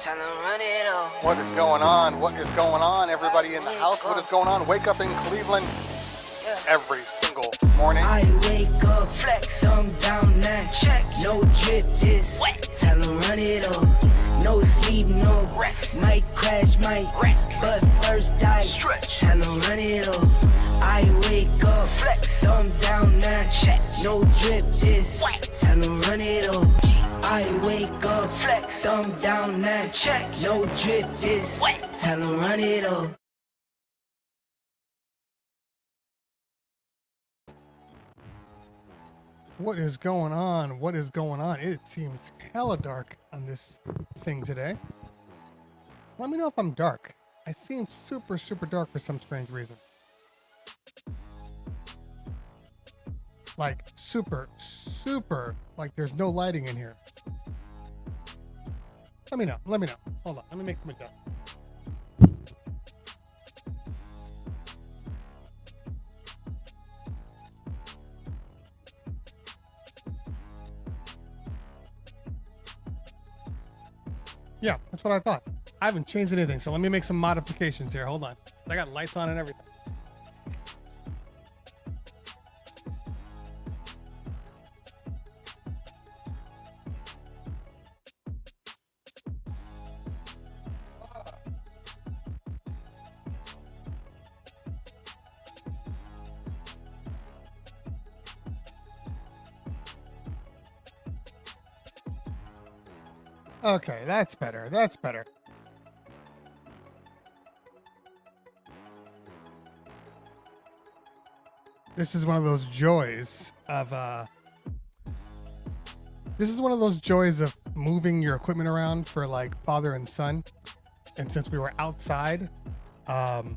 Tell them run it off. What is going on? What is going on, everybody in the house? What is going on? Wake up in Cleveland every single morning. I wake up, flex, thumb down now. Check, no drip, this wet. Tell them run it off. No sleep, no rest. Might crash, might wreck, but first I stretch. Tell them run it off. I wake up, flex, thumb down now. Check, no drip, this wet. Tell them run it off. I wake up, flex, thumb down now. Check, no drip, this wet. Tell them run it off. What is going on? What is going on? It seems hella dark on this thing today. Let me know if I'm dark. I seem super, super dark for some strange reason. Like super, super, like there's no lighting in here. Let me know. Let me know. Hold on. Let me make some adjustments. Yeah, that's what I thought. I haven't changed anything, so let me make some modifications here. Hold on. I got lights on and everything. Okay, that's better. That's better. This is one of those joys of moving your equipment around for like father and son. And since we were outside, can't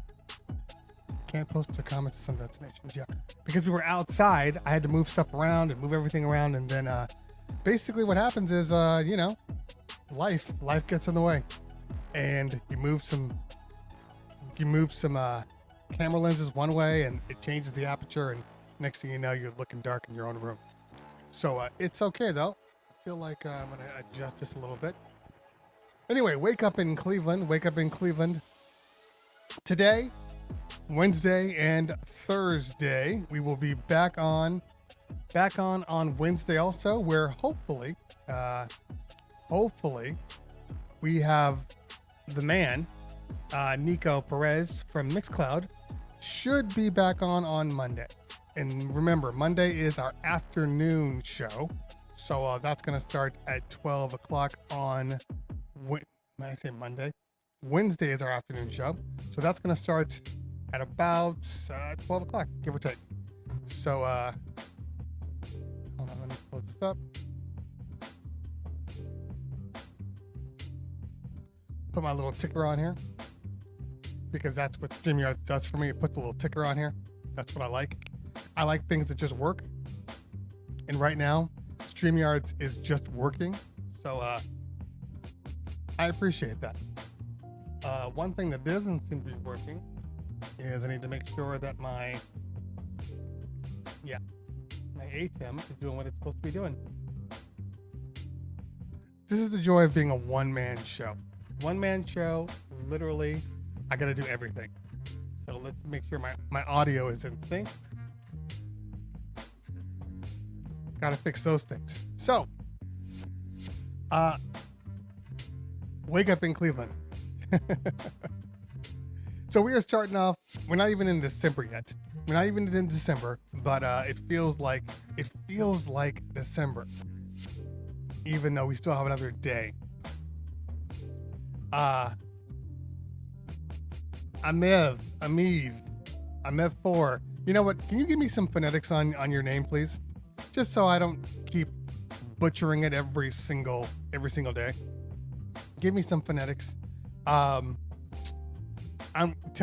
post the comments to some destinations. Yeah, because we were outside, I had to move stuff around and move everything around. And then basically what happens is, you know, life gets in the way, and you move some camera lenses one way and it changes the aperture, and next thing you know you're looking dark in your own room. So it's okay though. I feel like I'm gonna adjust this a little bit. Anyway, wake up in Cleveland today, Wednesday and Thursday. We will be back on Wednesday also, where hopefully we have the man, Nico Perez from Mixcloud, should be back on Monday. And remember, Monday is our afternoon show. So that's going to start at 12 o'clock on, when I say Monday? Wednesday is our afternoon show. So that's going to start at about 12 o'clock, give or take. So, hold on, let me close this up. Put my little ticker on here because that's what StreamYard does for me. It puts a little ticker on here. That's what I like. I like things that just work. And right now, StreamYard is just working. So I appreciate that. One thing that doesn't seem to be working is I need to make sure that my ATEM is doing what it's supposed to be doing. This is the joy of being a one-man show. One-man show, literally, I got to do everything. So let's make sure my audio is in sync. Got to fix those things. So, wake up in Cleveland. So we are starting off, we're not even in December yet. We're not even in December, but it feels like December, even though we still have another day. Amev4. You know what? Can you give me some phonetics on your name, please? Just so I don't keep butchering it every single day. Give me some phonetics. Tell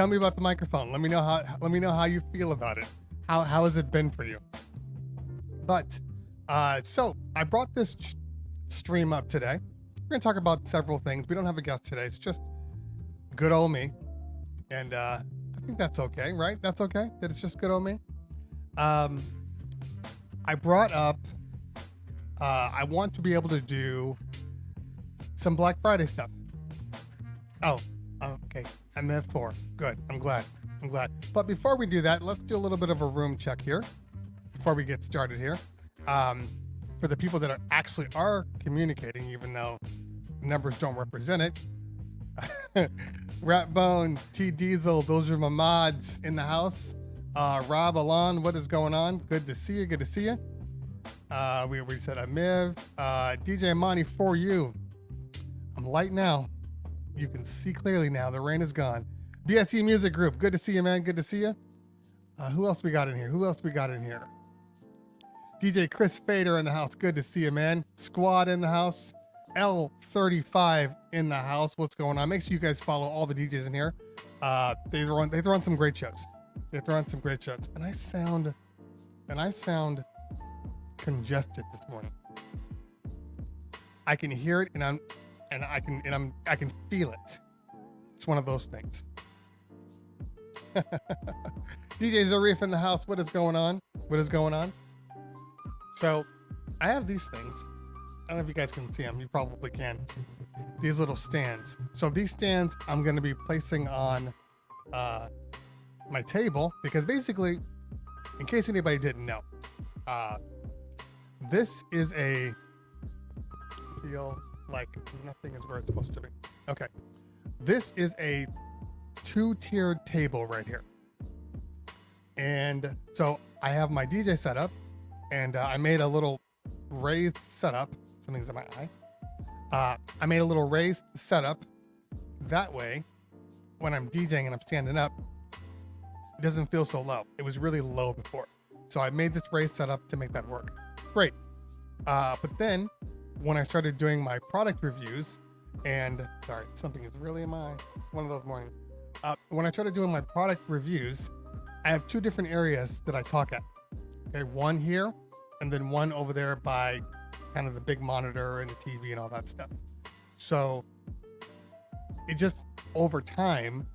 me about the microphone. Let me know how you feel about it. How has it been for you? But so I brought this stream up today. We're gonna talk about several things. We don't have a guest today. It's just good old me, and I think that's okay, right? That's okay. That it's just good old me. I brought up. I want to be able to do some Black Friday stuff. Oh, okay. I'm at 4. Good. I'm glad. But before we do that, let's do a little bit of a room check here before we get started here. For the people that are communicating, even though numbers don't represent it. Ratbone, T Diesel, those are my mods in the house. Rob Alon, what is going on? Good to see you. We said Amiv, DJ Monty for you. I'm light now. You can see clearly now. The rain is gone. BSE Music Group. Good to see you, man. Good to see you. Who else we got in here? DJ Chris Fader in the house. Good to see you, man. Squad in the house. L35 in the house. What's going on? Make sure you guys follow all the DJs in here. They throw on some great shows. And I sound congested this morning. I can hear it, and I can feel it. It's one of those things. DJ Zarif in the house. What is going on? So I have these things. I don't know if you guys can see them. You probably can. These little stands. So these stands I'm going to be placing on my table, because basically, in case anybody didn't know, this is a, feel like nothing is where it's supposed to be. Okay. This is a 2-tiered table right here. And so I have my DJ setup, and I made a little raised setup. Something's in my eye. I made a little raised setup. That way, when I'm DJing and I'm standing up, it doesn't feel so low. It was really low before. So I made this raised setup to make that work. Great. But then when I started doing my product reviews, and sorry, something is really in my eye. One of those mornings. When I started doing my product reviews, I have 2 different areas that I talk at. Okay, one here, and then one over there by kind of the big monitor and the TV and all that stuff. So it just, over time,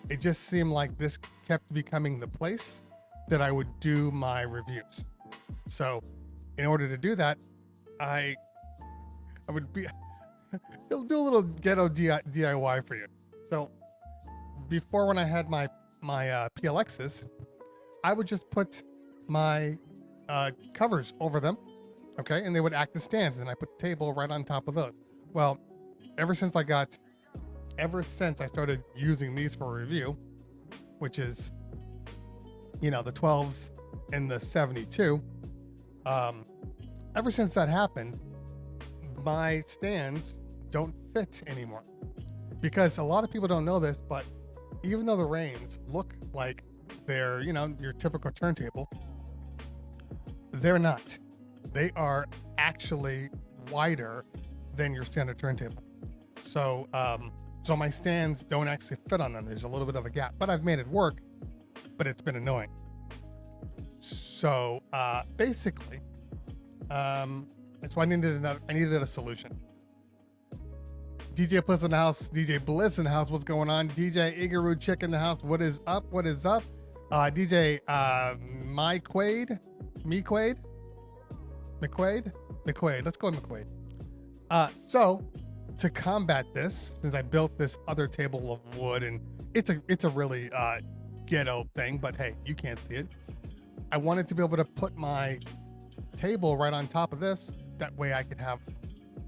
it just seemed like this kept becoming the place that I would do my reviews. So in order to do that, I would do a little ghetto DIY for you. So before, when I had my PLXs, I would just put my covers over them, okay, and they would act as stands, and I put the table right on top of those. Well, ever since I started using these for review, which is, the 12s and the 72, ever since that happened, my stands don't fit anymore. Because a lot of people don't know this, but even though the Reigns look like they're, your typical turntable, they're not. They are actually wider than your standard turntable. So, so my stands don't actually fit on them. There's a little bit of a gap, but I've made it work, but it's been annoying. So, basically, so I needed a solution. DJ Bliss in the house. DJ Bliss in the house. What's going on? DJ Igaroo Chick in the house. What is up? DJ McQuaid. Let's go with McQuaid. So to combat this, since I built this other table of wood, and it's a really ghetto thing, but hey, you can't see it. I wanted to be able to put my table right on top of this. That way I could have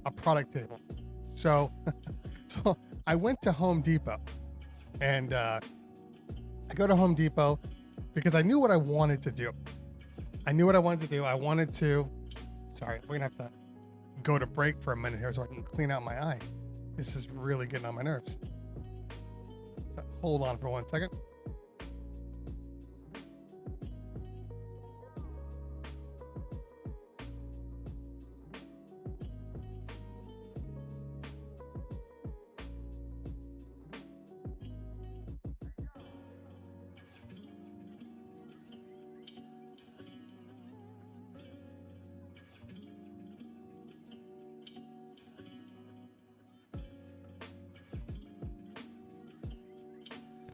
a product table. So I went to Home Depot, and I go to Home Depot because I knew what I wanted to do. I wanted to, sorry, we're gonna have to go to break for a minute here so I can clean out my eye. This is really getting on my nerves. So hold on for 1 second.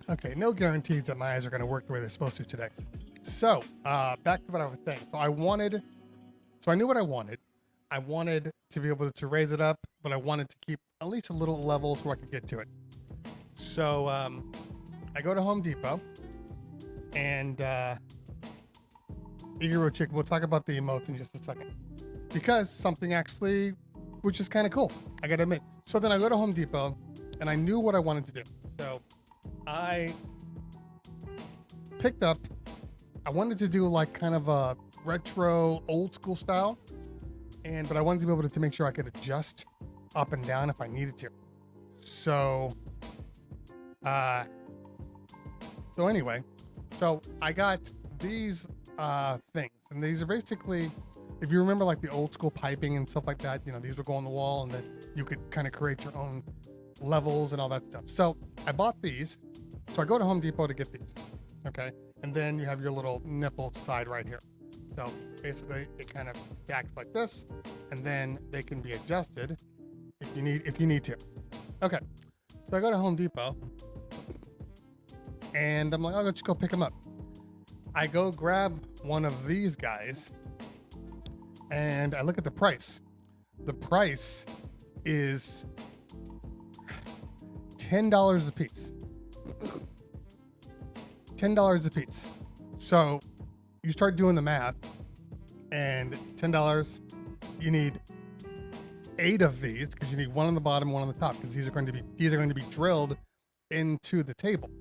Okay, no guarantees that my eyes are going to work the way they're supposed to today. So, back to what I was saying. So I knew what I wanted. I wanted to be able to raise it up, but I wanted to keep at least a little level so I could get to it. So I go to Home Depot, and Euro Chick, we'll talk about the emotes in just a second, because something actually, which is kind of cool, I gotta admit. So then I go to Home Depot, and I knew what I wanted to do. So I picked up, I wanted to do like kind of a retro old school style, but I wanted to be able to make sure I could adjust up and down if I needed to. So anyway, so I got these things, and these are basically, if you remember like the old school piping and stuff like that, you know, these would go on the wall and then you could kind of create your own levels and all that stuff. So I bought these. So I go to Home Depot to get these. Okay. And then you have your little nipple side right here. So basically it kind of stacks like this, and then they can be adjusted if you need to. Okay. So I go to Home Depot, and I'm like, oh, let's go pick them up. I go grab one of these guys, and I look at the price. The price is $10 a piece. $10 a piece. So you start doing the math, and $10, you need 8 of these, because you need one on the bottom, one on the top, because these are going to be drilled into the table.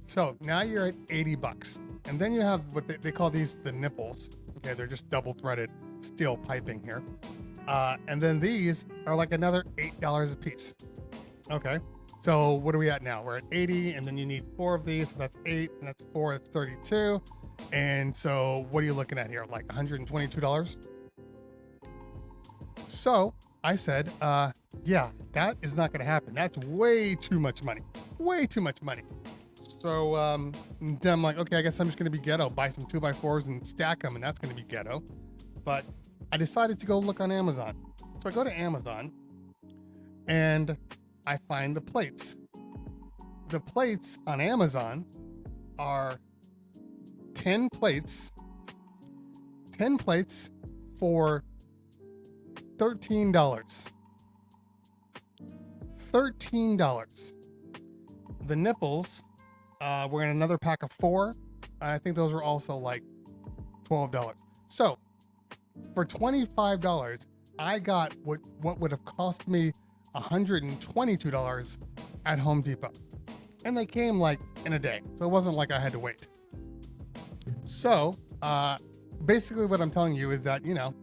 So now you're at $80, and then you have what they call these the nipples. Okay, they're just double threaded steel piping here, and then these are like another $8 a piece. Okay, so what are we at now? We're at 80, and then you need 4 of these. So that's 8, and that's 4. That's 32. And so what are you looking at here? Like $122. So I said, yeah, that is not going to happen. That's way too much money. Way too much money. So then I'm like, okay, I guess I'm just going to be ghetto, buy some 2x4s and stack them, and that's going to be ghetto. But I decided to go look on Amazon. So I go to Amazon, and I find the plates. The plates on Amazon are 10 plates for $13. $13. The nipples were in another pack of 4, and I think those were also like $12. So for $25, I got what would have cost me $122 at Home Depot, and they came like in a day, so it wasn't like I had to wait. So basically what I'm telling you is that, you know,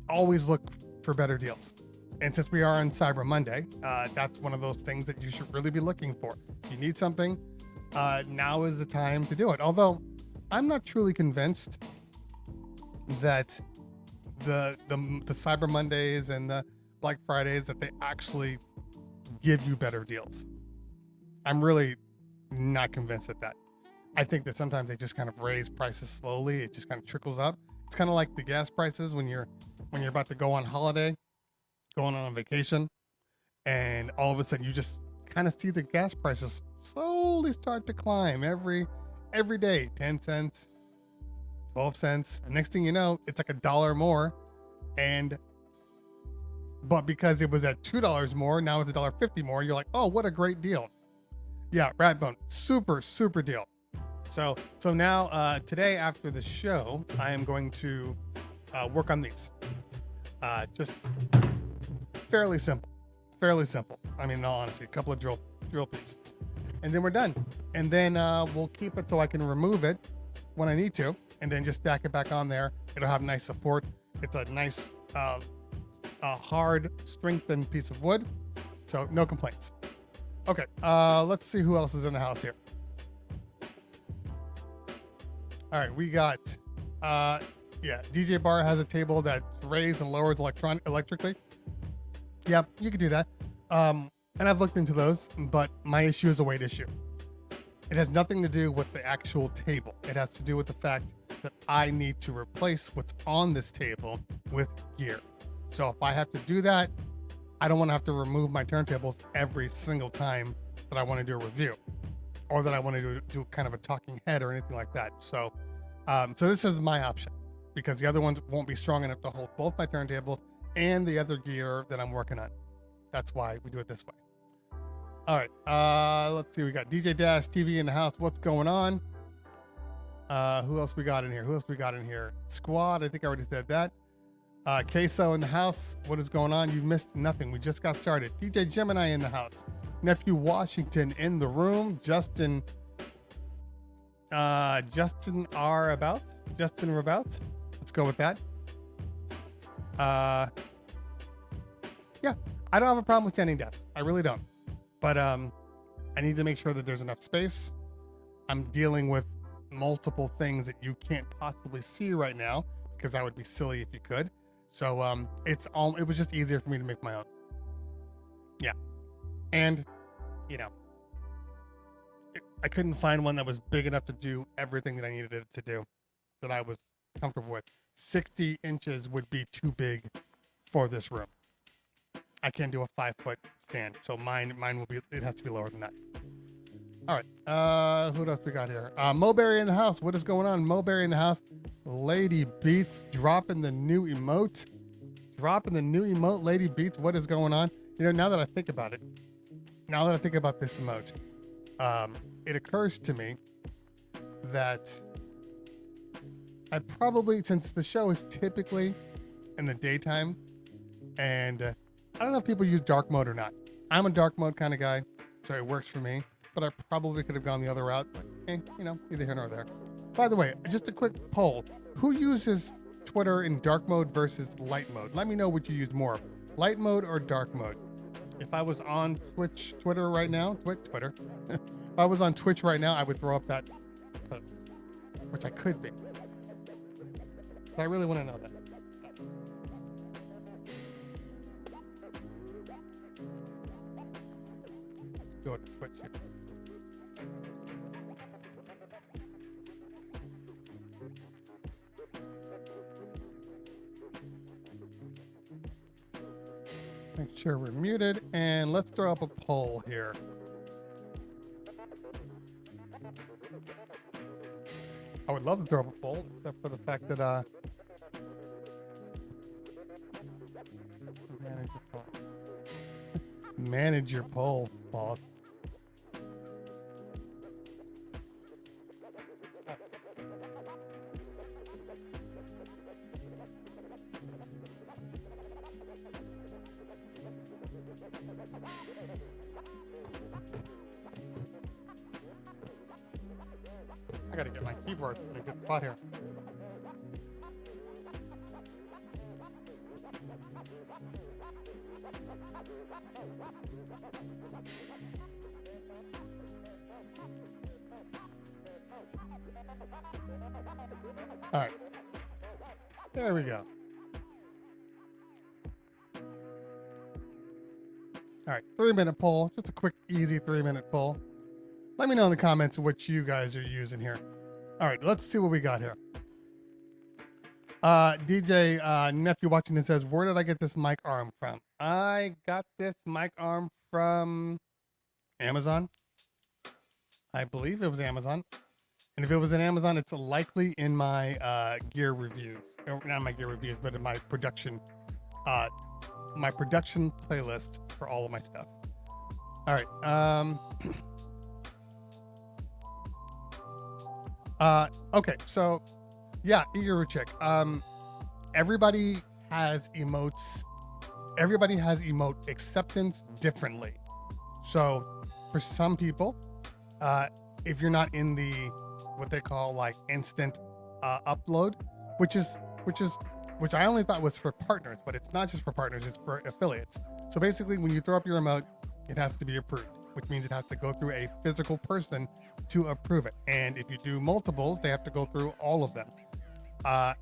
always look for better deals. And since we are on Cyber Monday, that's one of those things that you should really be looking for. If you need something, now is the time to do it. Although I'm not truly convinced that the Cyber Mondays and the Black Fridays, that they actually give you better deals. I'm really not convinced at that. I think that sometimes they just kind of raise prices slowly. It just kind of trickles up. It's kind of like the gas prices when you're about to go on holiday, going on a vacation, and all of a sudden you just kind of see the gas prices slowly start to climb every day, 10 cents, 12 cents. And next thing you know, it's like $1 more. But because it was at $2 more, now it's $1.50 more. You're like, oh, what a great deal. Yeah, Ratbone, super, super deal. So now today after the show, I am going to work on these. Just fairly simple. I mean, in all honesty, a couple of drill pieces, and then we're done. And then we'll keep it so I can remove it when I need to, and then just stack it back on there. It'll have nice support. It's a nice, hard, strengthened piece of wood. So no complaints. Okay, let's see who else is in the house here. All right, we got, DJ Bar has a table that raised and lowers electrically. Yep, you could do that. And I've looked into those, but my issue is a weight issue. It has nothing to do with the actual table. It has to do with the fact that I need to replace what's on this table with gear. So if I have to do that, I don't want to have to remove my turntables every single time that I want to do a review, or that I want to do kind of a talking head or anything like that. So this is my option, because the other ones won't be strong enough to hold both my turntables and the other gear that I'm working on. That's why we do it this way. All right. Let's see. We got DJ Dash TV in the house. What's going on? Who else we got in here? Squad. I think I already said that. Queso in the house. What is going on? You missed nothing. We just got started. DJ Gemini in the house. Nephew Washington in the room. Justin Rabout. Let's go with that. Yeah, I don't have a problem with standing desk. I really don't. But I need to make sure that there's enough space. I'm dealing with multiple things that you can't possibly see right now because that would be silly if you could. So it was just easier for me to make my own. Yeah. And, I couldn't find one that was big enough to do everything that I needed it to do that I was comfortable with. 60 inches would be too big for this room. I can't do a 5-foot stand, so mine will be. It has to be lower than that. All right. Who else we got here? Moberry in the house. What is going on? Moberry in the house. Lady Beats dropping the new emote. Lady Beats. What is going on? Now that I think about it, this emote, it occurs to me that I probably, since the show is typically in the daytime, and I don't know if people use dark mode or not. I'm a dark mode kind of guy, so it works for me, but I probably could have gone the other route. But, neither here nor there. By the way, just a quick poll. Who uses Twitter in dark mode versus light mode? Let me know what you use more, light mode or dark mode. If I was on Twitter right now, Twitter. If I was on Twitch right now, I would throw up that post, which I could be. I really want to know that. Go to Twitch here. Make sure we're muted, and let's throw up a poll here. I would love to throw up a poll, except for the fact that manage your poll, boss. I gotta get my keyboard in a good spot here. All right. There we go. All right, 3-minute poll. Just a quick, easy 3-minute poll. Let me know in the comments what you guys are using here. All right, let's see what we got here. DJ Nephew watching this says, where did I get this mic arm from? I got this mic arm from Amazon. I believe it was Amazon. And if it was in Amazon, it's likely in my gear reviews. Not my gear reviews, but in my production playlist for all of my stuff. All right. Okay, so yeah, Eager Chick. Everybody has emotes. Everybody has emote acceptance differently. So for some people, if you're not in the what they call like instant upload, which I only thought was for partners, but it's not just for partners, it's for affiliates. So basically, when you throw up your emote, it has to be approved, which means it has to go through a physical person to approve it. And if you do multiples, they have to go through all of them.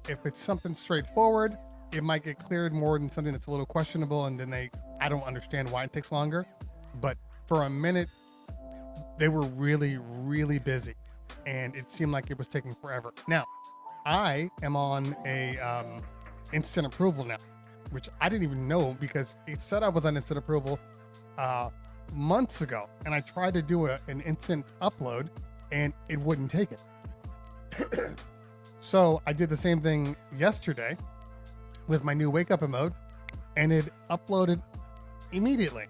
If it's something straightforward, it might get cleared more than something that's a little questionable, and then I don't understand why it takes longer. But for a minute, they were really, really busy, and it seemed like it was taking forever. Now, I am on a instant approval now, which I didn't even know because it said I was on instant approval months ago, and I tried to do an instant upload and it wouldn't take it. So I did the same thing yesterday with my new wake up emote, and it uploaded immediately.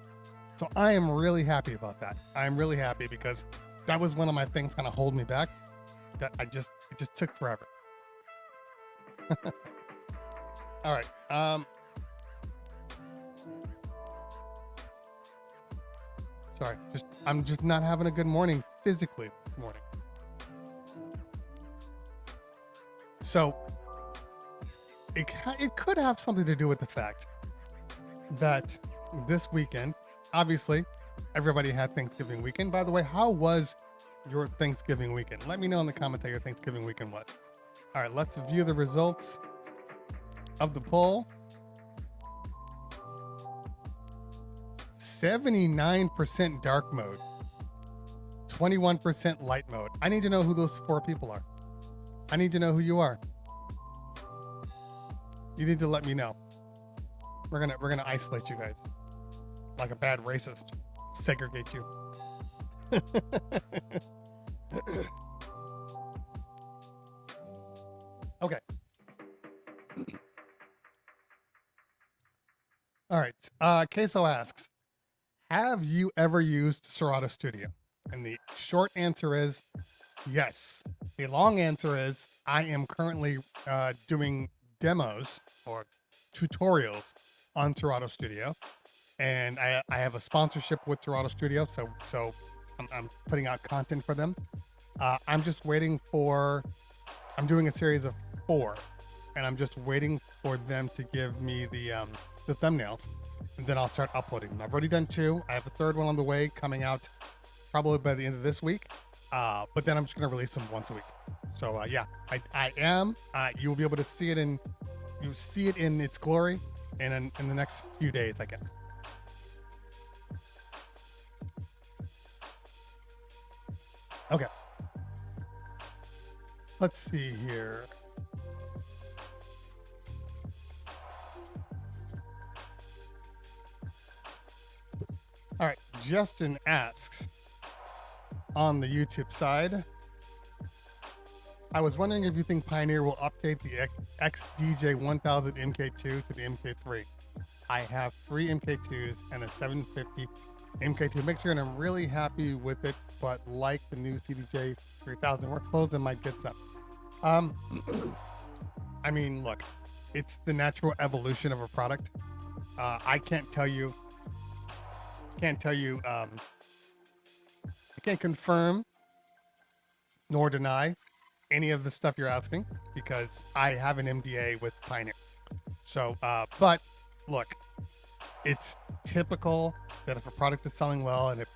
So I am really happy about that. I'm really happy because that was one of my things kind of holding me back. That it just took forever. All right. Sorry, I'm just not having a good morning physically this morning. So it could have something to do with the fact that this weekend, obviously, everybody had Thanksgiving weekend. By the way, how was your Thanksgiving weekend? Let me know in the comments how your Thanksgiving weekend was. All right, let's view the results of the poll. 79% dark mode, 21% light mode. I need to know who those 4 people are. I need to know who you are. You need to let me know. We're gonna isolate you guys like a bad racist. Segregate you. Okay. All right. Queso asks, have you ever used Serato Studio? And the short answer is yes. The long answer is I am currently doing demos or tutorials on Serato Studio, and I have a sponsorship with Serato Studio, so I'm putting out content for them. I'm just waiting for. I'm doing a series of 4, and I'm just waiting for them to give me the thumbnails, and then I'll start uploading them. I've already done 2. I have a 3rd one on the way coming out probably by the end of this week. But then I'm just gonna release them once a week. So yeah, I am. You'll be able to see it in its glory, and in the next few days, I guess. Okay. Let's see here. All right, Justin asks on the YouTube side, I was wondering if you think Pioneer will update the XDJ 1000 MK2 to the MK3. I have 3 MK2s and a 750 MK2 mixer, and I'm really happy with it, but like the new CDJ 3000 workflows, and might get some. I mean, look, it's the natural evolution of a product. I can't tell you, I can't confirm nor deny any of the stuff you're asking because I have an MDA with Pioneer. So, but look, it's typical that if a product is selling well and if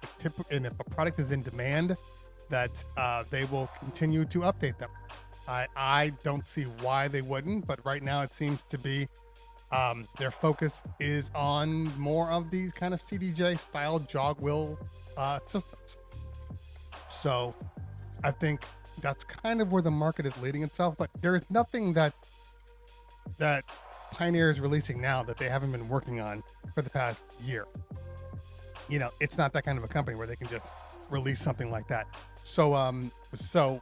a product is in demand, that they will continue to update them. I don't see why they wouldn't, but right now it seems to be their focus is on more of these kind of CDJ style jog wheel systems. So I think that's kind of where the market is leading itself, but there is nothing that Pioneer is releasing now that they haven't been working on for the past year. You know, it's not that kind of a company where they can just release something like that. So so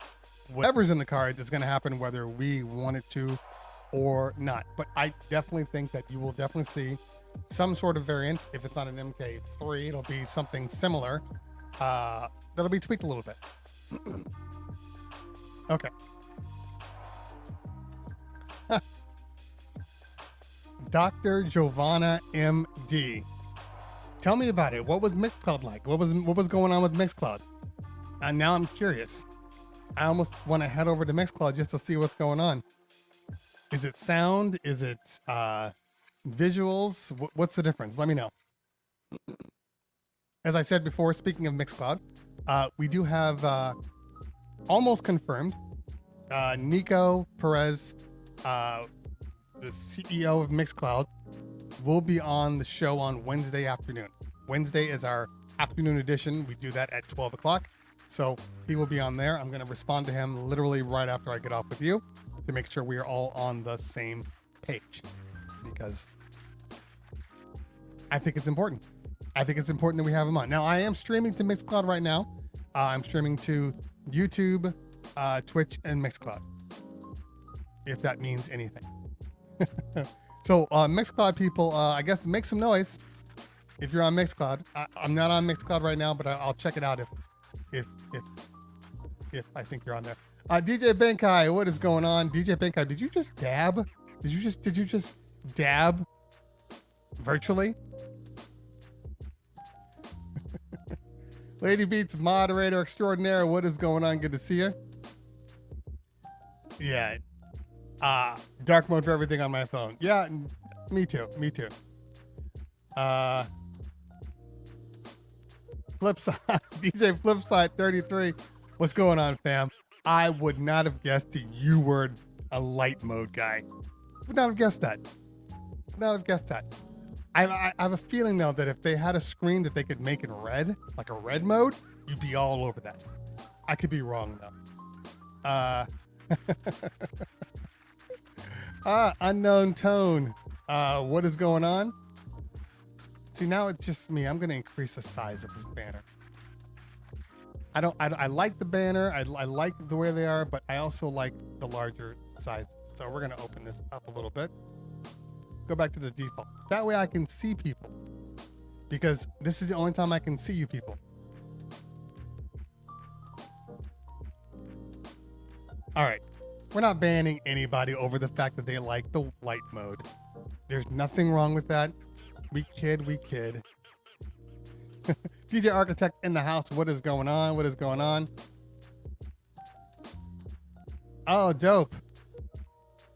whatever's in the cards is going to happen whether we want it to or not. But I definitely think that you will definitely see some sort of variant. If it's not an MK3, it'll be something similar that'll be tweaked a little bit. Okay. Dr. Giovanna MD. Tell me about it. What was Mixcloud like? What was going on with Mixcloud? And now I'm curious. I almost want to head over to Mixcloud just to see what's going on. Is it sound? Is it visuals? What's the difference? Let me know. As I said before, speaking of Mixcloud, we do have almost confirmed Nico Perez, the CEO of Mixcloud, will be on the show on Wednesday afternoon. Wednesday is our afternoon edition. We do that at 12 o'clock. So he will be on there. I'm going to respond to him literally right after I get off with you to make sure we are all on the same page, because I think it's important. I think it's important that we have him on. Now, I am streaming to Mixcloud right now. I'm streaming to YouTube, Twitch, and Mixcloud, if that means anything. So Mixcloud people, I guess make some noise if you're on Mixcloud. I'm not on Mixcloud right now, but I'll check it out if I think you're on there. DJ Benkai, what is going on? DJ Benkai, did you just dab? Did you just dab virtually? Lady Beats moderator extraordinaire, what is going on? Good to see you. Yeah. Dark mode for everything on my phone. Yeah, me too. Flipside, DJ Flipside 33. What's going on, fam? I would not have guessed that you were a light mode guy. Would not have guessed that. I have a feeling though that if they had a screen that they could make in red, like a red mode, you'd be all over that. I could be wrong though. Unknown Tone. What is going on? See, now it's just me. I'm gonna increase the size of this banner. I like the banner. I like the way they are, but I also like the larger sizes. So we're gonna open this up a little bit. Go back to the default. That way I can see people, because this is the only time I can see you people. All right. We're not banning anybody over the fact that they like the light mode. There's nothing wrong with that. We kid. DJ Architect in the house. What is going on? Oh, dope.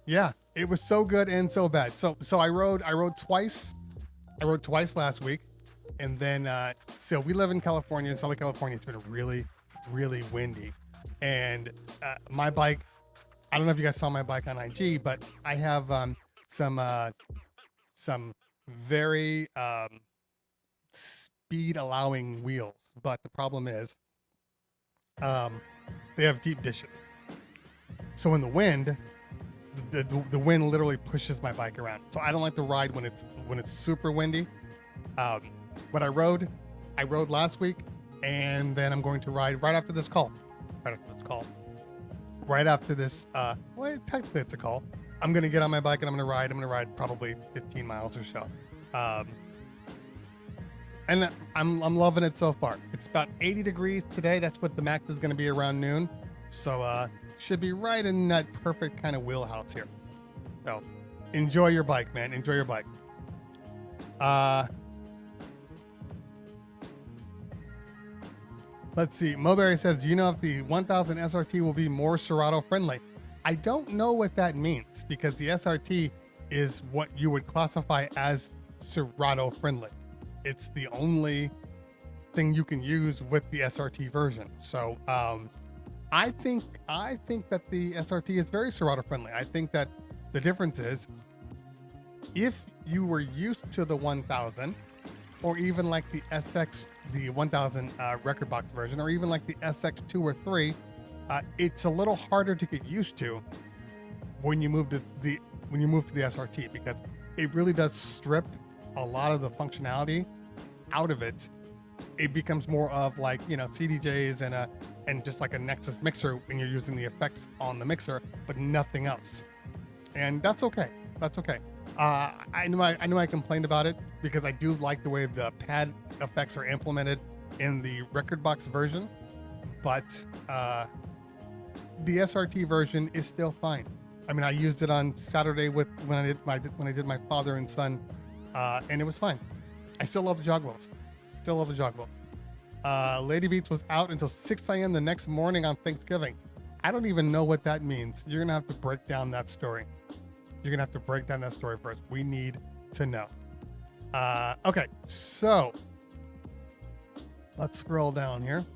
Yeah, it was so good and so bad. So I rode twice. I rode twice last week. And then, so we live in California, in Southern California. It's been really, really windy. And my bike, I don't know if you guys saw my bike on IG, but I have some very speed allowing wheels. But the problem is they have deep dishes. So in the wind, the wind literally pushes my bike around. So I don't like to ride when it's super windy. But I rode last week, and then I'm going to ride right after this call. Right after this, well, technically it's a call. I'm going to get on my bike and I'm going to ride probably 15 miles or so. And I'm loving it so far. It's about 80 degrees today. That's what the max is going to be around noon. So, should be right in that perfect kind of wheelhouse here. So enjoy your bike, man. Enjoy your bike. Let's see. Mulberry says, do you know if the 1000 SRT will be more Serato friendly? I don't know what that means, because the SRT is what you would classify as Serato friendly. It's the only thing you can use with the SRT version. So I think that the SRT is very Serato friendly. I think that the difference is, if you were used to the 1000, or even like the SX, the 1000 Rekordbox version, or even like the SX2 or 3, it's a little harder to get used to when you move to the SRT, because it really does strip a lot of the functionality out of it. It becomes more of like, you know, CDJs and just like a Nexus mixer when you're using the effects on the mixer, but nothing else. And that's okay. That's okay. I knew I complained about it because I do like the way the pad effects are implemented in the Rekordbox version, but the SRT version is still fine. I mean, I used it on Saturday when I did my father and son, and it was fine. I still love the jog wheels. Lady Beats was out until 6 a.m. the next morning on Thanksgiving. I don't even know what that means. You're gonna have to break down that story. For us. We need to know. Okay, so let's scroll down here.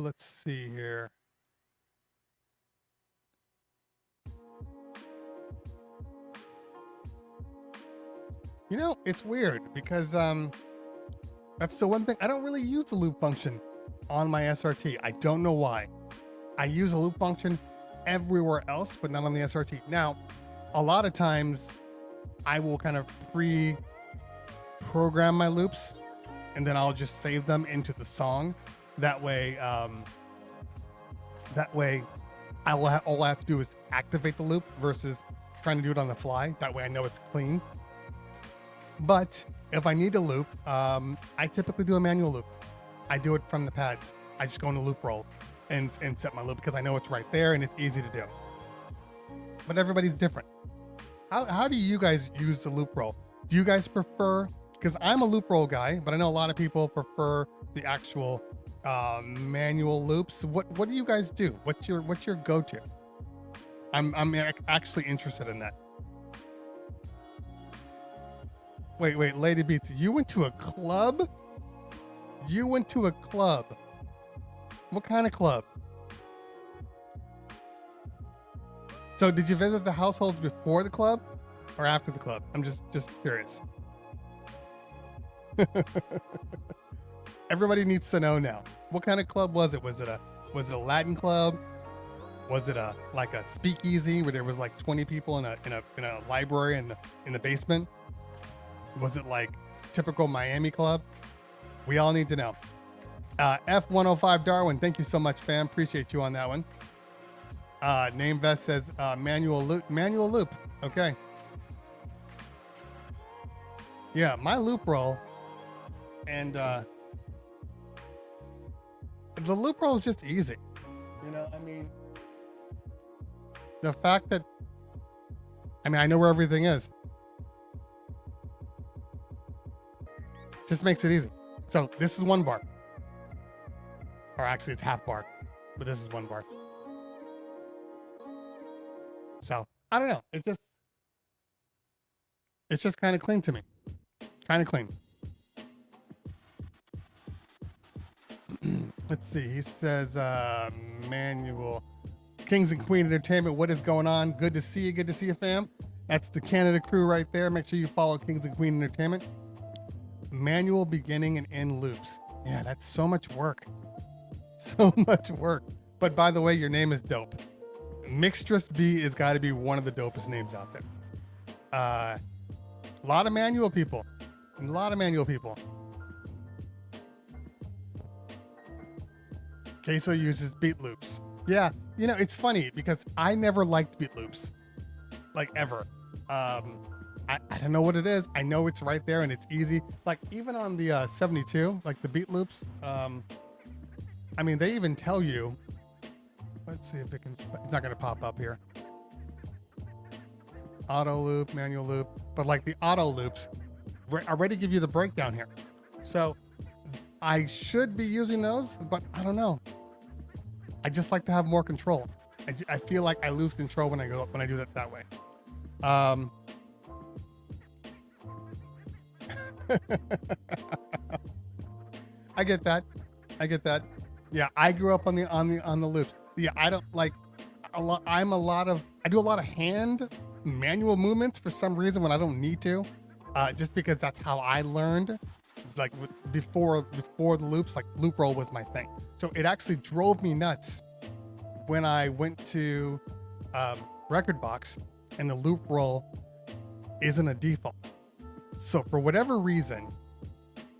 Let's see here. You know, it's weird because that's the one thing. I don't really use the loop function on my SRT. I don't know why. I use a loop function everywhere else, but not on the SRT. Now, a lot of times I will kind of pre-program my loops, and then I'll just save them into the song. That way, all I have to do is activate the loop versus trying to do it on the fly. That way I know it's clean. But if I need to loop, I typically do a manual loop. I do it from the pads. I just go into loop roll and set my loop because I know it's right there and it's easy to do. But everybody's different. How do you guys use the loop roll? Do you guys prefer, because I'm a loop roll guy, but I know a lot of people prefer the actual manual loops. What do you guys do? What's your go-to? I'm actually interested in that. Wait, Lady Beats, you went to a club? You went to a club. What kind of club? So did you visit the households before the club or after the club? I'm just curious. Everybody needs to know now. What kind of club was it? Was it a Latin club? Was it like a speakeasy where there was like 20 people in a library in the basement? Was it like typical Miami club? We all need to know. F105 Darwin, thank you so much, fam. Appreciate you on that one. Name Vest says manual loop. Okay. Yeah, my loop roll and the loop roll is just easy. You know, I mean, the fact that I know where everything is just makes it easy. So this is 1 bar. Or actually it's half bar, but this is 1 bar. So I don't know. It's just kind of clean to me. Kind of clean. Let's see. He says, manual. Kings and Queen Entertainment. What is going on? Good to see you. Good to see you, fam. That's the Canada crew right there. Make sure you follow Kings and Queen Entertainment. Manual beginning and end loops. Yeah, that's so much work. So much work. But by the way, your name is dope. Mixtress B has got to be one of the dopest names out there. A lot of manual people. Queso uses beat loops. Yeah, you know, it's funny because I never liked beat loops. Like, ever. I don't know what it is. I know it's right there and it's easy. Like, even on the 72, like the beat loops, I mean, they even tell you. Let's see if it can. It's not going to pop up here. Auto loop, manual loop. But like the auto loops, I already give you the breakdown here. So I should be using those, but I don't know. I just like to have more control. I feel like I lose control when I do that way. I get that. Yeah, I grew up on the loops. Yeah, I don't like a lot. I do a lot of hand manual movements for some reason when I don't need to, just because that's how I learned. Like before the loops, like loop roll was my thing. So it actually drove me nuts when I went to Rekordbox and the loop roll isn't a default. So for whatever reason,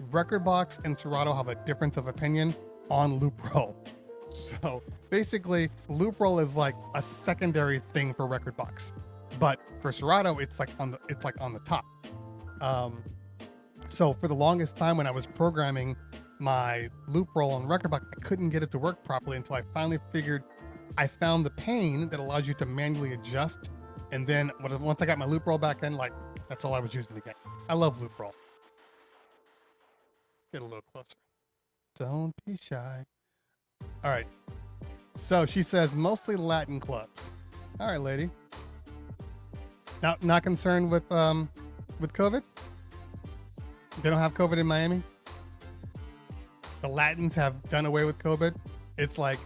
Rekordbox and Serato have a difference of opinion on loop roll. So basically, loop roll is like a secondary thing for Rekordbox, but for Serato, it's like on the top. So for the longest time when I was programming my loop roll on Rekordbox, I couldn't get it to work properly until I finally I found the pane that allows you to manually adjust. And then once I got my loop roll back in, like, that's all I was using again. I love loop roll. Let's get a little closer. Don't be shy. All right. So she says mostly Latin clubs. All right, lady. Now, not concerned with COVID? They don't have COVID in Miami? The Latins have done away with COVID. It's like,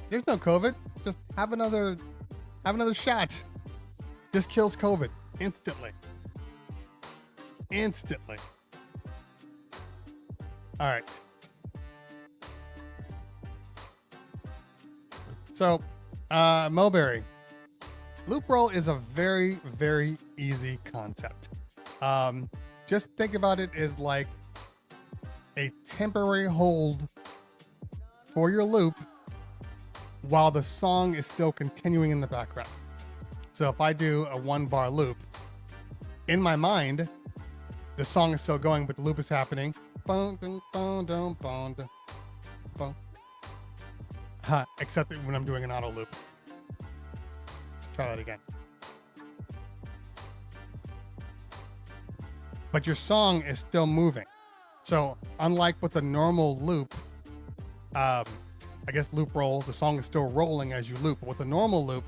there's no COVID. Just have another shot. This kills COVID instantly. All right. So, Mulberry. Loop roll is a very, very easy concept. Just think about it as like a temporary hold for your loop while the song is still continuing in the background. So if I do a 1-bar loop, in my mind, the song is still going, but the loop is happening. Except when I'm doing an auto loop. Try that again. But your song is still moving. So unlike with the normal loop, I guess loop roll, the song is still rolling as you loop. But with a normal loop,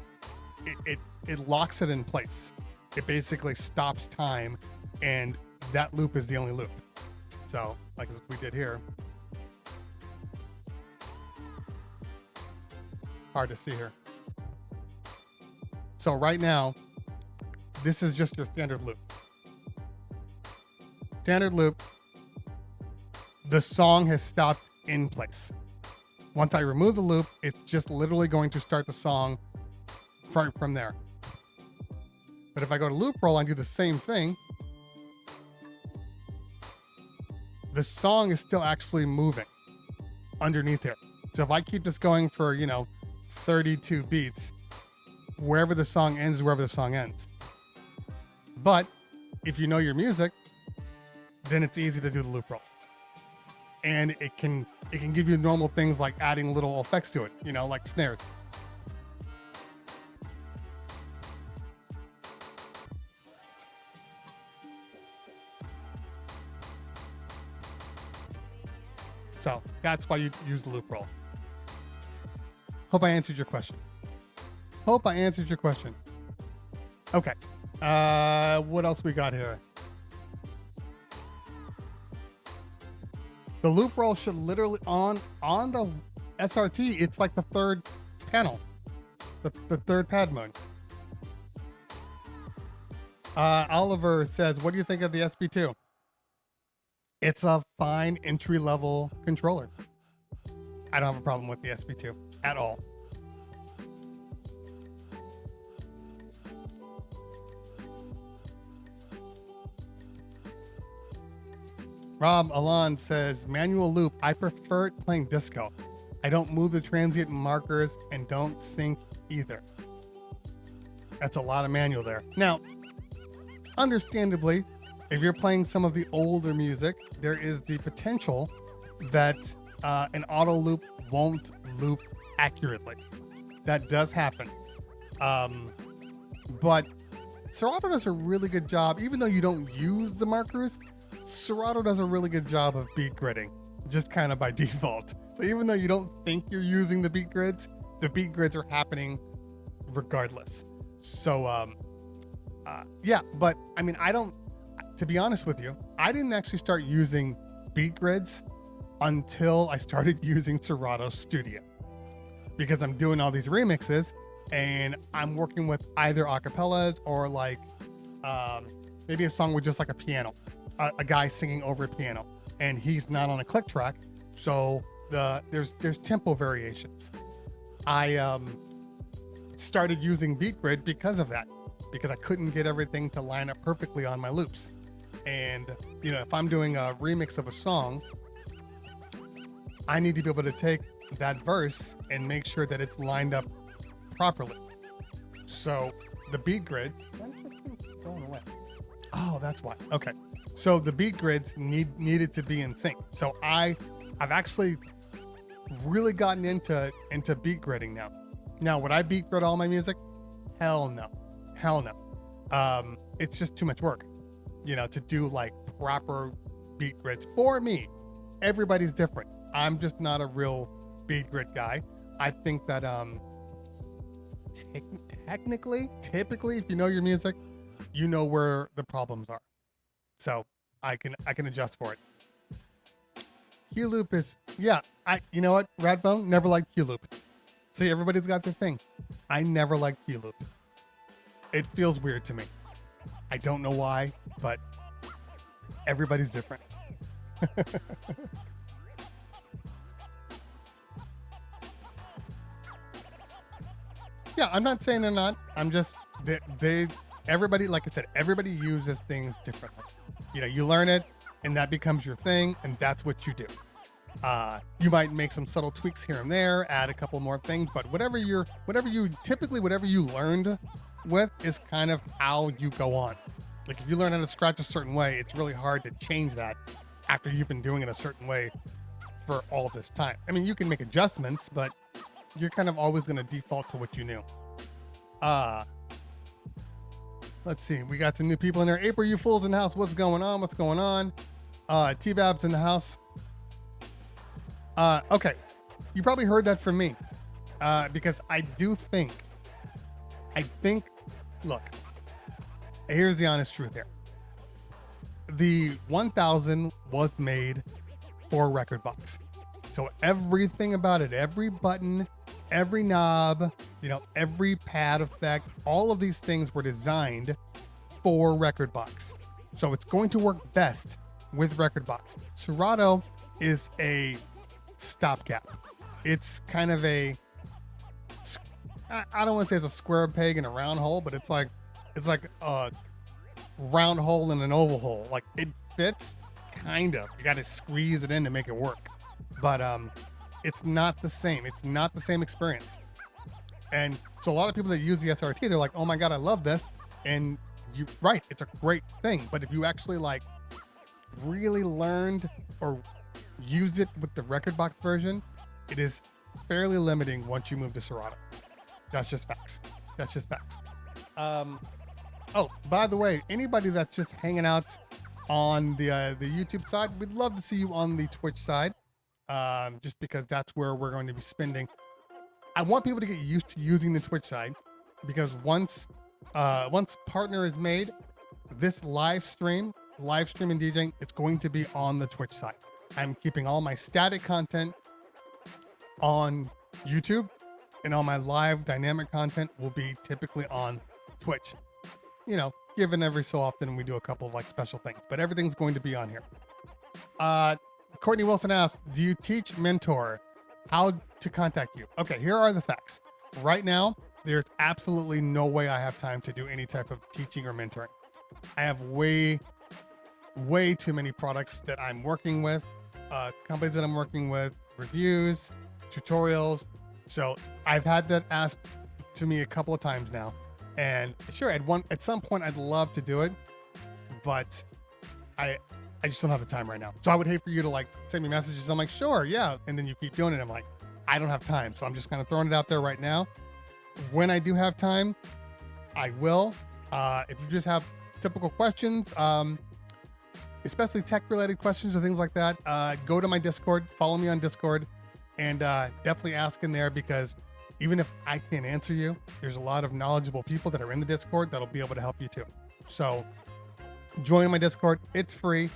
it locks it in place. It basically stops time, and that loop is the only loop. So like we did here. Hard to see here. So right now, this is just your standard loop. Standard loop, the song has stopped in place. Once I remove the loop, it's just literally going to start the song from there. But if I go to loop roll and do the same thing, the song is still actually moving underneath here. So if I keep this going for, 32 beats, wherever the song ends is wherever the song ends. But if you know your music, then it's easy to do the loop roll. And it can give you normal things like adding little effects to it, like snares. So that's why you use the loop roll. Hope I answered your question. Okay. What else we got here? The loop roll should literally on the SRT, it's like the third panel, the third pad mode. Oliver says, what do you think of the SB2? It's a fine entry-level controller. I don't have a problem with the SB2 at all. Rob Alon says, manual loop, I prefer it playing disco. I don't move the transient markers and don't sync either. That's a lot of manual there. Now, understandably, if you're playing some of the older music, there is the potential that an auto loop won't loop accurately. That does happen. But Serato does a really good job, even though you don't use the markers, Serato does a really good job of beat gridding, just kind of by default. So even though you don't think you're using the beat grids are happening regardless. So, yeah, but I mean, to be honest with you, I didn't actually start using beat grids until I started using Serato Studio, because I'm doing all these remixes and I'm working with either acapellas or like maybe a song with just like a piano, a guy singing over a piano, and he's not on a click track, so there's tempo variations. I started using beat grid because of that, because I couldn't get everything to line up perfectly on my loops. And if I'm doing a remix of a song, I need to be able to take that verse and make sure that it's lined up properly. So the beat grid, why is this thing going away? Oh, that's why. Okay. So the beat grids needed to be in sync. So I've actually really gotten into beat gridding now. Now, would I beat grid all my music? Hell no. It's just too much work, to do like proper beat grids for me. Everybody's different. I'm just not a real beat grid guy. I think that typically, if you know your music, you know where the problems are. So I can adjust for it. Q loop is, you know what, Radbone, never liked Q loop. See, everybody's got their thing. I never liked Q loop. It feels weird to me. I don't know why, but everybody's different. Yeah, I'm not saying they're not. I'm just, everybody, like I said, everybody uses things differently. You learn it and that becomes your thing, and that's what you do. You might make some subtle tweaks here and there, add a couple more things, but whatever you learned with is kind of how you go on. Like if you learn how to scratch a certain way, it's really hard to change that after you've been doing it a certain way for all this time. I mean, you can make adjustments, but you're kind of always going to default to what you knew. Let's see. We got some new people in there. April, you fools in the house. What's going on? What's going on? T-Bab's in the house. Okay. You probably heard that from me. Because I think, look, here's the honest truth here. The 1000 was made for Rekordbox. So everything about it, every button, every knob, every pad effect, all of these things were designed for Rekordbox. So it's going to work best with Rekordbox. Serato is a stopgap. It's kind of I don't want to say it's a square peg in a round hole, but it's like a round hole in an oval hole. Like it fits, kind of. You got to squeeze it in to make it work. But it's not the same. It's not the same experience. And so a lot of people that use the SRT, they're like, oh my God, I love this. And you're right, it's a great thing. But if you actually like really learned or use it with the Rekordbox version, it is fairly limiting once you move to Serato. That's just facts. That's just facts. Oh, by the way, anybody that's just hanging out on the YouTube side, we'd love to see you on the Twitch side. Just because that's where we're going to be spending. I want people to get used to using the Twitch side, because once partner is made, this live stream and DJing, it's going to be on the Twitch side. I'm keeping all my static content on YouTube, and all my live dynamic content will be typically on Twitch. Given every so often we do a couple of like special things, but everything's going to be on here. Courtney Wilson asked, do you teach mentor? How to contact you? Okay, here are the facts. Right now, there's absolutely no way I have time to do any type of teaching or mentoring. I have way too many products that I'm working with, companies that I'm working with, reviews, tutorials. So I've had that asked to me a couple of times now. And sure, at some point I'd love to do it, but I just don't have the time right now. So I would hate for you to like send me messages. I'm like, sure, yeah. And then you keep doing it. I'm like, I don't have time. So I'm just kind of throwing it out there right now. When I do have time, I will. If you just have typical questions, especially tech related questions or things like that, go to my Discord, follow me on Discord, and definitely ask in there, because even if I can't answer you, there's a lot of knowledgeable people that are in the Discord that'll be able to help you too. So join my Discord. It's free.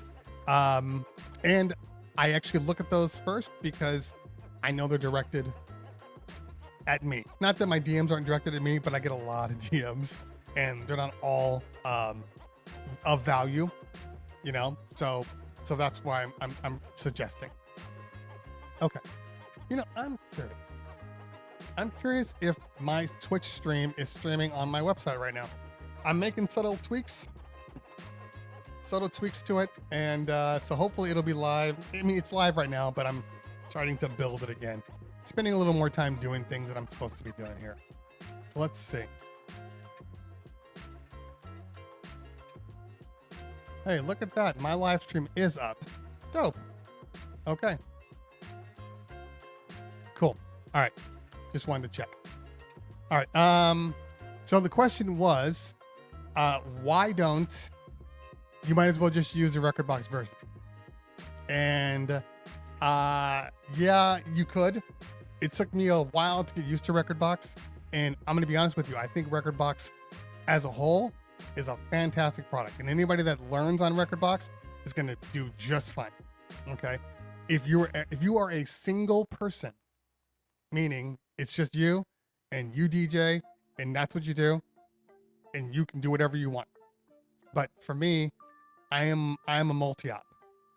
And I actually look at those first because I know they're directed at me. Not that my DMs aren't directed at me, but I get a lot of DMs and they're not all of value, so that's why I'm suggesting. Okay. I'm curious if my Twitch stream is streaming on my website right now. I'm making subtle tweaks to it, and so hopefully it'll be live. I mean, it's live right now, but I'm starting to build it again, spending a little more time doing things that I'm supposed to be doing here. So let's see. Hey, look at that, my live stream is up. Dope. Okay, cool. All right, just wanted to check. All right, so the question was, why don't you might as well just use the Rekordbox version? And yeah, you could. It took me a while to get used to Rekordbox, and I'm gonna be honest with you, I think Rekordbox as a whole is a fantastic product, and anybody that learns on Rekordbox is gonna do just fine. Okay, if you are a single person, meaning it's just you and you DJ and that's what you do, and you can do whatever you want. But for me, I am a multi-op.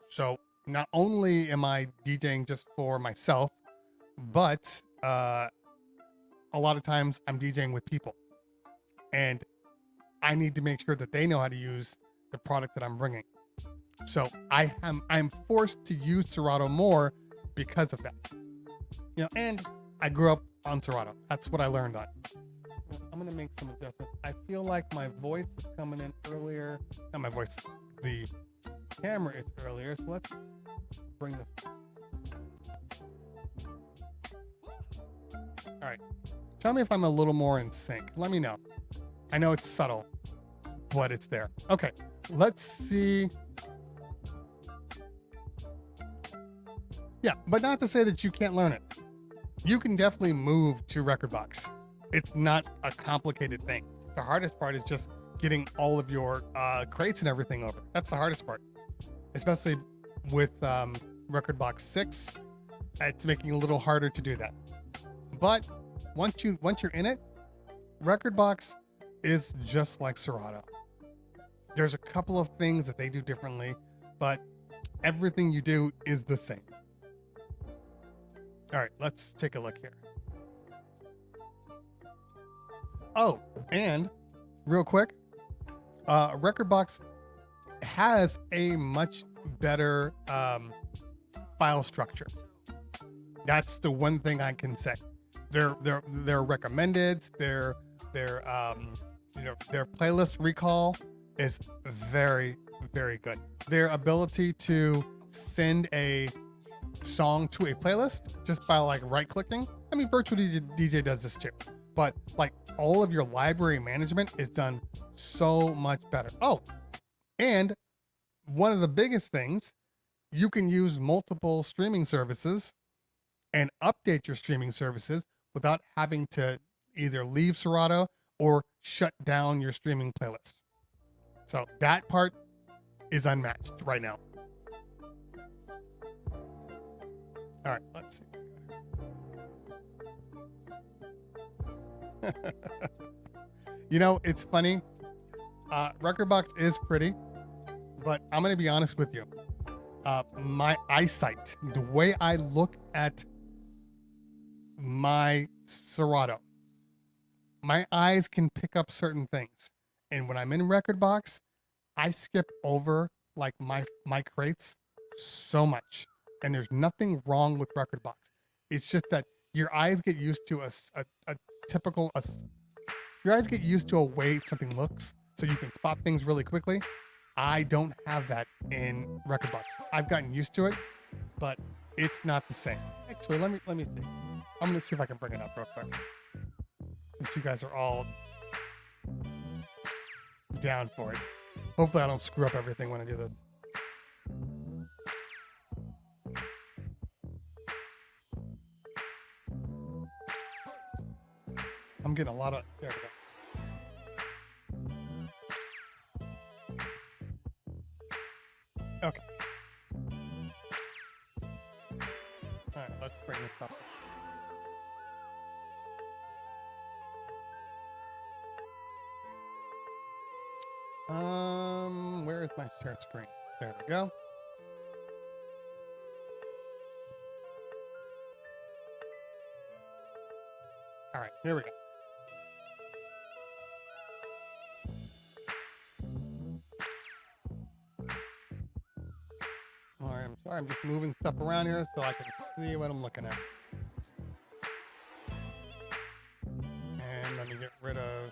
So not only am I DJing just for myself, but a lot of times I'm DJing with people, and I need to make sure that they know how to use the product that I'm bringing. So I'm forced to use Serato more because of that. You know, and I grew up on Serato. That's what I learned on. I'm gonna make some adjustments. I feel like my voice is coming in earlier. Not my voice, the camera is earlier. So let's bring this. All right. Tell me if I'm a little more in sync. Let me know. I know it's subtle, but it's there. Okay. Let's see. Yeah, but not to say that you can't learn it. You can definitely move to Rekordbox. It's not a complicated thing. The hardest part is just getting all of your crates and everything over. That's the hardest part, especially with Rekordbox 6. It's making it a little harder to do that. But once you're in it, Rekordbox is just like Serato. There's a couple of things that they do differently, but everything you do is the same. All right, let's take a look here. Oh, and real quick, Rekordbox has a much better file structure. That's the one thing I can say. Their recommendeds, their playlist recall is very, very good. Their ability to send a song to a playlist just by like right-clicking. I mean, Virtual DJ does this too, but like all of your library management is done so much better. Oh, and one of the biggest things, you can use multiple streaming services and update your streaming services without having to either leave Serato or shut down your streaming playlist. So that part is unmatched right now. All right, let's see. You know, it's funny. Rekordbox is pretty, but I'm going to be honest with you. My eyesight, the way I look at my Serato, my eyes can pick up certain things. And when I'm in Rekordbox, I skip over like my crates so much. And there's nothing wrong with Rekordbox. It's just that your eyes get used to your eyes get used to a way something looks, so you can spot things really quickly. I don't have that in Rekordbox. I've gotten used to it, but it's not the same. Actually, let me see. I'm gonna see if I can bring it up real quick, since you guys are all down for it. Hopefully I don't screw up everything when I do this. I'm getting a lot of, there we go. Okay. All right, let's bring this up. Where is my share screen? There we go. All right, here we go. All right, I'm sorry, I'm just moving stuff around here so I can see what I'm looking at. And let me get rid of.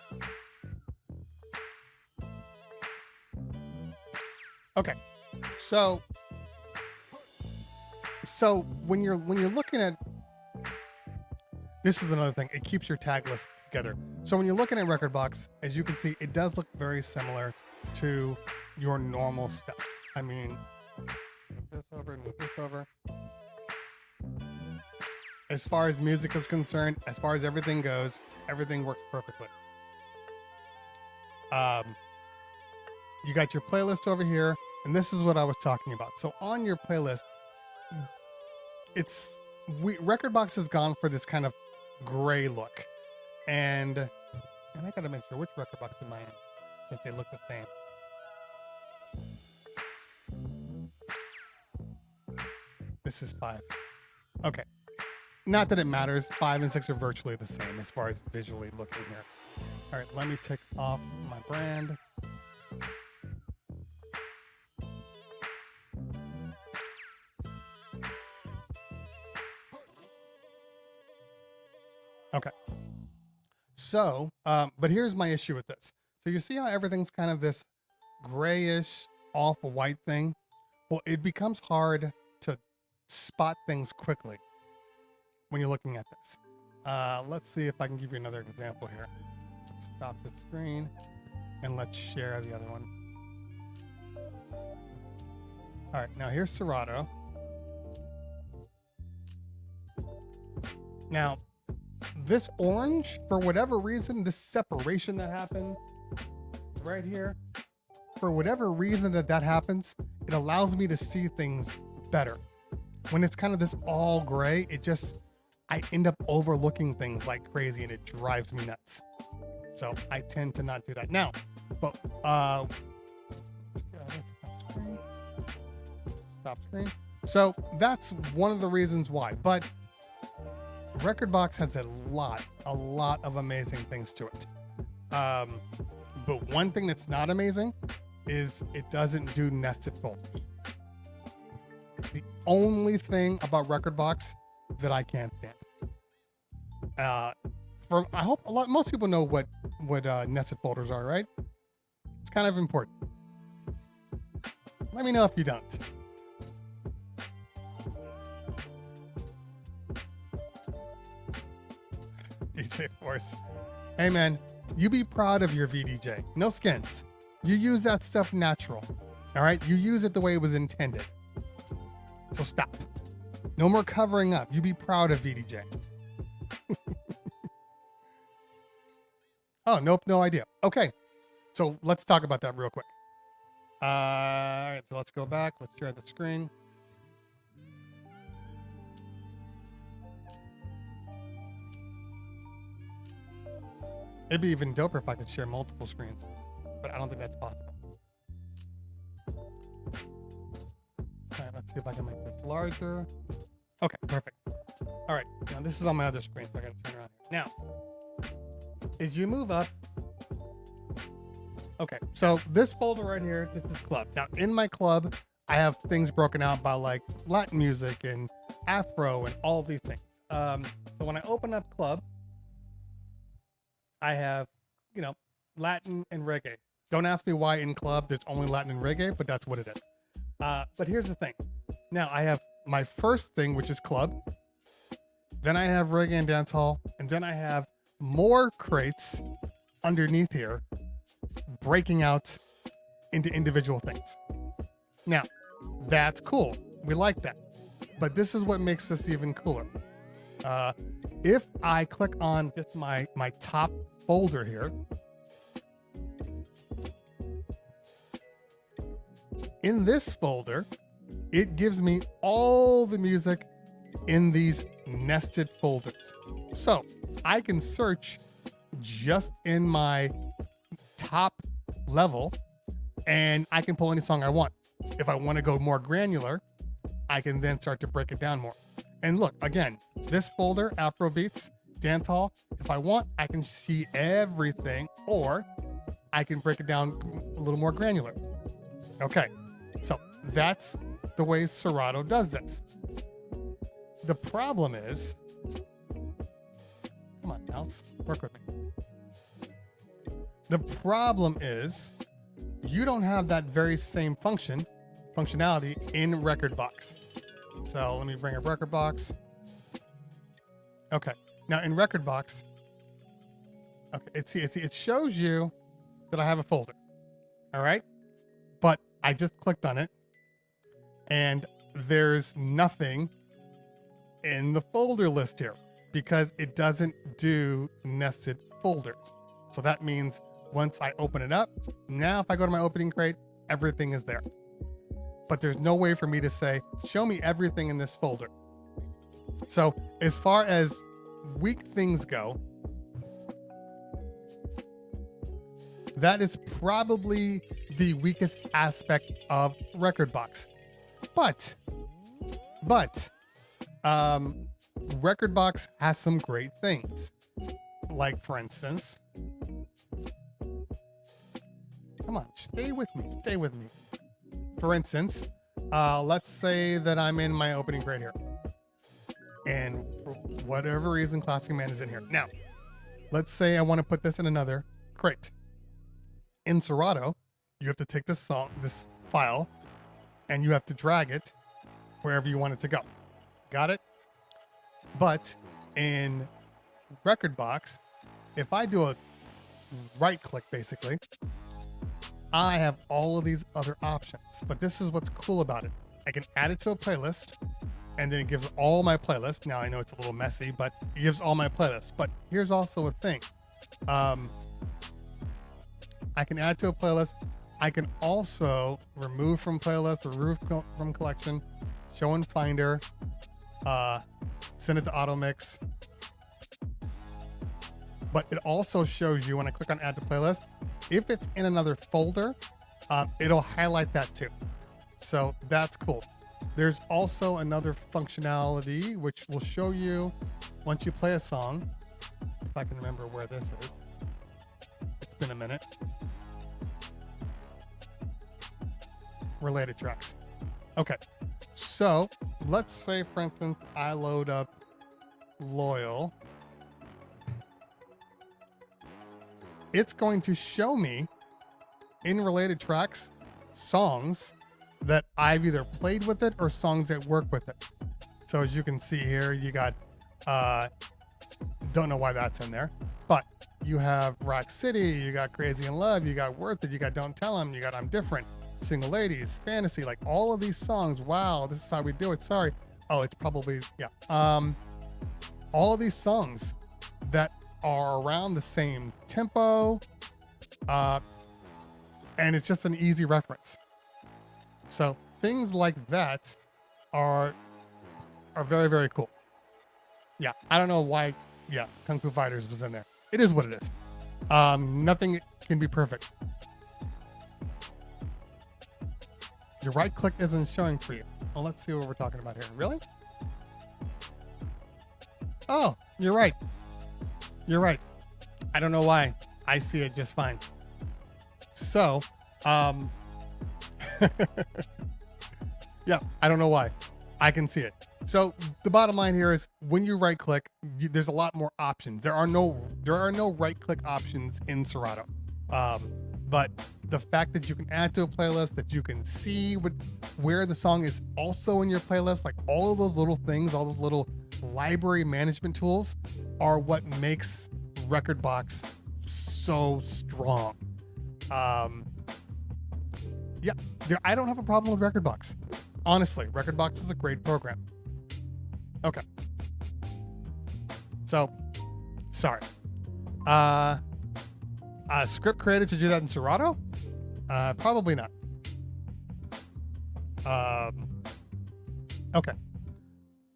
Okay, so when you're looking at, this is another thing, it keeps your tag list together. So when you're looking at Rekordbox, as you can see, it does look very similar to your normal stuff. I mean, move this over. As far as music is concerned, as far as everything goes, everything works perfectly. You got your playlist over here, and this is what I was talking about. So on your playlist, Rekordbox has gone for this kind of gray look, and I gotta make sure which Rekordbox am I in, since they look the same. This is 5. Okay, not that it matters. 5 and 6 are virtually the same as far as visually looking here. All right, let me take off my brand. So, but here's my issue with this. So you see how everything's kind of this grayish, off-white thing? Well, it becomes hard to spot things quickly when you're looking at this. Let's see if I can give you another example here. Let's stop the screen and let's share the other one. All right, now here's Serato. Now, this orange, for whatever reason, this separation that happens right here, for whatever reason that happens, it allows me to see things better. When it's kind of this all gray, I end up overlooking things like crazy and it drives me nuts. So I tend to not do that now. But let's get out of this stop screen. So that's one of the reasons why. But Rekordbox has a lot of amazing things to it. But one thing that's not amazing is it doesn't do nested folders. The only thing about Rekordbox that I can't stand. I hope most people know what nested folders are, right? It's kind of important. Let me know if you don't. DJ Force. Hey man, you be proud of your VDJ. No skins. You use that stuff natural. All right? You use it the way it was intended. So stop. No more covering up. You be proud of VDJ. Oh, nope, no idea. Okay. So let's talk about that real quick. All right, so let's go back. Let's share the screen. It'd be even doper if I could share multiple screens, but I don't think that's possible. All right, let's see if I can make this larger. Okay, perfect. All right, now this is on my other screen, so I gotta turn around here. Now, as you move up, okay, so this folder right here, this is club. Now, in my club, I have things broken out by like Latin music and Afro and all of these things. So when I open up club, I have, Latin and reggae. Don't ask me why in club there's only Latin and reggae, but that's what it is. But here's the thing. Now I have my first thing, which is club. Then I have reggae and dancehall. And then I have more crates underneath here breaking out into individual things. Now, that's cool. We like that. But this is what makes this even cooler. If I click on just my top folder here, in this folder, it gives me all the music in these nested folders. So I can search just in my top level and I can pull any song I want. If I want to go more granular, I can then start to break it down more. And look, again, this folder, Afrobeats, dancehall, if I want, I can see everything, or I can break it down a little more granular. Okay, so that's the way Serato does this. The problem is, come on, mouse, work with me. The problem is, you don't have that very same functionality in Rekordbox. So let me bring up Rekordbox. Okay, now in Rekordbox, okay, it shows you that I have a folder. All right, but I just clicked on it, and there's nothing in the folder list here because it doesn't do nested folders. So that means once I open it up, now if I go to my opening crate, everything is there. But there's no way for me to say, show me everything in this folder. So as far as weak things go, that is probably the weakest aspect of Rekordbox. But Rekordbox has some great things. Like, for instance, come on, stay with me. For instance, let's say that I'm in my opening crate here. And for whatever reason, Classic Man is in here. Now, let's say I want to put this in another crate. In Serato, you have to take this file, and you have to drag it wherever you want it to go. Got it? But in Rekordbox, if I do a right click, basically, I have all of these other options. But this is what's cool about it. I can add it to a playlist, and then it gives all my playlists. Now I know it's a little messy, but it gives all my playlists. But here's also a thing. I can add to a playlist. I can also remove from playlist, remove from collection, show in Finder, send it to auto mix. But it also shows you when I click on add to playlist, if it's in another folder, it'll highlight that too. So that's cool. There's also another functionality which will show you once you play a song, if I can remember where this is. It's been a minute. Related tracks. Okay, so let's say, for instance, I load up Loyal. It's going to show me in related tracks songs that I've either played with it or songs that work with it. So as you can see here, you got, don't know why that's in there, but you have Rock City, you got Crazy in Love, you got Worth It, you got Don't Tell 'Em, you got I'm Different, Single Ladies, Fantasy, like all of these songs. Wow, this is how we do it. Sorry. Oh, it's probably, yeah. All of these songs that are around the same tempo, and it's just an easy reference. So things like that are very, very cool. Yeah, I don't know why, yeah, Kung Fu Fighters was in there. It is what it is. Nothing can be perfect. Your right click isn't showing for you. Well, let's see what we're talking about here. Really? Oh, you're right. You're right. I don't know why. I see it just fine. So, yeah, I don't know why. I can see it. So the bottom line here is when you right click, there's a lot more options. There are no right click options in Serato. But the fact that you can add to a playlist, that you can see where the song is also in your playlist, like all of those little things, all those little library management tools are what makes Rekordbox so strong. Yeah, I don't have a problem with Rekordbox. Honestly, Rekordbox is a great program. Okay. So, sorry. Script created to do that in Serato? Probably not. Okay.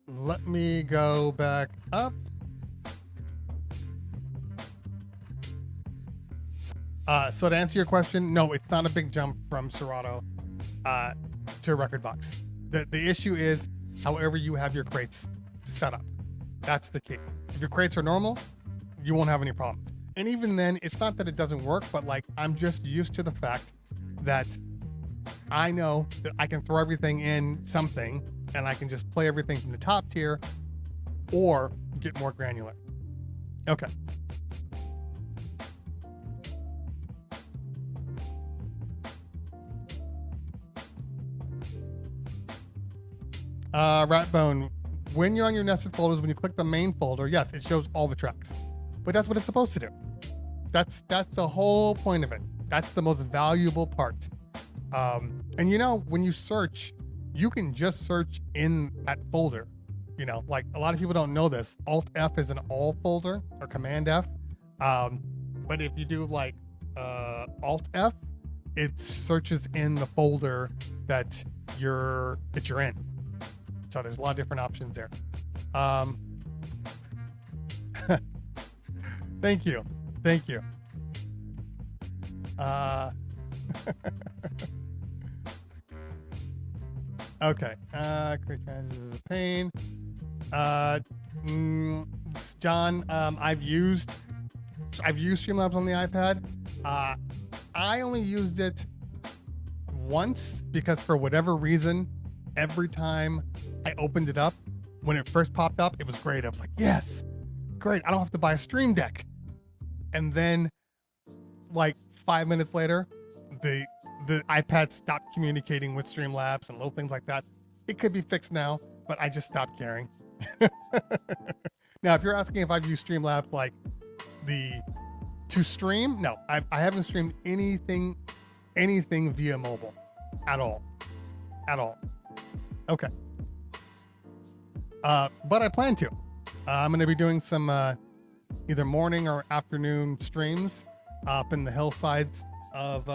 Let me go back up. So to answer your question, no, it's not a big jump from Serato to Rekordbox. The issue is however you have your crates set up. That's the key. If your crates are normal, you won't have any problems. And even then, it's not that it doesn't work, but like I'm just used to the fact that I know that I can throw everything in something and I can just play everything from the top tier or get more granular. Okay. Ratbone, when you're on your nested folders, when you click the main folder, yes, it shows all the tracks, but that's what it's supposed to do. That's the whole point of it. That's the most valuable part. And you know, when you search, you can just search in that folder. You know, like a lot of people don't know this. Alt F is an all folder or Command F. But if you do like Alt F, it searches in the folder that you're in. So there's a lot of different options there. Thank you. Thank you. Okay. Create transitions is a pain. John, I've used Streamlabs on the iPad. I only used it once because for whatever reason, every time I opened it up, when it first popped up, it was great. I was like, yes, great. I don't have to buy a Stream Deck. and then like 5 minutes later, the iPad stopped communicating with Streamlabs and little things like that. It could be fixed now, but I just stopped caring. Now, if you're asking if I've used Streamlabs like to stream, no, I haven't streamed anything via mobile at all. Okay. But I plan to. I'm going to be doing some either morning or afternoon streams up in the hillsides of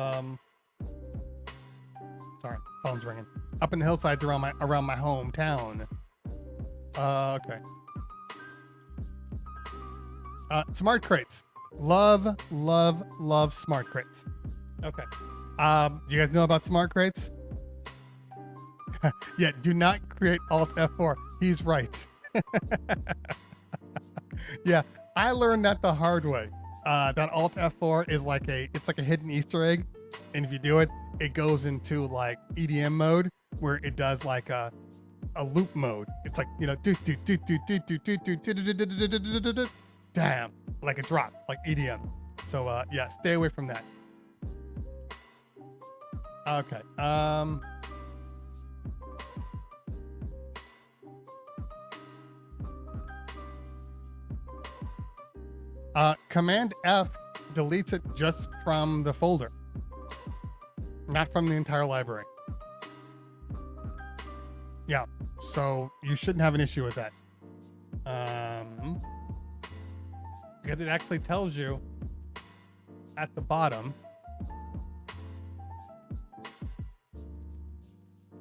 sorry, phone's ringing. Up in the hillsides around my hometown. Okay. Smart crates. Love smart crates. Okay. You guys know about smart crates? Yeah, do not create Alt F4. He's right. Yeah, I learned that the hard way. That Alt F4 is like a hidden Easter egg, and if you do it, it goes into like EDM mode where it does like a loop mode. It's like, you know, damn, like a drop, like EDM. So yeah, stay away from that. Okay. Command F deletes it just from the folder, not from the entire library. Yeah, so you shouldn't have an issue with that. Because it actually tells you at the bottom.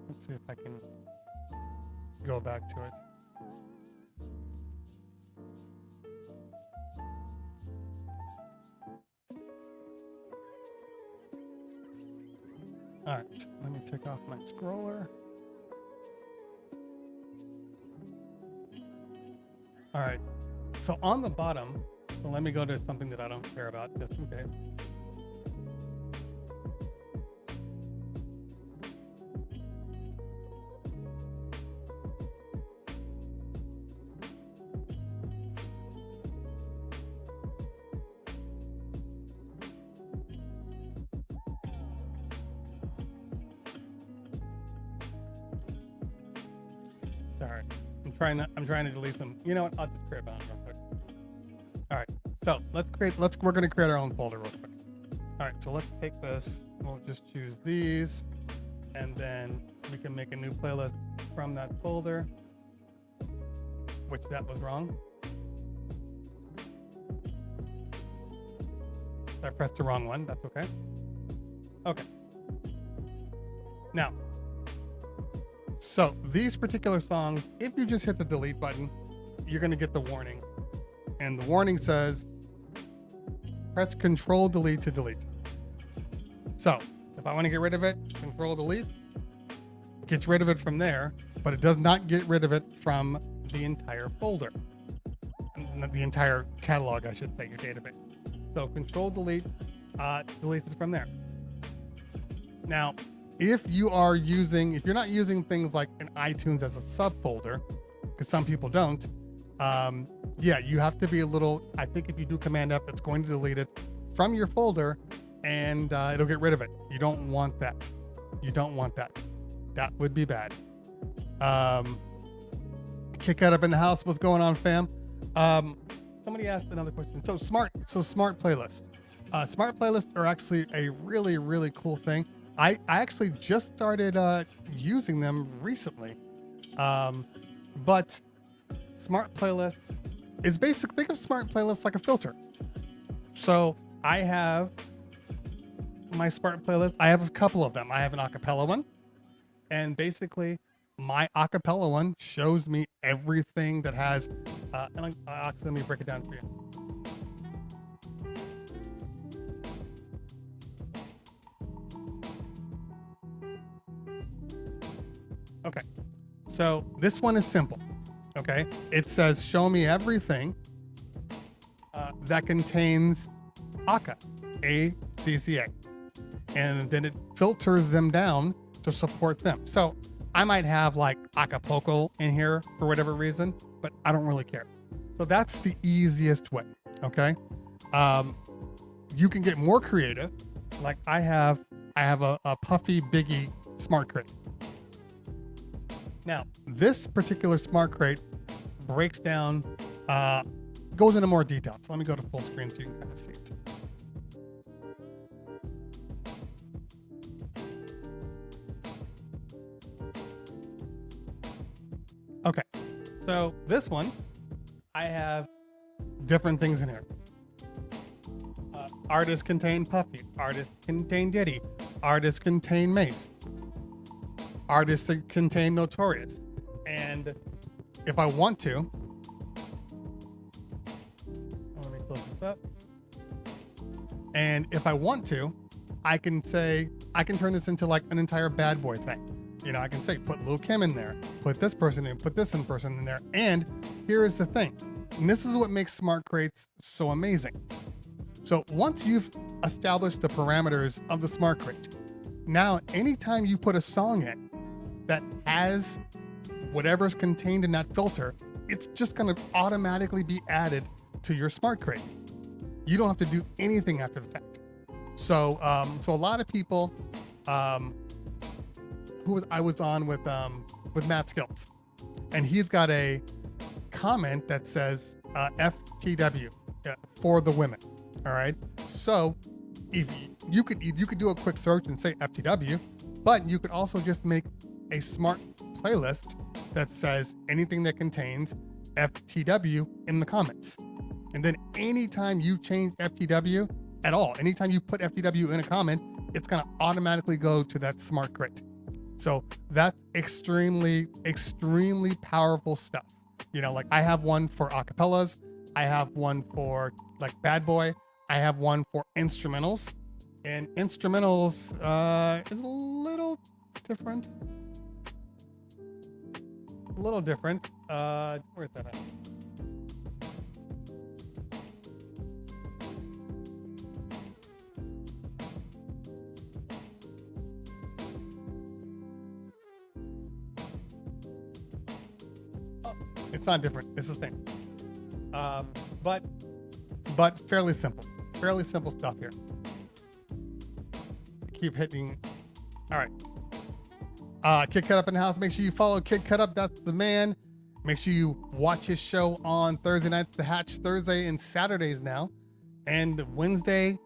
Let's see if I can go back to it. All right, let me take off my scroller. All right, so on the bottom, so let me go to something that I don't care about, just in case. Sorry, I'm trying to delete them. You know what? I'll just create one real quick. All right, so we're gonna create our own folder real quick. All right, so let's take this. We'll just choose these, and then we can make a new playlist from that folder. Which that was wrong. I pressed the wrong one. That's okay. Okay. Now. So these particular songs, if you just hit the delete button, you're going to get the warning. And the warning says, press Control Delete to delete. So if I want to get rid of it, Control Delete gets rid of it from there, but it does not get rid of it from the entire folder. The entire catalog, I should say, your database. So Control Delete deletes it from there. Now, if you're not using things like an iTunes as a subfolder, because some people don't, yeah, you have to be a little, I think if you do Command F, it's going to delete it from your folder and it'll get rid of it. You don't want that. You don't want that. That would be bad. Kick Out Up in the House, what's going on, fam? Somebody asked another question. So smart playlists. Smart playlists are actually a really, really cool thing. I actually just started using them recently. But smart playlist is basically, think of smart playlists like a filter. So I have my smart playlist. I have a couple of them. I have an acapella one, and basically my acapella one shows me everything that has, and let me break it down for you. Okay, so this one is simple. Okay, it says show me everything that contains ACCA, and then it filters them down to support them. So I might have like Acapulco in here for whatever reason, but I don't really care. So that's the easiest way. Okay, you can get more creative. Like I have a puffy biggie smart crate. Now, this particular smart crate breaks down, goes into more detail. So let me go to full screen so you can kind of see it. Okay, so this one, I have different things in here. Artists contain Puffy, artists contain Diddy, artists contain Mace, artists that contain Notorious. And if I want to, let me close this up. And if I want to, I can turn this into like an entire bad boy thing. You know, I can say, put Lil' Kim in there, put this person in, put this person in there. And here is the thing. And this is what makes smart crates so amazing. So once you've established the parameters of the smart crate, now anytime you put a song in that has whatever's contained in that filter, it's just going to automatically be added to your smart crate. You don't have to do anything after the fact. So, so a lot of people, I was on with Matt Skills, and he's got a comment that says FTW for the women. All right. So if you could do a quick search and say FTW, but you could also just make a smart playlist that says anything that contains FTW in the comments. And then anytime you change FTW at all, anytime you put FTW in a comment, it's going to automatically go to that smart crate. So that's extremely, extremely powerful stuff. You know, like I have one for acapellas. I have one for like Bad Boy. I have one for instrumentals, and instrumentals is a little different. Where's that at? Oh, it's not different. It's the same. But fairly simple. Fairly simple stuff here. Keep hitting. All right. Kid Cut Up in the house. Make sure you follow Kid Cut Up. That's the man. Make sure you watch his show on Thursday night, The Hatch Thursday and Saturdays now. And Wednesday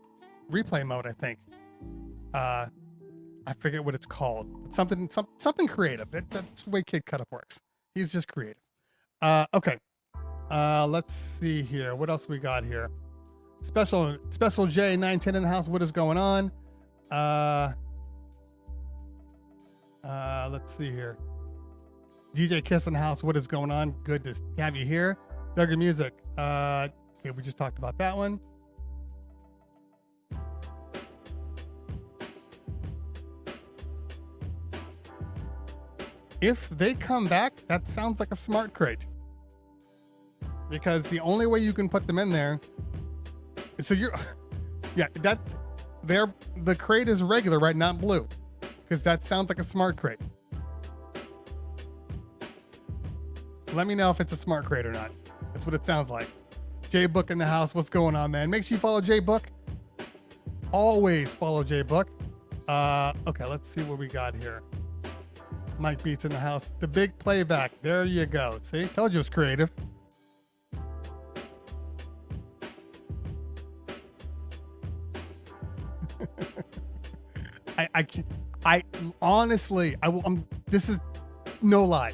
replay mode, I think. I forget what it's called. It's something creative. That's the way Kid Cut Up works. He's just creative. Okay. Let's see here. What else we got here? Special J 910 in the house. What is going on? Let's see here. DJ Kiss in the house. What is going on? Good to have you here. Duggar Music. Okay, we just talked about that one. If they come back, that sounds like a smart crate. Because the only way you can put them in there, so the crate is regular, right? Not blue, because that sounds like a smart crate. Let me know if it's a smart crate or not. That's what it sounds like. J Book in the house. What's going on, man? Make sure you follow J Book. Always follow J Book. Okay, let's see what we got here. Mike Beats in the house. The big playback. There you go. See, told you it was creative. I honestly, this is no lie.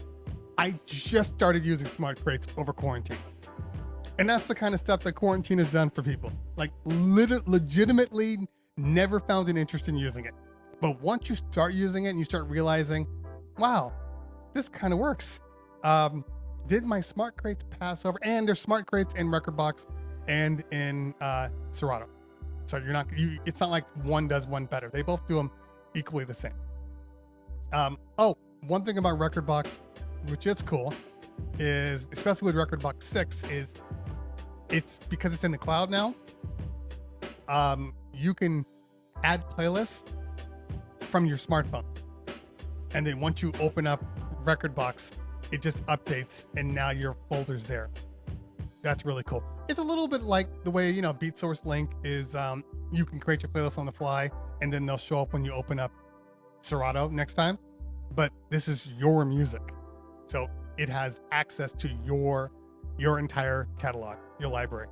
I just started using smart crates over quarantine. And that's the kind of stuff that quarantine has done for people. Like legitimately never found an interest in using it. But once you start using it and you start realizing, wow, this kind of works. Did my smart crates pass over? And there's smart crates in Rekordbox and in Serato. So it's not like one does one better. They both do them equally the same. One thing about Rekordbox, which is cool, is especially with Rekordbox 6, is it's because it's in the cloud now. You can add playlists from your smartphone, and then once you open up Rekordbox, it just updates, and now your folder's there. That's really cool. It's a little bit like the way, BeatSource Link is you can create your playlist on the fly, and then they'll show up when you open up Serato next time. But this is your music, so it has access to your entire catalog, your library.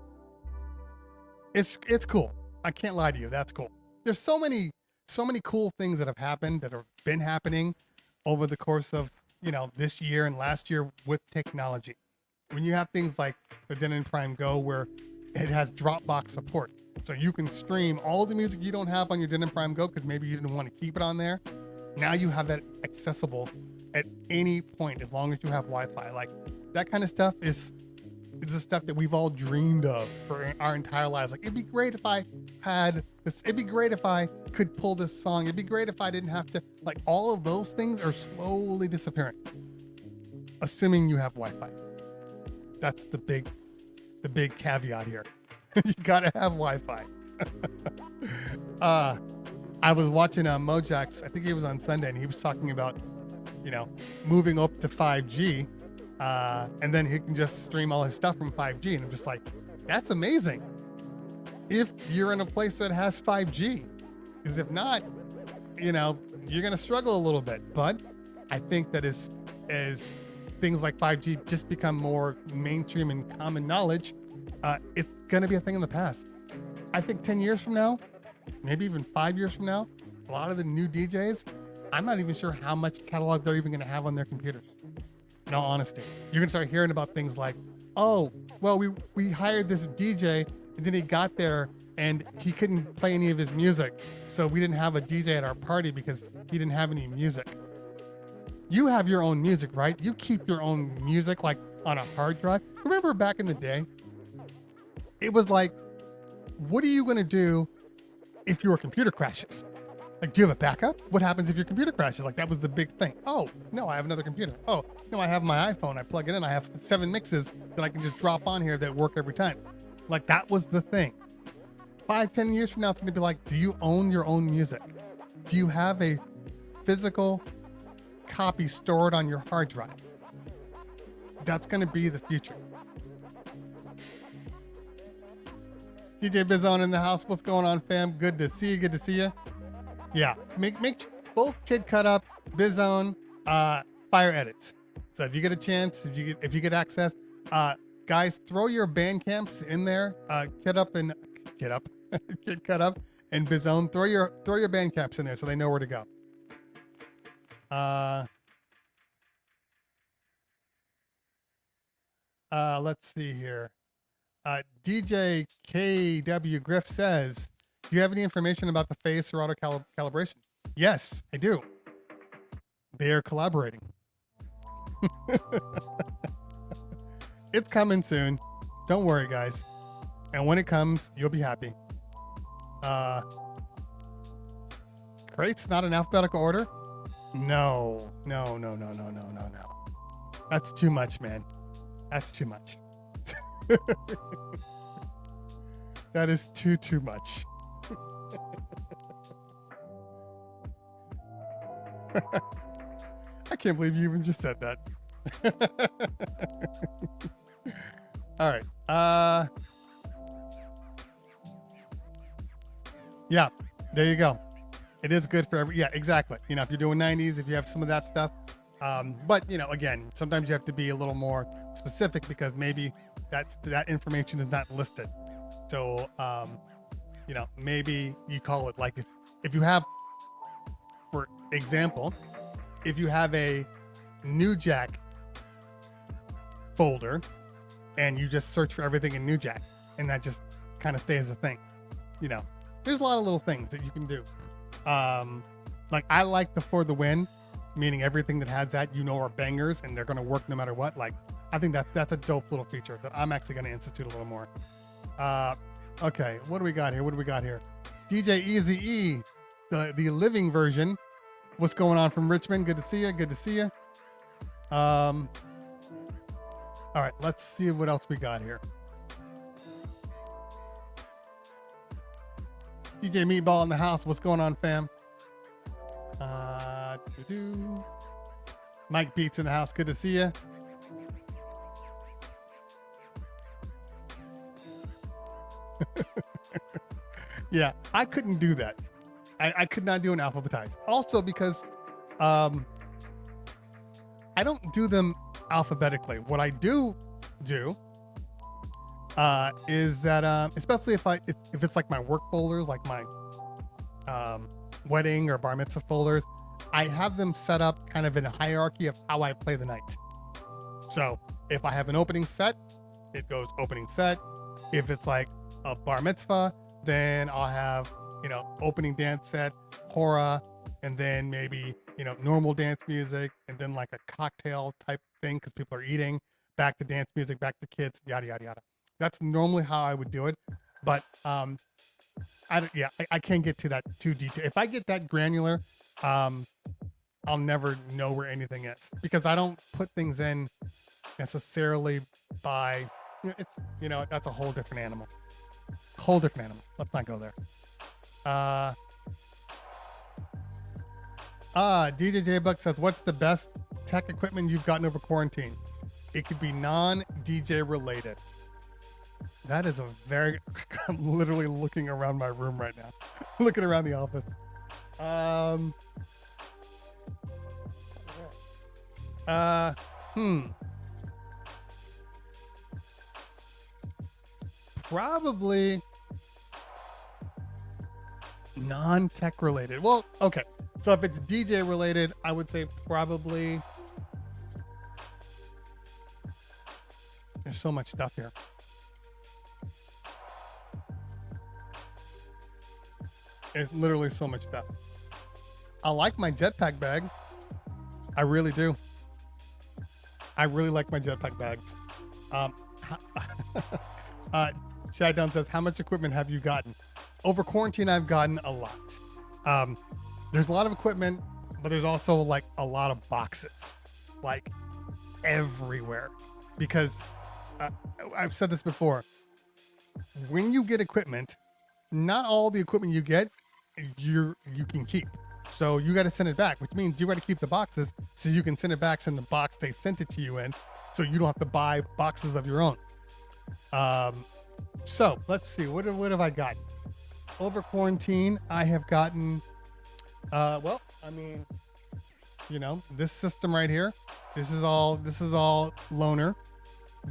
It's cool. I can't lie to you. That's cool. There's so many cool things that have happened, that have been happening over the course of, this year and last year with technology. When you have things like the Den Prime Go, where it has Dropbox support, so you can stream all the music you don't have on your Den Prime Go because maybe you didn't want to keep it on there. Now you have that accessible at any point as long as you have Wi-Fi. Like, that kind of stuff is the stuff that we've all dreamed of for our entire lives. Like, it'd be great if I had this. It'd be great if I could pull this song. It'd be great if I didn't have to. Like, all of those things are slowly disappearing, assuming you have Wi-Fi. That's the big caveat here. You gotta have Wi-Fi. I was watching Mojax. I think he was on Sunday, and he was talking about, moving up to 5G. And then he can just stream all his stuff from 5G. And I'm just like, that's amazing. If you're in a place that has 5G, because if not, you're going to struggle a little bit. But I think that as things like 5G just become more mainstream and common knowledge, it's going to be a thing in the past. I think 10 years from now, maybe even 5 years from now, a lot of the new DJs, I'm not even sure how much catalog they're even going to have on their computers. In all honesty, you're gonna start hearing about things like, oh, well, we hired this DJ, and then he got there and he couldn't play any of his music, so we didn't have a DJ at our party because he didn't have any music. You have your own music, right? You keep your own music, like, on a hard drive. Remember back in the day, it was like, what are you gonna do if your computer crashes? Like, do you have a backup? What happens if your computer crashes? Like, that was the big thing. Oh, no, I have another computer. Oh, no, I have my iPhone. I plug it in. I have 7 mixes that I can just drop on here that work every time. Like, that was the thing. 5-10 years from now, it's going to be like, do you own your own music? Do you have a physical copy stored on your hard drive? That's going to be the future. DJ Bizone in the house. What's going on, fam? Good to see you. Good to see you. Yeah, make both Kid Cut Up, Bizone, fire edits. So if you get a chance, if you get access, guys, throw your band camps in there. Kid Cut Up and Bizone, throw your band camps in there so they know where to go. Let's see here. DJ KW Griff says, do you have any information about the phase Serato calibration? Yes, I do. They are collaborating. It's coming soon. Don't worry, guys. And when it comes, you'll be happy. Crates not in alphabetical order? No. That's too much, man. That's too much. That is too much. I can't believe you even just said that. All right. Yeah, there you go. It is good for yeah, exactly. If you're doing 90s, if you have some of that stuff. But again, sometimes you have to be a little more specific because maybe that information is not listed. So, maybe you call it like if you have, for example, if you have a New Jack folder and you just search for everything in New Jack and that just kind of stays a thing, there's a lot of little things that you can do. Like I like the For the Win, meaning everything that has that, are bangers and they're going to work no matter what. Like, I think that's a dope little feature that I'm actually going to institute a little more. Okay, what do we got here? DJ Easy E, the living version. What's going on from Richmond? Good to see you. All right, let's see what else we got here. DJ Meatball in the house. What's going on, fam? Mike Beats in the house. Good to see you. Yeah, I couldn't do that. I could not do an alphabetized. Also because I don't do them alphabetically. What I do is that especially if it's like my work folders, like my wedding or bar mitzvah folders, I have them set up kind of in a hierarchy of how I play the night. So if I have an opening set, it goes opening set. If it's like a bar mitzvah, then I'll have, opening dance set, hora, and then maybe, normal dance music, and then like a cocktail type thing because people are eating, back to dance music, back to kids, yada, yada, yada. That's normally how I would do it. But I can't get to that too detailed. If I get that granular, I'll never know where anything is because I don't put things in necessarily by, it's, that's a whole different animal. Let's not go there. DJ J Buck says, what's the best tech equipment you've gotten over quarantine? It could be non-DJ related. That is I'm literally looking around my room right now. Looking around the office. Probably non-tech related. Well, okay. So if it's DJ related, I would say probably, there's so much stuff here. There's literally so much stuff. I like my jetpack bag. I really do. I really like my jetpack bags. Shaidown says, how much equipment have you gotten? Over quarantine, I've gotten a lot. There's a lot of equipment, but there's also like a lot of boxes, like everywhere. Because I've said this before, when you get equipment, not all the equipment you get, you can keep. So you got to send it back, which means you got to keep the boxes so you can send it back in the box they sent it to you in, so you don't have to buy boxes of your own. So let's see, what have I gotten? Over quarantine, I have gotten, this system right here. This is all loaner,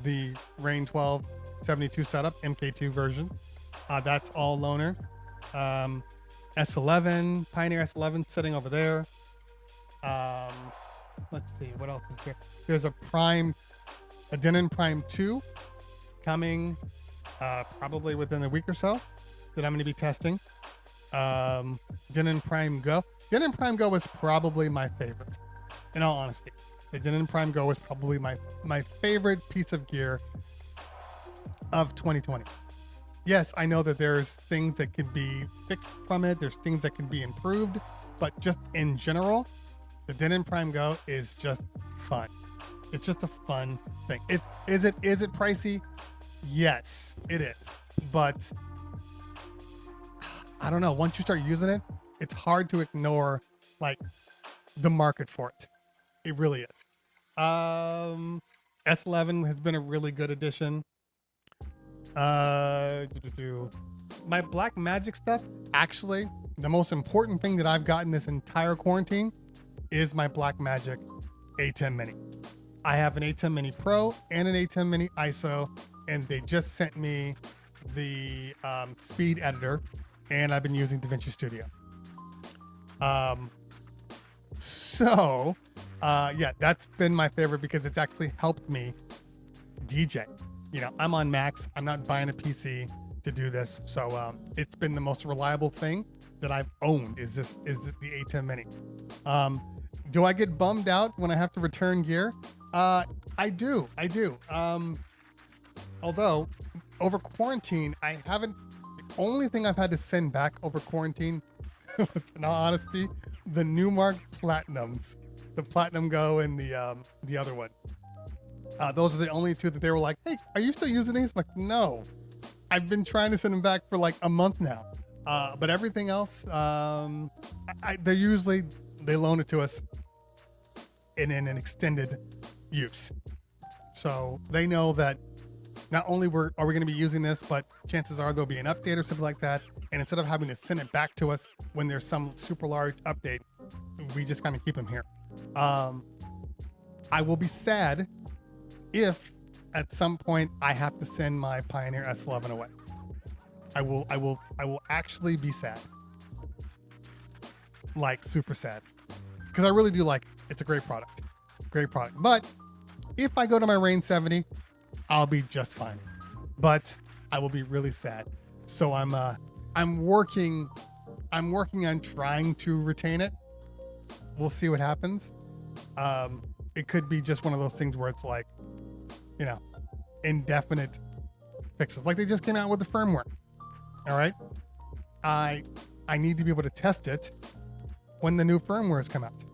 the Rain 12 72 setup, MK2 version. That's all loaner. S11, Pioneer S11 sitting over there. Let's see, what else is here? There's a Denon Prime 2 coming probably within a week or so that I'm going to be testing. Denon Prime Go. Denon Prime Go was probably my favorite, in all honesty. The Denon Prime Go was probably my favorite piece of gear of 2020. Yes, I know that there's things that can be fixed from it. There's things that can be improved, but just in general, the Denon Prime Go is just fun. It's just a fun thing. Is it pricey? Yes, it is. But I don't know. Once you start using it, it's hard to ignore like the market for it. It really is. S11 has been a really good addition. My Black Magic stuff, actually, the most important thing that I've gotten this entire quarantine is my Black Magic A10 Mini. I have an A10 Mini Pro and an A10 Mini ISO, and they just sent me the speed editor, and I've been using DaVinci Studio. That's been my favorite because it's actually helped me DJ. I'm on Macs. I'm not buying a PC to do this. So it's been the most reliable thing that I've owned is the A10 Mini. Do I get bummed out when I have to return gear? I do. Although over quarantine, the only thing I've had to send back over quarantine was, in all honesty, the Newmark Platinums, the Platinum Go and the other one. Those are the only two that they were like, hey, are you still using these? I'm like, no, I've been trying to send them back for like a month now. But everything else, they loan it to us in an extended use. So they know that not only are we going to be using this, but chances are there'll be an update or something like that. And instead of having to send it back to us when there's some super large update, we just kind of keep them here. I will be sad if at some point I have to send my Pioneer S11 away. I will actually be sad. Like super sad. Because I really do like it. It's a great product. Great product. But if I go to my Reign 70, I'll be just fine. But I will be really sad. So I'm working on trying to retain it. We'll see what happens. It could be just one of those things where it's like, you know, indefinite fixes. Like they just came out with the firmware. All right. I need to be able to test it when the new firmware has come out.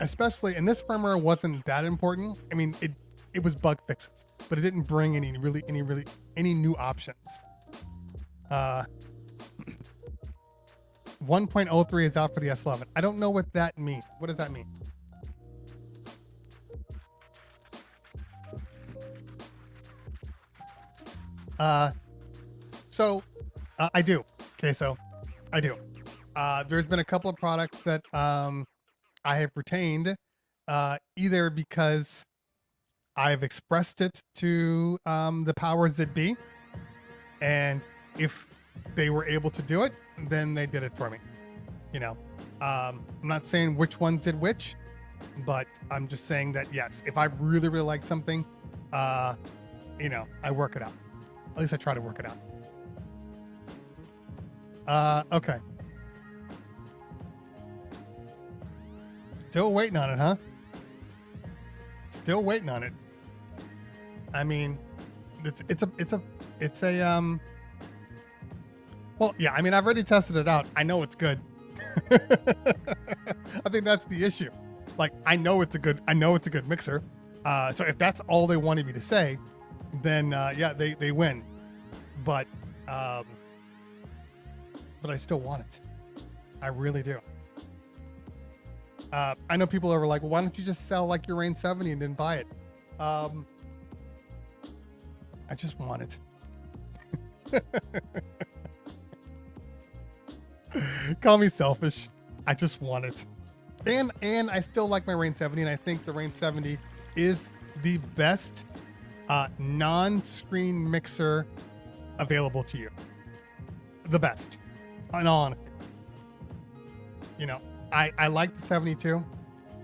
Especially, and this firmware wasn't that important. I mean, it was bug fixes, but it didn't bring any new options. 1.03 is out for the S11. I don't know what that means. What does that mean? I do. Okay, so I do. There's been a couple of products that I have retained, either because I've expressed it to the powers that be, and if they were able to do it, then they did it for me. You know, I'm not saying which ones did which, but I'm just saying that yes, if I really like something, you know, I work it out. At least I try to work it out. Okay. Still waiting on it, huh? Still waiting on it. I mean, it's a well, yeah, I mean, I've already tested it out. I know it's good. I think that's the issue. Like, I know it's a good mixer. So if that's all they wanted me to say, then yeah, they win. But I still want it. I really do. I know people are like, well, why don't you just sell like your Reign 70 and then buy it? I just want it. Call me selfish. I just want it. And I still like my Reign 70, and I think the Reign 70 is the best non-screen mixer available to you. The best, in all honesty. You know, I like the 72.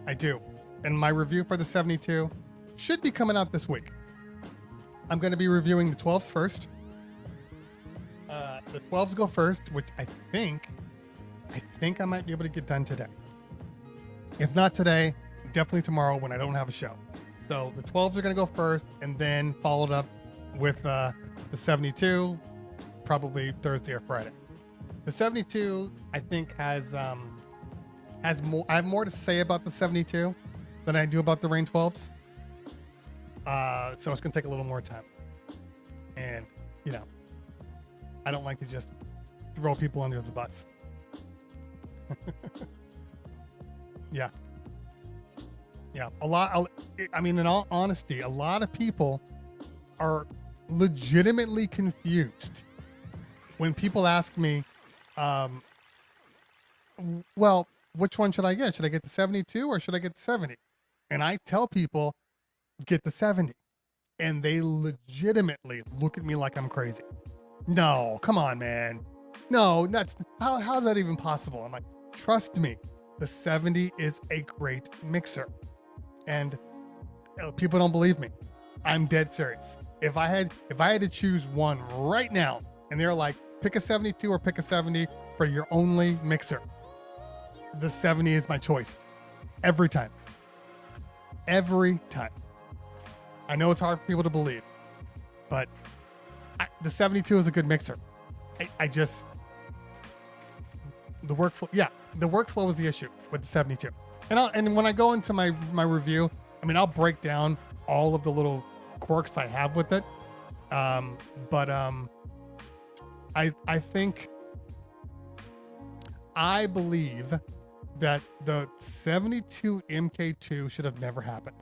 I do. And my review for the 72 should be coming out this week. I'm going to be reviewing the 12s first. The 12s go first, which I think I might be able to get done today. If not today, definitely tomorrow when I don't have a show. So the 12s are going to go first, and then followed up with the 72, probably Thursday or Friday. The 72, I think, has more. I have more to say about the 72 than I do about the Reign 12s. So it's going to take a little more time. And, you know, I don't like to just throw people under the bus. Yeah. I mean, in all honesty, a lot of people are legitimately confused when people ask me, well, which one should I get? Should I get the 72 or should I get the 70? And I tell people, get the 70. And they legitimately look at me like I'm crazy. No, come on, man. No, how's that even possible? I'm like, trust me, the 70 is a great mixer. And people don't believe me. I'm dead serious. If I had to choose one right now, and they're like, pick a 72 or pick a 70 for your only mixer, the 70 is my choice. Every time. Every time. I know it's hard for people to believe, but the 72 is a good mixer. I just, the workflow is the issue with the 72. And when I go into my review, I mean, I'll break down all of the little quirks I have with it. But I believe that the 72 MK2 should have never happened.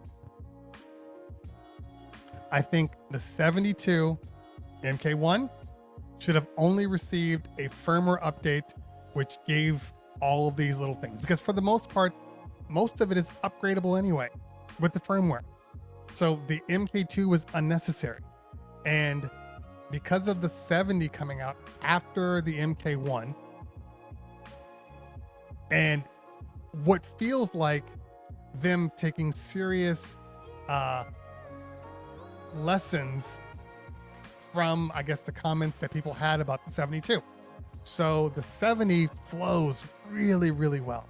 I think the 72 MK1 should have only received a firmware update, which gave all of these little things, because for the most part, most of it is upgradable anyway with the firmware. So the MK2 was unnecessary. And because of the 70 coming out after the MK1, and what feels like them taking serious lessons from, I guess, the comments that people had about the 72. So the 70 flows really, really well.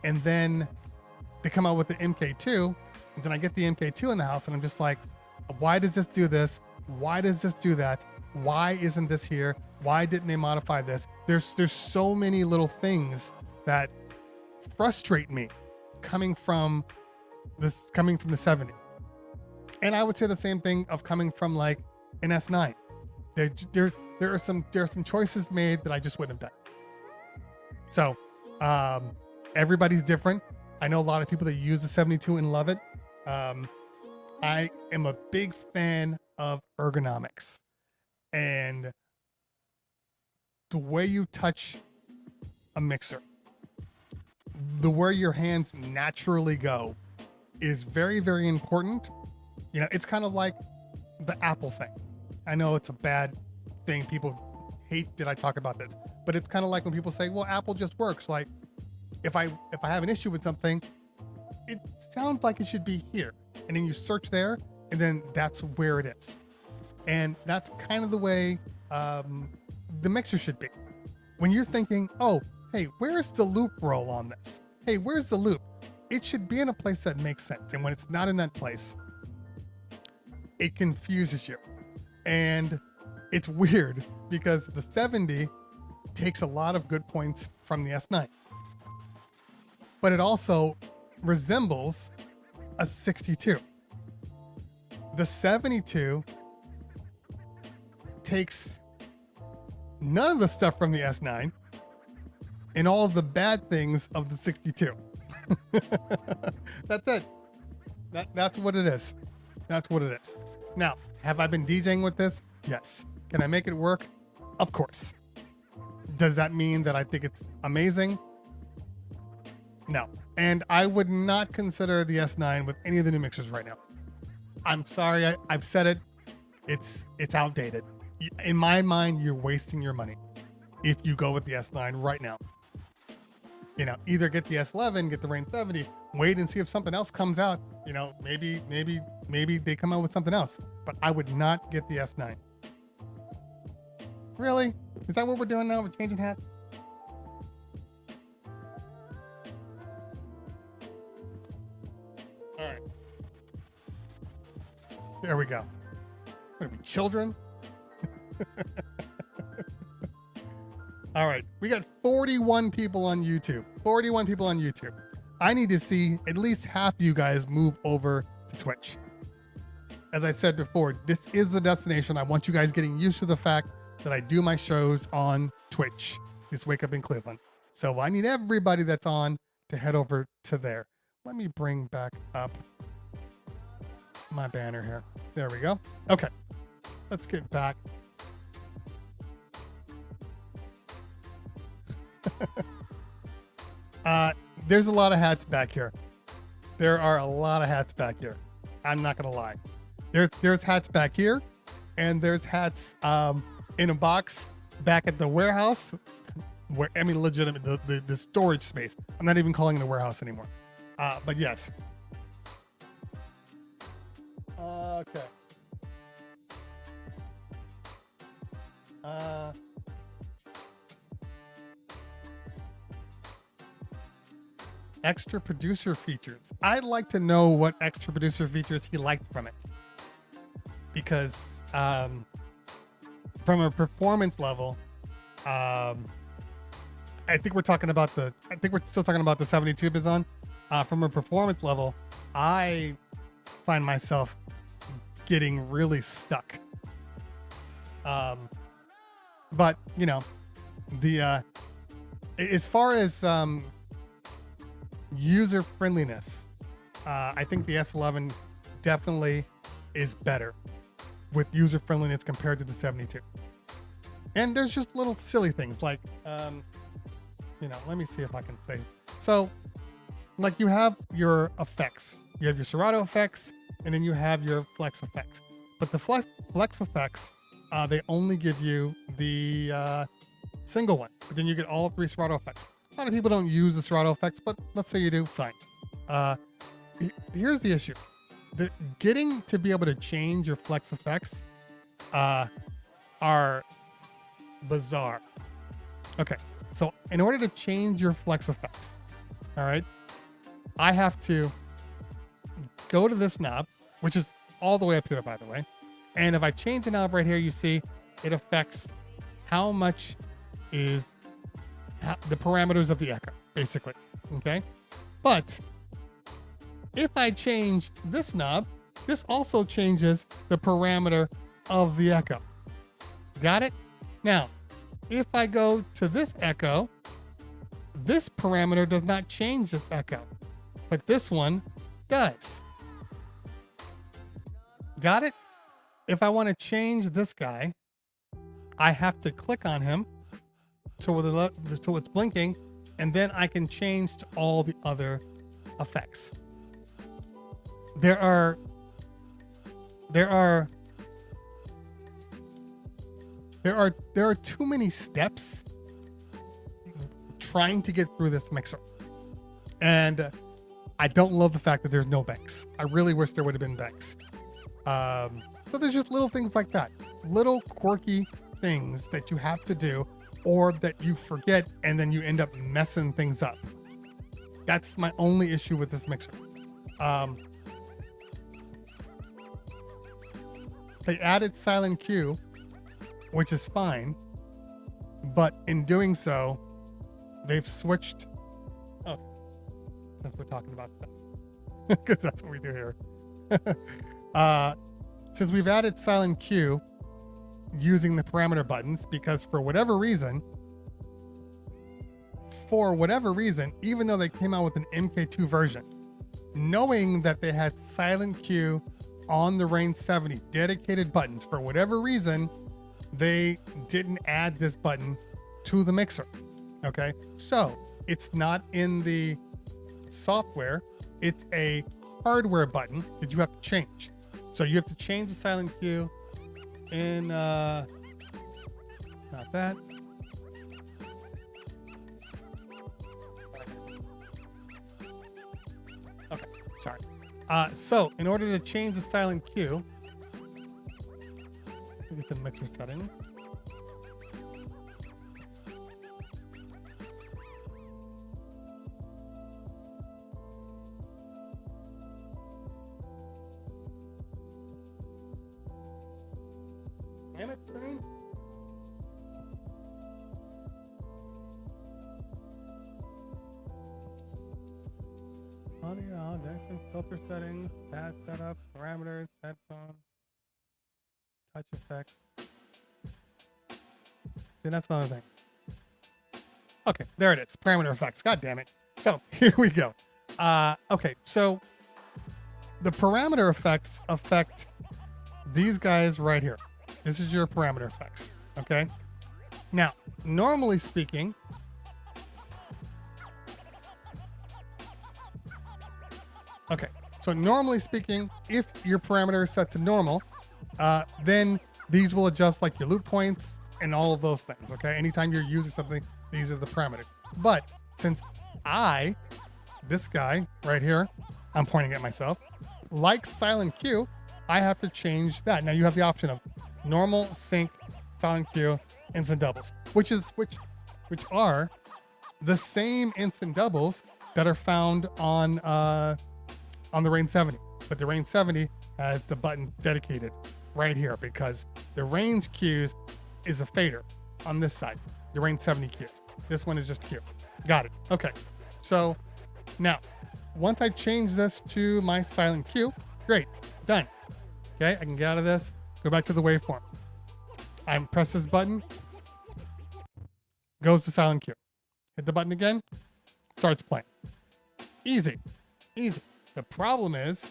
And then they come out with the MK2, and then I get the MK2 in the house, and I'm just like, why does this do this? Why does this do that? Why isn't this here? Why didn't they modify this? There's so many little things that frustrate me coming from the 70. And I would say the same thing of coming from like an S9. There are some choices made that I just wouldn't have done. So everybody's different. I know a lot of people that use the 72 and love it. I am a big fan of ergonomics, and the way you touch a mixer, the where your hands naturally go, is very, very important. You know, it's kind of like the Apple thing. I know it's a bad thing. People hate that I talk about this, but it's kind of like when people say, well, Apple just works. Like if I have an issue with something, it sounds like it should be here. And then you search there, and then that's where it is. And that's kind of the way the mixer should be. When you're thinking, oh, hey, where's the loop roll on this? Hey, where's the loop? It should be in a place that makes sense. And when it's not in that place, it confuses you. And it's weird because the 70 takes a lot of good points from the S9. But it also resembles a 62. The 72 takes none of the stuff from the S9 and all of the bad things of the 62. That's it. That's what it is. That's what it is. Now, have I been DJing with this? Yes. Can I make it work? Of course. Does that mean that I think it's amazing? No. And I would not consider the S9 with any of the new mixers right now. I'm sorry, I've said it. It's outdated. In my mind, you're wasting your money if you go with the S9 right now. You know, either get the S11, get the Rain 70, wait and see if something else comes out. You know, maybe they come out with something else. But I would not get the S9. Really? Is that what we're doing now? We're changing hats? All right. There we go. What are we, children? All right. We got 41 people on YouTube. 41 people on YouTube. I need to see at least half you guys move over to Twitch. As I said before, this is the destination. I want you guys getting used to the fact that I do my shows on Twitch. This Wake Up in Cleveland. So I need everybody that's on to head over to there. Let me bring back up my banner here. There we go. Okay. Let's get back. There's a lot of hats back here. There are a lot of hats back here. I'm not gonna lie. There's hats back here, and there's hats in a box back at the warehouse. Where I mean, legitimate the storage space. I'm not even calling it a warehouse anymore. But yes. Okay. Extra producer features. I'd like to know what extra producer features he liked from it, because from a performance level, I think we're still talking about the 72 Bizon. From a performance level, I find myself getting really stuck. But you know, as far as user friendliness, I think the S11 definitely is better. with user friendliness compared to the 72. And there's just little silly things like, let me see if I can say. So, like you have your effects. You have your Serato effects, and then you have your flex effects. But the flex effects, they only give you the single one. But then you get all 3 Serato effects. A lot of people don't use the Serato effects, but let's say you do, fine. Here's the issue. Getting to be able to change your flex effects are bizarre. Okay, so in order to change your flex effects, all right, I have to go to this knob, which is all the way up here, by the way. And if I change the knob right here, you see it affects how much is the parameters of the echo, basically. Okay, but if I change this knob, this also changes the parameter of the echo. Got it? Now, if I go to this echo, this parameter does not change this echo, but this one does. Got it? If I want to change this guy, I have to click on him till it's blinking, and then I can change to all the other effects. There are too many steps trying to get through this mixer. And I don't love the fact that there's no banks. I really wish there would have been banks. So there's just little things like that. Little quirky things that you have to do or that you forget and then you end up messing things up. That's my only issue with this mixer. They added silent Q, which is fine, but in doing so, they've switched. Oh, since we're talking about stuff, because that's what we do here. Since we've added silent Q using the parameter buttons, because for whatever reason, even though they came out with an MK2 version, knowing that they had silent Q on the Reign 70 dedicated buttons, for whatever reason, they didn't add this button to the mixer. Okay, so it's not in the software, it's a hardware button that you have to change. So you have to change the silent Q in not that. Okay, sorry. So in order to change the silent Q, it's in mixer settings. Damn it, screen. Audio, direction, filter settings, pad setup, parameters, headphone, touch effects. See, that's another thing. Okay, there it is. Parameter effects. God damn it. So here we go. Okay, so the parameter effects affect these guys right here. This is your parameter effects. Okay. Now, normally speaking, if your parameter is set to normal, then these will adjust like your loop points and all of those things. Okay. Anytime you're using something, these are the parameters. But since this guy right here, I'm pointing at myself, like silent Q, I have to change that. Now you have the option of normal, sync, silent Q, instant doubles, which are the same instant doubles that are found on the Reign 70. But the Reign 70 has the button dedicated right here because the Reign's Qs is a fader on this side. The Reign 70 Qs. This one is just Q. Got it. Okay. So now, once I change this to my silent Q, great, done. Okay, I can get out of this, go back to the waveform. I press this button, goes to silent Q. Hit the button again, starts playing. Easy, easy. The problem is,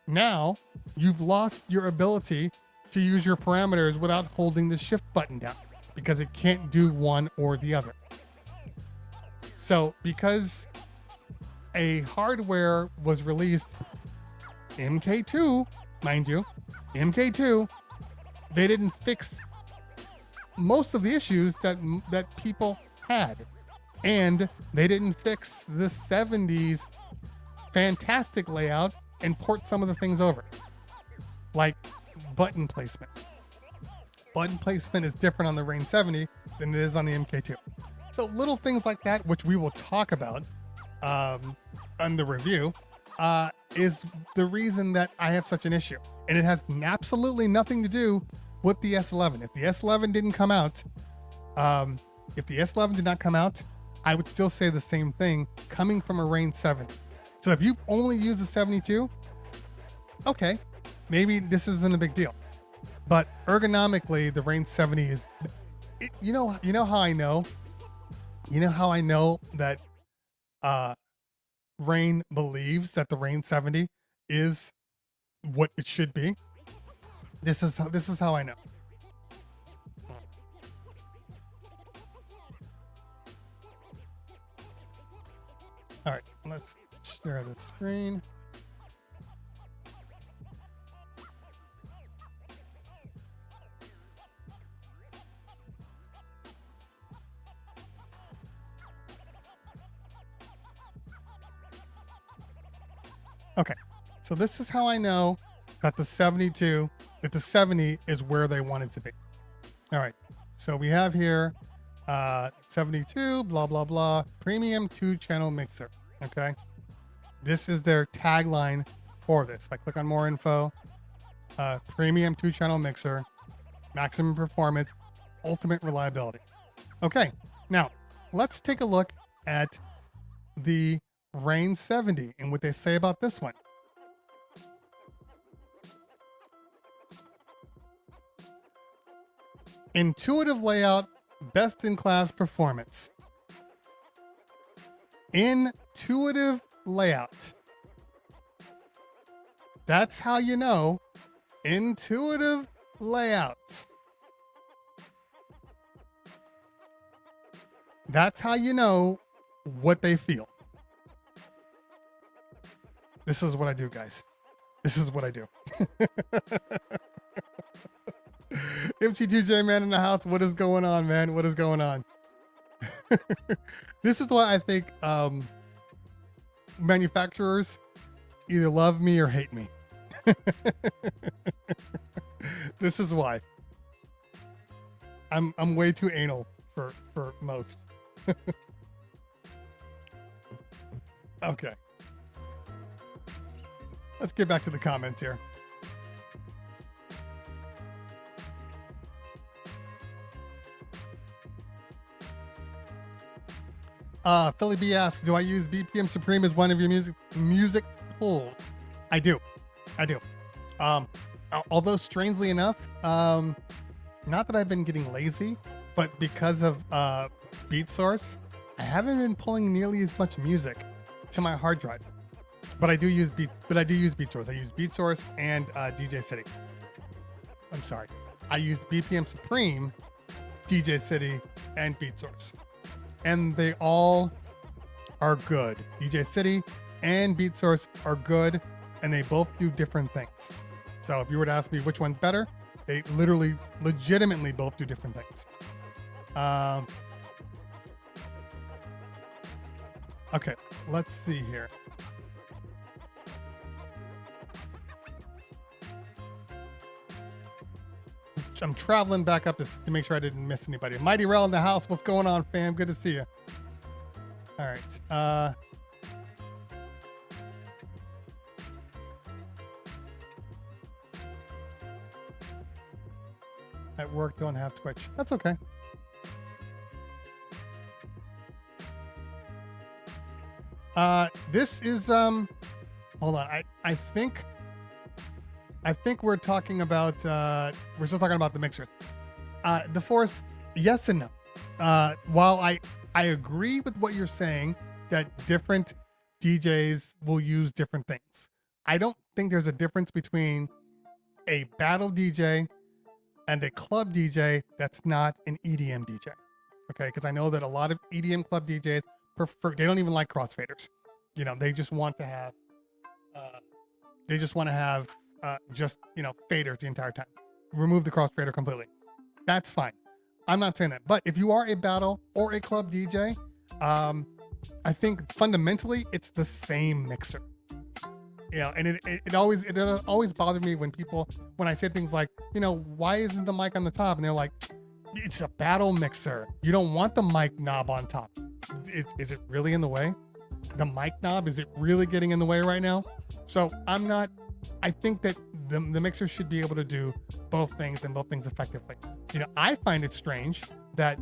now you've lost your ability to use your parameters without holding the shift button down because it can't do one or the other. So because a hardware was released, MK2, mind you, MK2, they didn't fix most of the issues that people had. And they didn't fix the 70s fantastic layout and port some of the things over. Like button placement. Button placement is different on the Reign 70 than it is on the MK2. So little things like that, which we will talk about on the review, is the reason that I have such an issue. And it has absolutely nothing to do with the S11. If the S11 didn't come out, if the S11 did not come out, I would still say the same thing coming from a Reign 70. So if you only use the 72, okay, maybe this isn't a big deal. But ergonomically, the Reign 70 is, you know how I know? You know how I know that Reign believes that the Reign 70 is what it should be? This is how I know. All right, let's share the screen. Okay, so this is how I know that the 70 is where they want it to be. All right, so we have here 72, blah, blah, blah, premium 2-channel mixer, okay? This is their tagline for this. If I click on more info, premium 2-channel mixer, maximum performance, ultimate reliability. Okay, now let's take a look at the Reign 70 and what they say about this one. Intuitive layout, best in class performance. Intuitive layout. That's how you know. Intuitive layout. That's how you know what they feel. This is what I do, guys. This is what I do. MT2J man in the house. What is going on, man? What is going on? This is why I think manufacturers either love me or hate me. This is why. I'm way too anal for most. Okay. Let's get back to the comments here. Philly B asks, do I use BPM Supreme as one of your music tools? I do. Although strangely enough, not that I've been getting lazy, but because of Beat Source, I haven't been pulling nearly as much music to my hard drive. But I do use Beat Source. I use Beat Source and DJ City. I'm sorry. I used BPM Supreme, DJ City, and Beat Source. And they all are good. DJ City and Beat Source are good, and they both do different things. So if you were to ask me which one's better, they legitimately both do different things. Okay, let's see here. I'm traveling back up to make sure I didn't miss anybody. Mighty Rel in the house. What's going on, fam? Good to see you. All right. At work, don't have Twitch. That's okay. This is hold on. I think we're talking about we're still talking about the mixers. The Force, yes and no. While I agree with what you're saying that different DJs will use different things. I don't think there's a difference between a battle DJ and a club DJ that's not an EDM DJ. Okay, because I know that a lot of EDM club DJs prefer, they don't even like crossfaders. You know, they just want to have just, you know, faders the entire time. Remove the crossfader completely. That's fine. I'm not saying that. But if you are a battle or a club DJ, I think fundamentally it's the same mixer. You know, and it always bothered me when I say things like, you know, why isn't the mic on the top? And they're like, it's a battle mixer. You don't want the mic knob on top. Is it really in the way? The mic knob, is it really getting in the way right now? So I think that the mixer should be able to do both things and both things effectively. You know, I find it strange that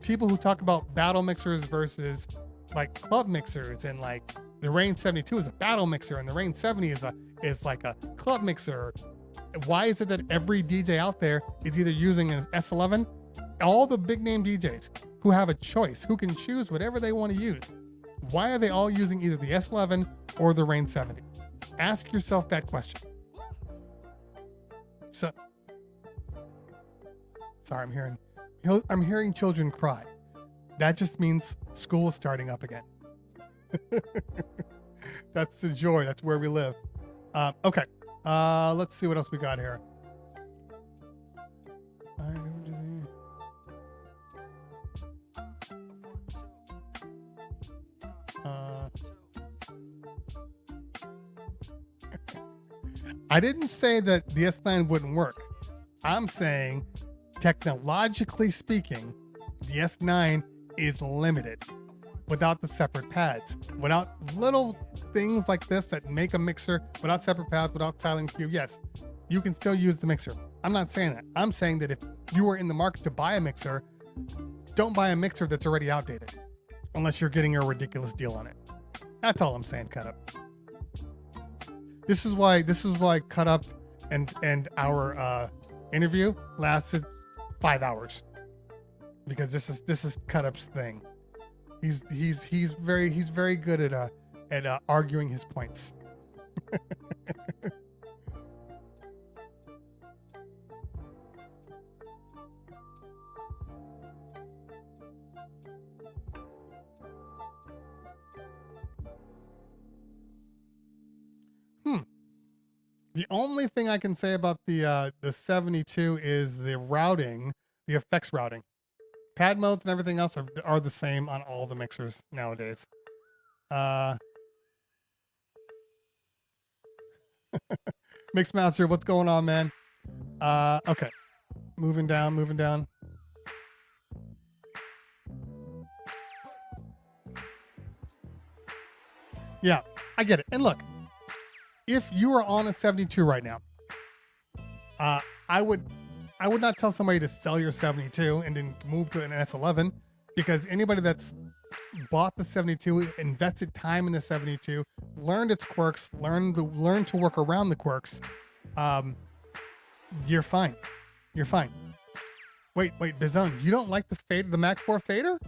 people who talk about battle mixers versus like club mixers, and like the Rain 72 is a battle mixer and the Rain 70 is like a club mixer. Why is it that every DJ out there is either using an S11? All the big name DJs who have a choice, who can choose whatever they want to use, why are they all using either the S11 or the Rain 70? Ask yourself that question. So, sorry, I'm hearing children cry. That just means school is starting up again. That's the joy. That's where we live. Okay. Let's see what else we got here. I didn't say that the S9 wouldn't work. I'm saying, technologically speaking, the S9 is limited without the separate pads, without little things like this that make a mixer, without separate pads, without silent cue. Yes, you can still use the mixer. I'm not saying that. I'm saying that if you are in the market to buy a mixer, don't buy a mixer that's already outdated, unless you're getting a ridiculous deal on it. That's all I'm saying, Cut Up. This is why Cut Up and our interview lasted 5 hours, because this is Cut Up's thing. He's very good at arguing his points. The only thing I can say about the 72 is the routing, the effects routing. Pad modes and everything else are the same on all the mixers nowadays. Mixmaster, what's going on, man? Okay. Moving down. Yeah, I get it. And look, if you are on a 72 right now, I would not tell somebody to sell your 72 and then move to an S11, because anybody that's bought the 72, invested time in the 72, learned its quirks, learned to work around the quirks, you're fine. You're fine. Wait, Bizone, you don't like the Mac 4 fader?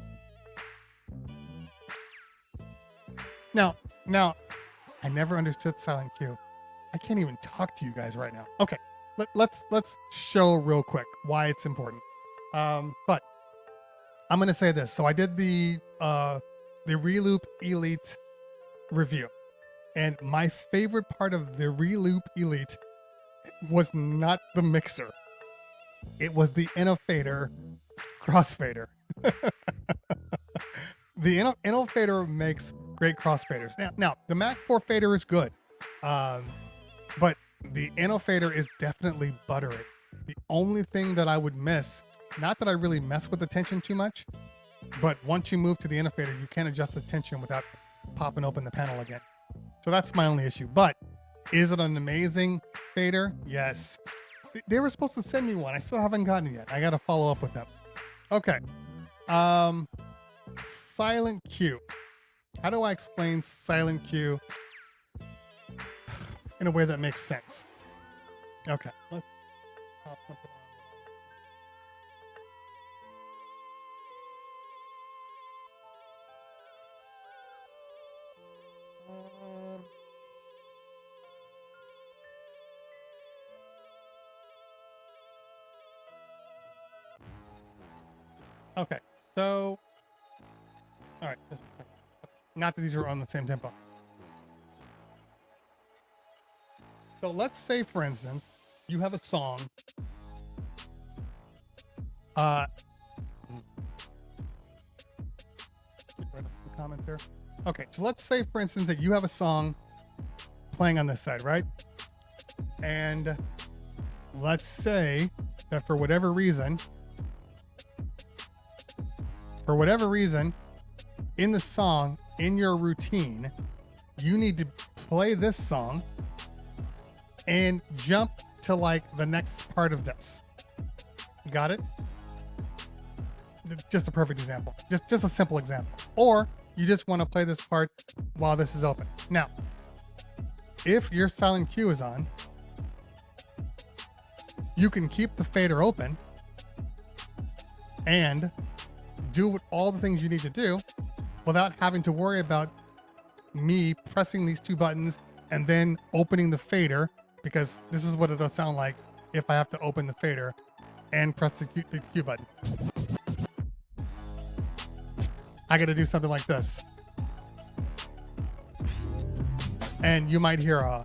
Now, I never understood silent Q. I can't even talk to you guys right now. Okay, let's show real quick why it's important. But I'm gonna say this. So I did the Reloop Elite review, and my favorite part of the Reloop Elite was not the mixer. It was the Innofader crossfader. The Innofader makes great crossfaders. Now the Mac 4 fader is good, but the Innofader is definitely buttery. The only thing that I would miss, not that I really mess with the tension too much, but once you move to the Innofader, you can't adjust the tension without popping open the panel again. So that's my only issue. But is it an amazing fader? Yes. They were supposed to send me one. I still haven't gotten it yet. I got to follow up with them. Okay. Silent Q. How do I explain silent Q in a way that makes sense? Okay, let's pop something on. Okay, so all right, not that these are on the same tempo. So let's say, for instance, you have a song. Get rid of some comments here. Okay, so let's say, for instance, that you have a song playing on this side, right? And let's say that for whatever reason, in the song, in your routine, you need to play this song and jump to like the next part of this. Got it? Just a perfect example. Just a simple example. Or you just want to play this part while this is open. Now, if your silent cue is on, you can keep the fader open and do all the things you need to do without having to worry about me pressing these two buttons and then opening the fader, because this is what it'll sound like if I have to open the fader and press the cue button. I got to do something like this, and you might hear a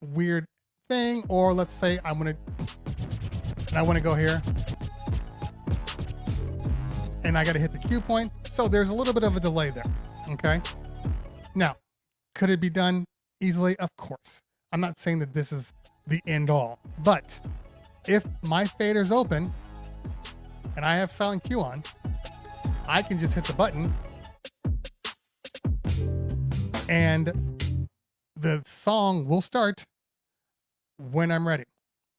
weird thing. Or let's say I want to go here, and I got to hit the cue point. So there's a little bit of a delay there. Okay. Now, could it be done easily? Of course. I'm not saying that this is the end all, but if my fader's open and I have silent cue on, I can just hit the button and the song will start when I'm ready.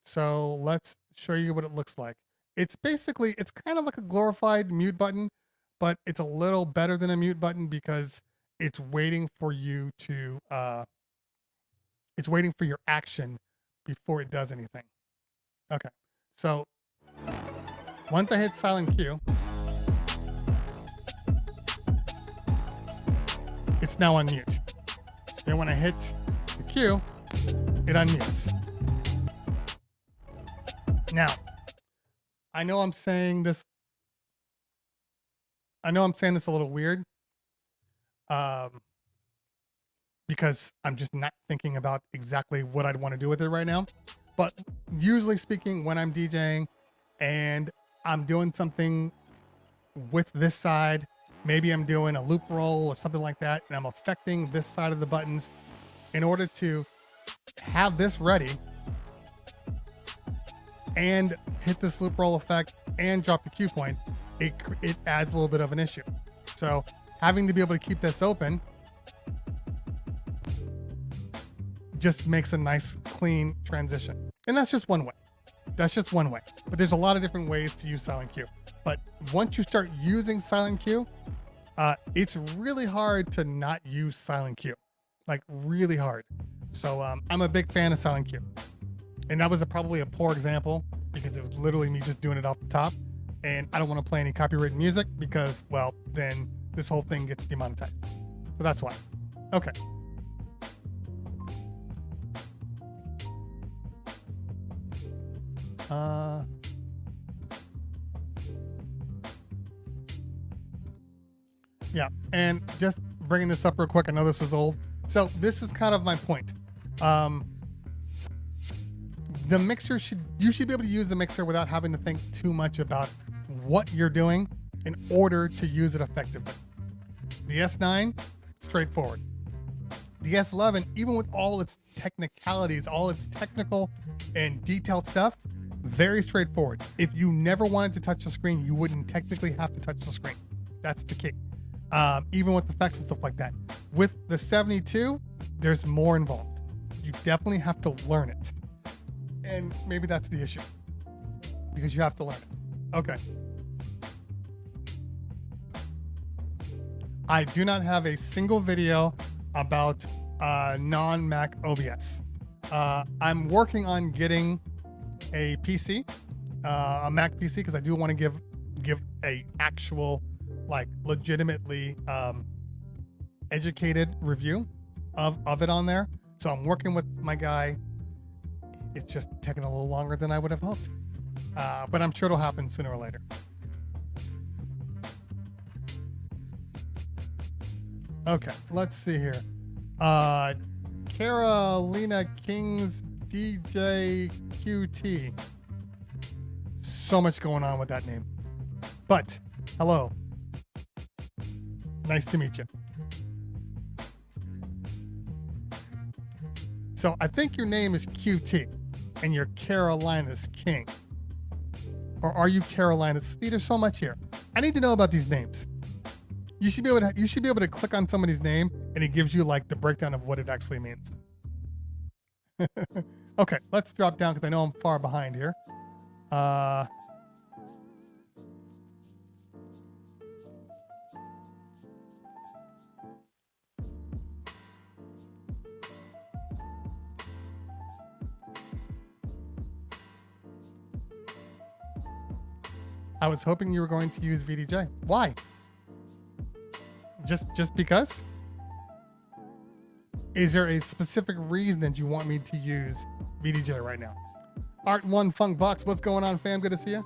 So let's show you what it looks like. It's kind of like a glorified mute button, but it's a little better than a mute button because it's waiting for you to, it's waiting for your action before it does anything. Okay. So once I hit silent cue, it's now on mute. Then when I hit the cue, it unmutes. Now, I know I'm saying this a little weird, because I'm just not thinking about exactly what I'd want to do with it right now. But usually speaking, when I'm DJing and I'm doing something with this side, maybe I'm doing a loop roll or something like that, and I'm affecting this side of the buttons, in order to have this ready and hit this loop roll effect and drop the cue point, it adds a little bit of an issue. So having to be able to keep this open just makes a nice clean transition. And that's just one way. But there's a lot of different ways to use silent cue. But once you start using silent cue, it's really hard to not use silent cue, like really hard. So I'm a big fan of silent cue. And that was probably a poor example because it was literally me just doing it off the top. And I don't want to play any copyrighted music because, well, then this whole thing gets demonetized. So that's why. Okay. Yeah, and just bringing this up real quick. I know this is old. So this is kind of my point. The mixer you should be able to use the mixer without having to think too much about what you're doing in order to use it effectively. The S9, straightforward. The S11, even with all its technicalities, all its technical and detailed stuff, very straightforward. If you never wanted to touch the screen, you wouldn't technically have to touch the screen. That's the key. Even with effects and stuff like that. With the 72, there's more involved. You definitely have to learn it. And maybe that's the issue, because you have to learn it. Okay. I do not have a single video about non-Mac OBS. I'm working on getting a PC, a Mac PC, because I do want to give a actual, like, legitimately educated review of it on there. So I'm working with my guy. It's just taking a little longer than I would have hoped. But I'm sure it'll happen sooner or later. Okay, let's see here. Carolina Kings DJ QT. So much going on with that name. But, hello. Nice to meet you. So I think your name is QT and you're Carolina's King. Or are you Carolina's? See, there's so much here. I need to know about these names. You should be able to click on somebody's name and it gives you like the breakdown of what it actually means. Okay, let's drop down because I know I'm far behind here. I was hoping you were going to use VDJ. Why? Just because? Is there a specific reason that you want me to use VDJ right now? Art One Funk Box, what's going on, fam? Good to see you.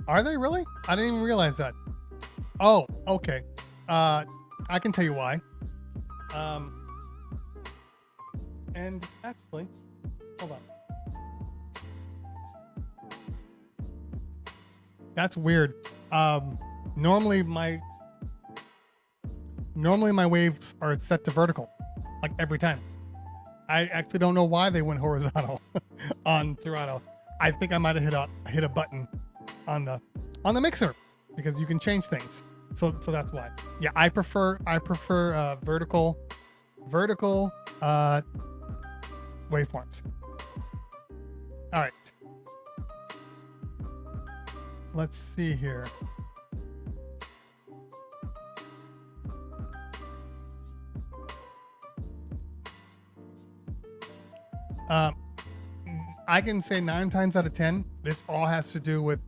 Are they really? I didn't even realize that. Oh, okay. I can tell you why. And actually, hold on. That's weird. Normally my waves are set to vertical, like every time. I actually don't know why they went horizontal on Serato. I think I might have hit a button on the mixer because you can change things. So that's why. Yeah, I prefer vertical waveforms. All right. Let's see here. I can say 9 times out of 10, this all has to do with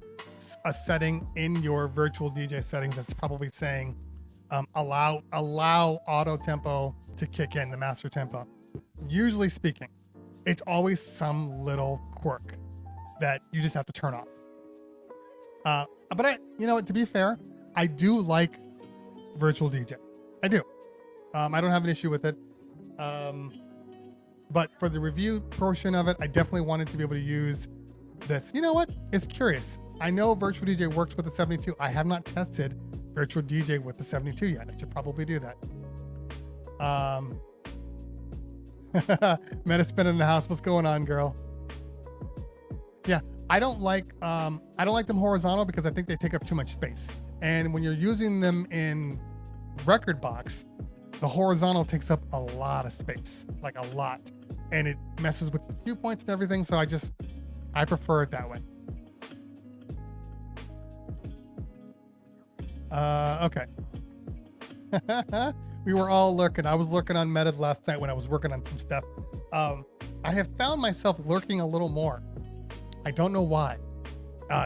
a setting in your virtual DJ settings that's probably saying allow auto tempo to kick in, the master tempo. Usually speaking, it's always some little quirk that you just have to turn off. But you know what, to be fair, I do like virtual DJ. I do. I don't have an issue with it. But for the review portion of it, I definitely wanted to be able to use this. You know what? It's curious. I know Virtual DJ works with the 72. I have not tested Virtual DJ with the 72 yet. I should probably do that. Metaspin in the house. What's going on, girl? Yeah, I don't like them horizontal because I think they take up too much space. And when you're using them in Rekordbox, the horizontal takes up a lot of space, like a lot, and it messes with cue points and everything. So I prefer it that way. Okay. We were all lurking. I was lurking on Meta last night when I was working on some stuff. I have found myself lurking a little more. I don't know why.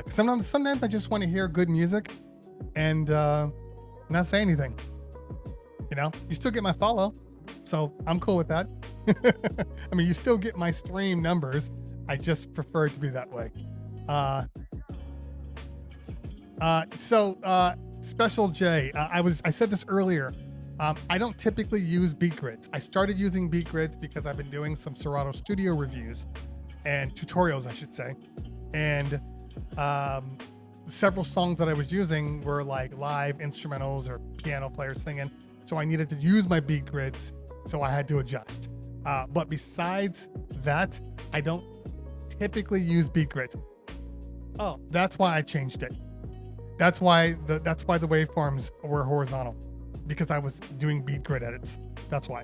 Sometimes I just want to hear good music and not say anything. You know, you still get my follow, so I'm cool with that. I mean, you still get my stream numbers. I just prefer it to be that way. Special J, I said this earlier. I don't typically use beat grids. I started using beat grids because I've been doing some Serato Studio reviews and tutorials, I should say. And several songs that I was using were like live instrumentals or piano players singing. So I needed to use my beat grids, so I had to adjust. But besides that, I don't typically use beat grids. Oh, that's why I changed it. That's why the waveforms were horizontal, because I was doing beat grid edits. That's why.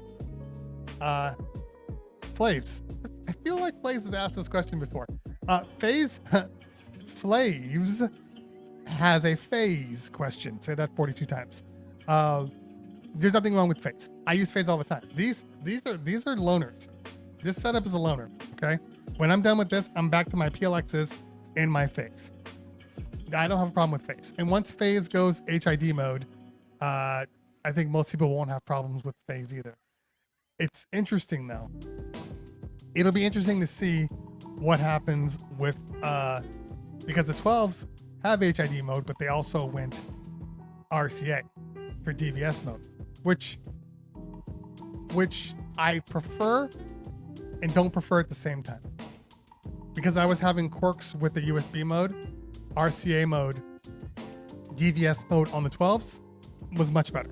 Flaves. I feel like Flaves has asked this question before. Flaves has a phase question. Say that 42 times. There's nothing wrong with phase. I use phase all the time. These are loners. This setup is a loner. Okay. When I'm done with this, I'm back to my PLXs and my phase. I don't have a problem with phase. And once phase goes HID mode, I think most people won't have problems with phase either. It's interesting though. It'll be interesting to see what happens with because the 12s have HID mode, but they also went RCA for DVS mode, which I prefer and don't prefer at the same time. Because I was having quirks with the USB mode, RCA mode, DVS mode on the 12s was much better.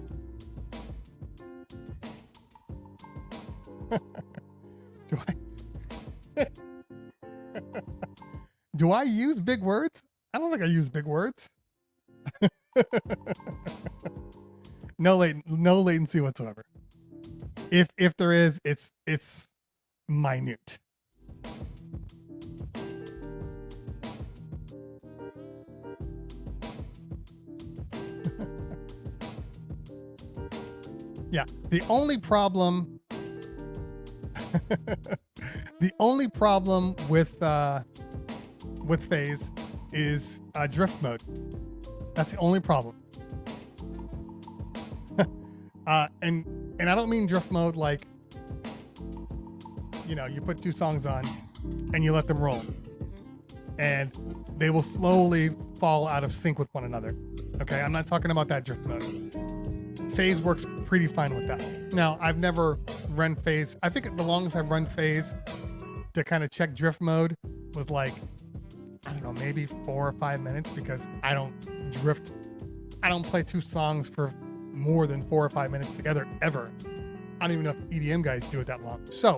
Do I use big words? I don't think I use big words. No latency whatsoever. If there is, it's minute. Yeah, the only problem with phase is drift mode. That's the only problem. And I don't mean drift mode like, you know, you put two songs on and you let them roll and they will slowly fall out of sync with one another. Okay, I'm not talking about that drift mode. Phase works pretty fine with that. Now, I've never run phase. I think the longest I've run phase to kind of check drift mode was like, I don't know, maybe 4 or 5 minutes, because I don't drift. I don't play two songs for more than 4 or 5 minutes together ever. I don't even know if EDM guys do it that long. So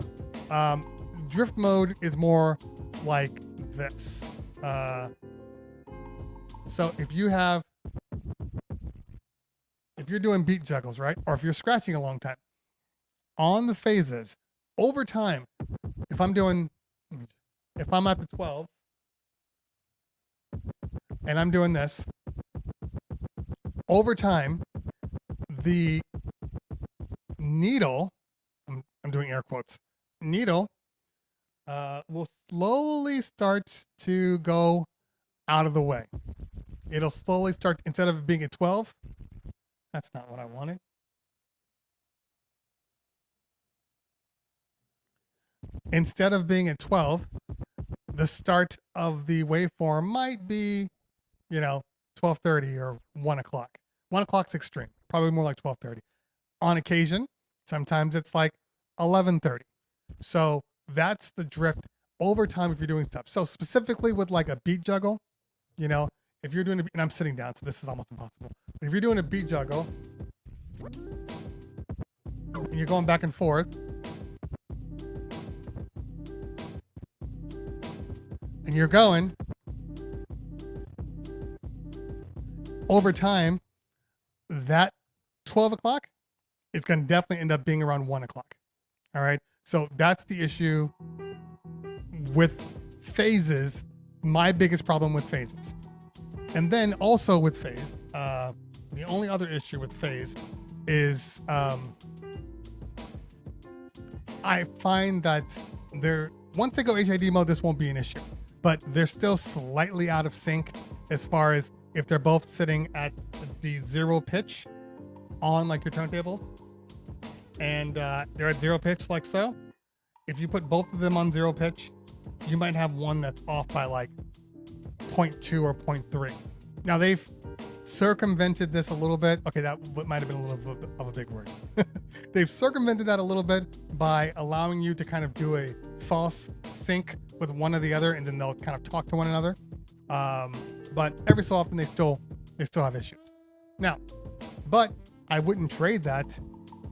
drift mode is more like this. So if you're doing beat juggles, right? Or if you're scratching a long time on the phases over time, if I'm at the 12 and I'm doing this over time, the needle, I'm doing air quotes, needle will slowly start to go out of the way. It'll slowly start, instead of being at 12, that's not what I wanted. Instead of being at 12, the start of the waveform might be, 12:30 or 1 o'clock. 1 o'clock's extreme, probably more like 12:30. On occasion, sometimes it's like 11:30. So that's the drift over time if you're doing stuff. So specifically with like a beat juggle, if you're doing and I'm sitting down, so this is almost impossible. If you're doing a beat juggle and you're going back and forth, and you're going over time, that 12 o'clock is going to definitely end up being around 1 o'clock. All right. So that's the issue with phases. My biggest problem with phases. And then also with phase, the only other issue with phase is I find that once they go HID mode, this won't be an issue, but they're still slightly out of sync as far as if they're both sitting at the 0 pitch on like your turntables, and they're at 0 pitch like so. If you put both of them on 0 pitch, you might have one that's off by like 0.2 or 0.3. Now they've circumvented this a little bit. Okay, that might have been a little bit of a big word. They've circumvented that a little bit by allowing you to kind of do a false sync with one or the other, and then they'll kind of talk to one another. But every so often they still have issues. Now, but I wouldn't trade that.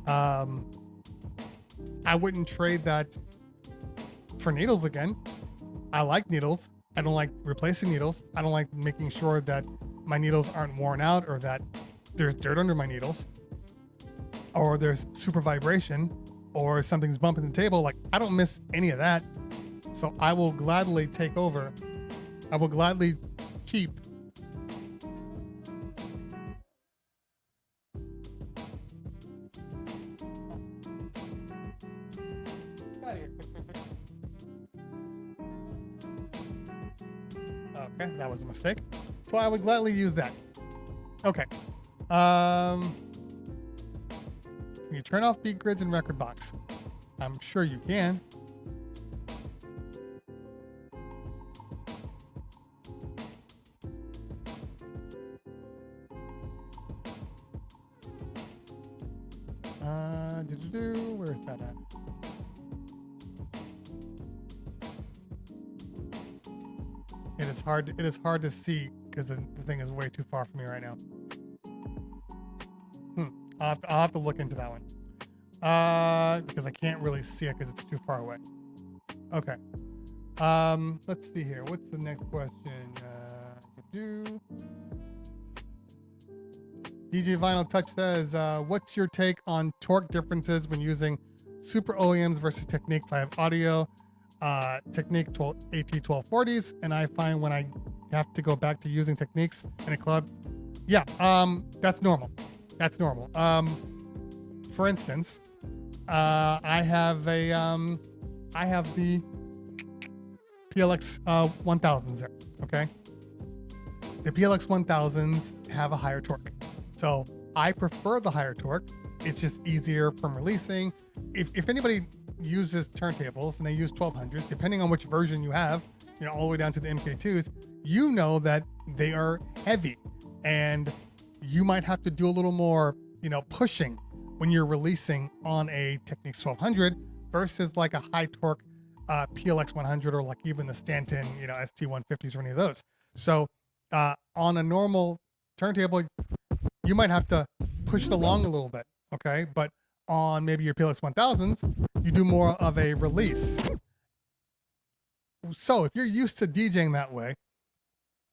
I wouldn't trade that for needles again. I like needles. I don't like replacing needles. I don't like making sure that my needles aren't worn out or that there's dirt under my needles or there's super vibration or something's bumping the table. Like, I don't miss any of that. So I will gladly take over. I will gladly keep Okay, that was a mistake. So I would gladly use that. Okay. Can you turn off beat grids in Rekordbox? I'm sure you can. Where's that at? It is hard to see because the thing is way too far from me right now. I'll have to look into that one. Because I can't really see it because it's too far away. Okay. Let's see here. What's the next question? DJ Vinyl Touch says, what's your take on torque differences when using super OEMs versus Techniques? I have audio Technique AT1240s, and I find when I have to go back to using Techniques in a club, that's normal. That's normal. For instance, I have the PLX 1000s there. Okay, the PLX 1000s have a higher torque, so I prefer the higher torque. It's just easier from releasing. If anybody uses turntables and they use 1200s, depending on which version you have, all the way down to the MK2s, you know that they are heavy, and you might have to do a little more, pushing when you're releasing on a Technics 1200 versus like a high torque PLX 100 or like even the Stanton, ST 150s or any of those. So on a normal turntable, you might have to push it along a little bit, okay? But on maybe your PLX 1000s, you do more of a release. So if you're used to DJing that way,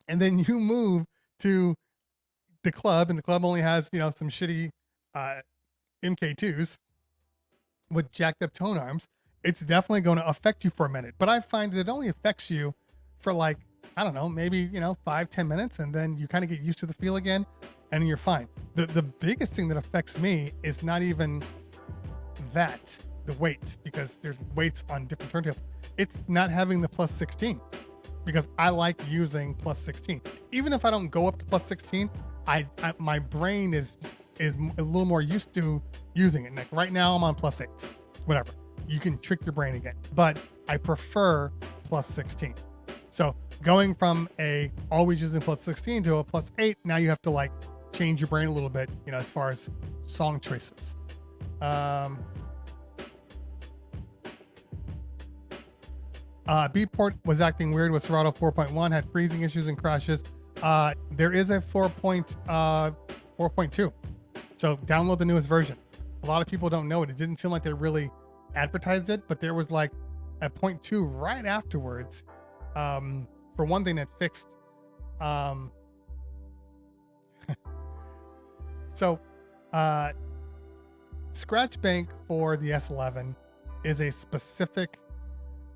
and then you move to the club, and the club only has, some shitty MK2s with jacked up tone arms, it's definitely going to affect you for a minute. But I find that it only affects you for like, I don't know, maybe, 5-10 minutes, and then you kind of get used to the feel again, and you're fine. The biggest thing that affects me is not even that, the weight, because there's weights on different turntables. It's not having the plus 16, because I like using plus 16. Even if I don't go up to plus 16, my brain is a little more used to using it. Like right now I'm on plus 8s, whatever. You can trick your brain again, but I prefer plus 16. So going from a always using plus 16 to a plus 8, now you have to like change your brain a little bit, as far as song choices. Beatport was acting weird with Serato 4.1, had freezing issues and crashes. There is a 4.2. So download the newest version. A lot of people don't know it. It didn't seem like they really advertised it, but there was like a 0.2 right afterwards. For one thing that fixed. So Scratch Bank for the S11 is a specific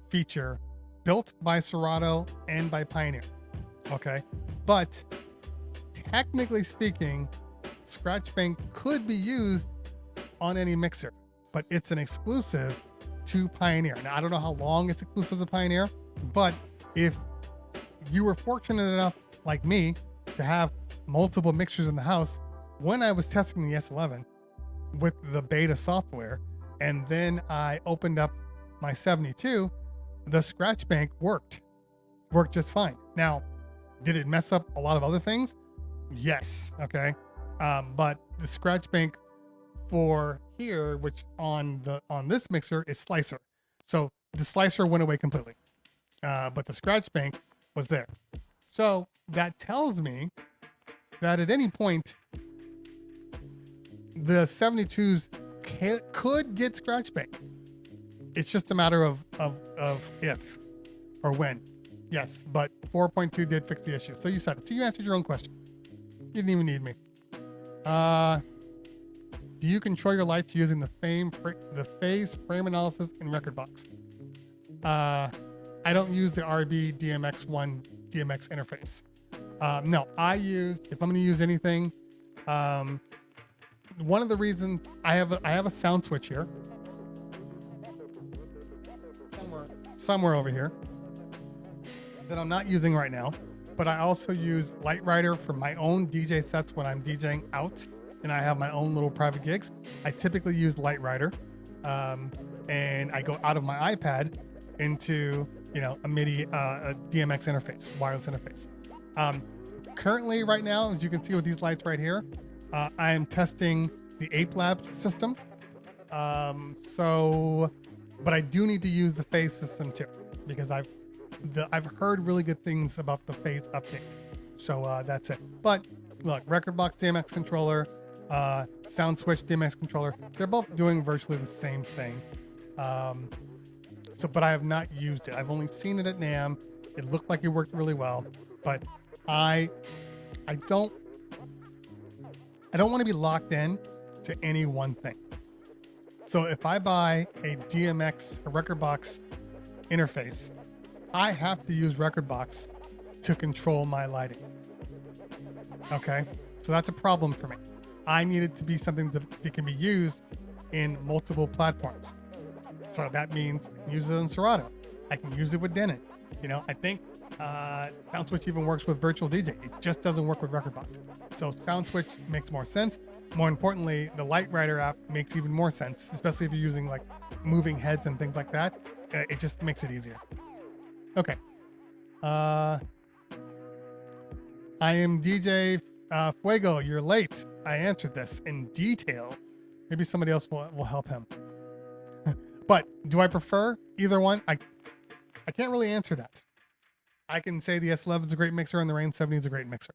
feature built by Serato and by Pioneer. Okay. But technically speaking, Scratch Bank could be used on any mixer, but it's an exclusive to Pioneer. Now, I don't know how long it's exclusive to Pioneer, but if you were fortunate enough, like me, to have multiple mixers in the house, when I was testing the S11 with the beta software, and then I opened up my 72, the Scratch Bank worked just fine. Now, did it mess up a lot of other things? Yes. Okay. But the Scratch Bank for here, which on this mixer is Slicer. So the Slicer went away completely. But the Scratch Bank was there. So that tells me that at any point, the 72s could get Scratch Bank. It's just a matter of if or when. Yes, but 4.2 did fix the issue. So you said it. So you answered your own question. You didn't even need me. Do you control your lights using the phase frame analysis in Rekordbox? I don't use the RB DMX1 DMX interface. No, if I'm going to use anything, one of the reasons I have a sound switch here, somewhere over here, that I'm not using right now. but I also use Light Rider for my own DJ sets when I'm DJing out and I have my own little private gigs. I typically use Light Rider, and I go out of my iPad into, you know, a MIDI, a DMX interface, wireless interface. Currently, right now, as you can see with these lights right here, I am testing the Ape Labs system. But I do need to use the phase system too, because I've heard really good things about the phase update. So that's it. But look, Rekordbox DMX controller, Sound Switch DMX controller, they're both doing virtually the same thing. But I have not used it. I've only seen it at NAMM. It looked like it worked really well, but I don't want to be locked in to any one thing. So if I buy a DMX, a Rekordbox interface, I have to use Rekordbox to control my lighting. Okay, so that's a problem for me. I need it to be something that can be used in multiple platforms. So that means I can use it in Serato. I can use it with Denon. You know, I think Sound Switch even works with Virtual DJ. It just doesn't work with Rekordbox. So Sound Switch makes more sense. More importantly, the Light Rider app makes even more sense, especially if you're using like moving heads and things like that. It just makes it easier. Okay. I am DJ Fuego. You're late. I answered this in detail. Maybe somebody else will help him. But do I prefer either one? I can't really answer that. I can say the S11 is a great mixer and the Rain 70 is a great mixer.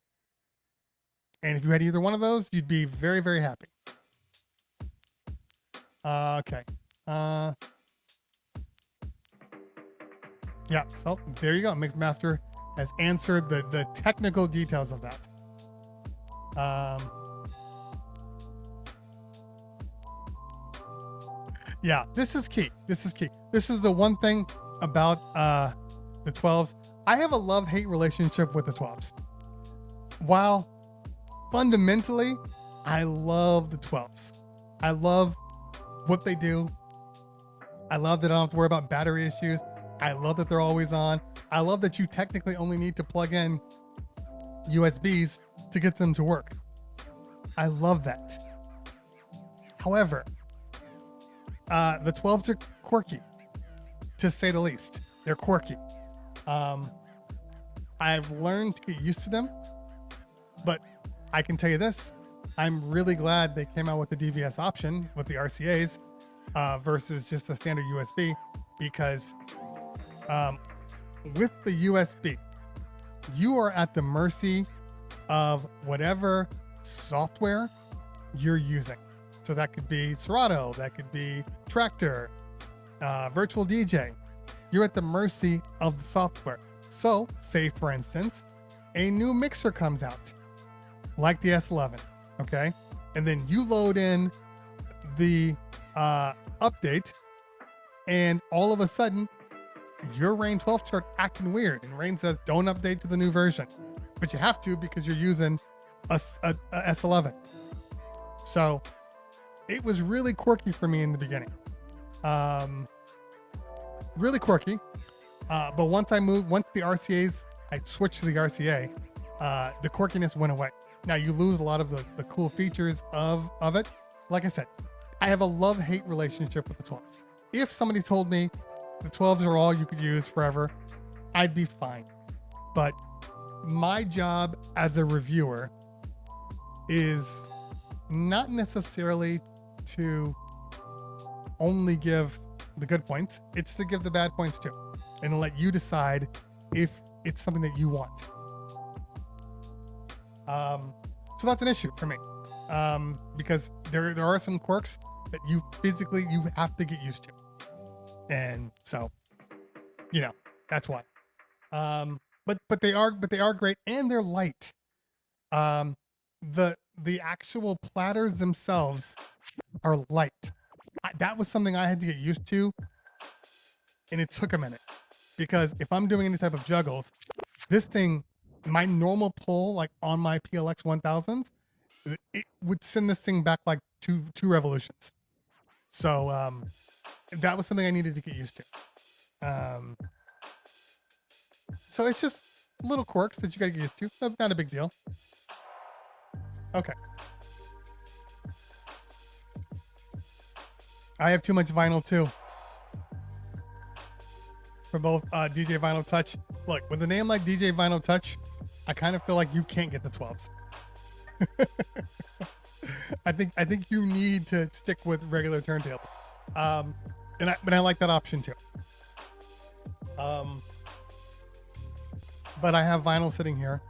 And if you had either one of those, you'd be very, very happy. Okay. Yeah, so there you go. Mixmaster has answered the technical details of that. Yeah, this is key. This is key. This is the one thing about the 12s. I have a love-hate relationship with the 12s. While fundamentally, I love the 12s. I love what they do. I love that I don't have to worry about battery issues. I love that they're always on. I love that you technically only need to plug in USBs to get them to work. I love that. However, the 12s are quirky, to say the least. They're quirky. I've learned to get used to them, but I can tell you this, I'm really glad they came out with the DVS option with the RCAs versus just the standard USB, because with the USB, you are at the mercy of whatever software you're using. So that could be Serato, that could be Tractor, Virtual DJ. You're at the mercy of the software. So, say for instance, a new mixer comes out, like the S11, okay? And then you load in the update, and all of a sudden, your Rain 12 start acting weird, and Rain says, don't update to the new version. But you have to because you're using a S11. So, it was really quirky for me in the beginning. Really quirky. But once the RCAs, I switched to the RCA, the quirkiness went away. Now you lose a lot of the cool features of it. Like I said, I have a love-hate relationship with the 12s. If somebody told me the 12s are all you could use forever, I'd be fine. But my job as a reviewer is not necessarily to only give the good points. It's to give the bad points too, and let you decide if it's something that you want. So that's an issue for me, because there are some quirks that you have to get used to, and so that's why. But they are great, and they're light. The actual platters themselves are light. That was something I had to get used to, and it took a minute, because if I'm doing any type of juggles, this thing, my normal pull, like on my PLX 1000s, it would send this thing back like two revolutions. So that was something I needed to get used to. So it's just, little quirks that you gotta get used to. Not a big deal. Okay. I have too much vinyl too. For both DJ Vinyl Touch. Look, with a name like DJ Vinyl Touch, I kind of feel like you can't get the 12s. I think you need to stick with regular turntable. But I like that option too. But I have vinyl sitting here,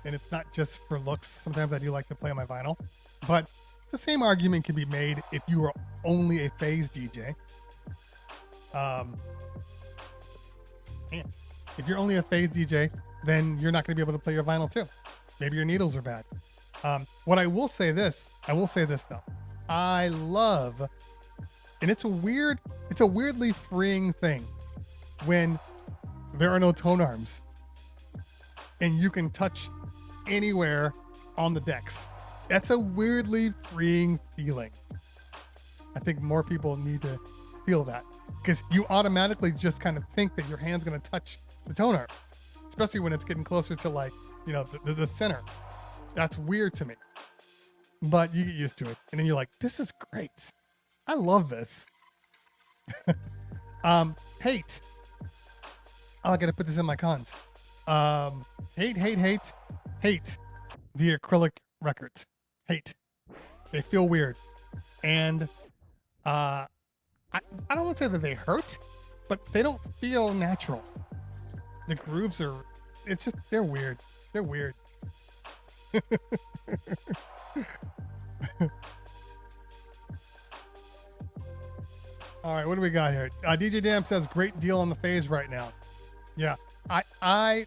and it's not just for looks. Sometimes I do like to play on my vinyl, but the same argument can be made if you were only a phase DJ. And if you're only a phase DJ, then you're not going to be able to play your vinyl too. Maybe your needles are bad. What I will say this though. I love, and it's a weirdly freeing thing when there are no tone arms and you can touch anywhere on the decks. That's a weirdly freeing feeling. I think more people need to feel that, because you automatically just kind of think that your hand's going to touch the tone arm, especially when it's getting closer to, like, you know, the center. That's weird to me, but you get used to it. And then you're like, this is great. I love this. Hate. Oh, I got to put this in my cons. Hate the acrylic records. Hate. They feel weird. And, I don't want to say that they hurt, but they don't feel natural. The grooves are, it's just, they're weird. They're weird. All right, what do we got here? DJ Dam says, great deal on the phase right now. Yeah, I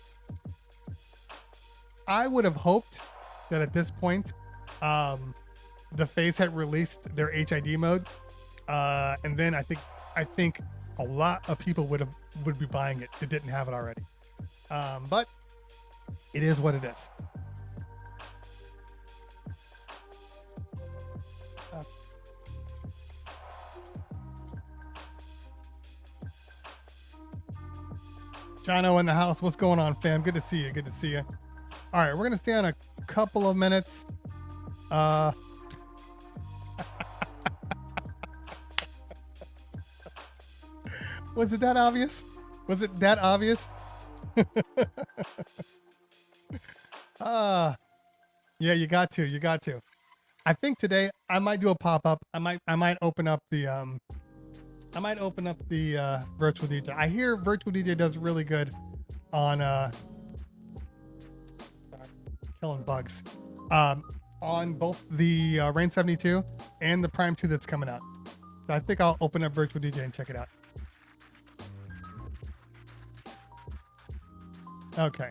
would have hoped that at this point, the phase had released their HID mode. And then I think a lot of people would be buying it that didn't have it already. But it is what it is. Jono in the house. What's going on, fam? Good to see you. Good to see you. All right, we're gonna stay on a couple of minutes. Was it that obvious? Was it that obvious? Yeah, you got to. You got to. I think today I might do a pop-up. I might open up the virtual DJ. I hear virtual DJ does really good on killing bugs. On both the Rain 72 and the Prime 2 that's coming out. So I think I'll open up virtual DJ and check it out. Okay.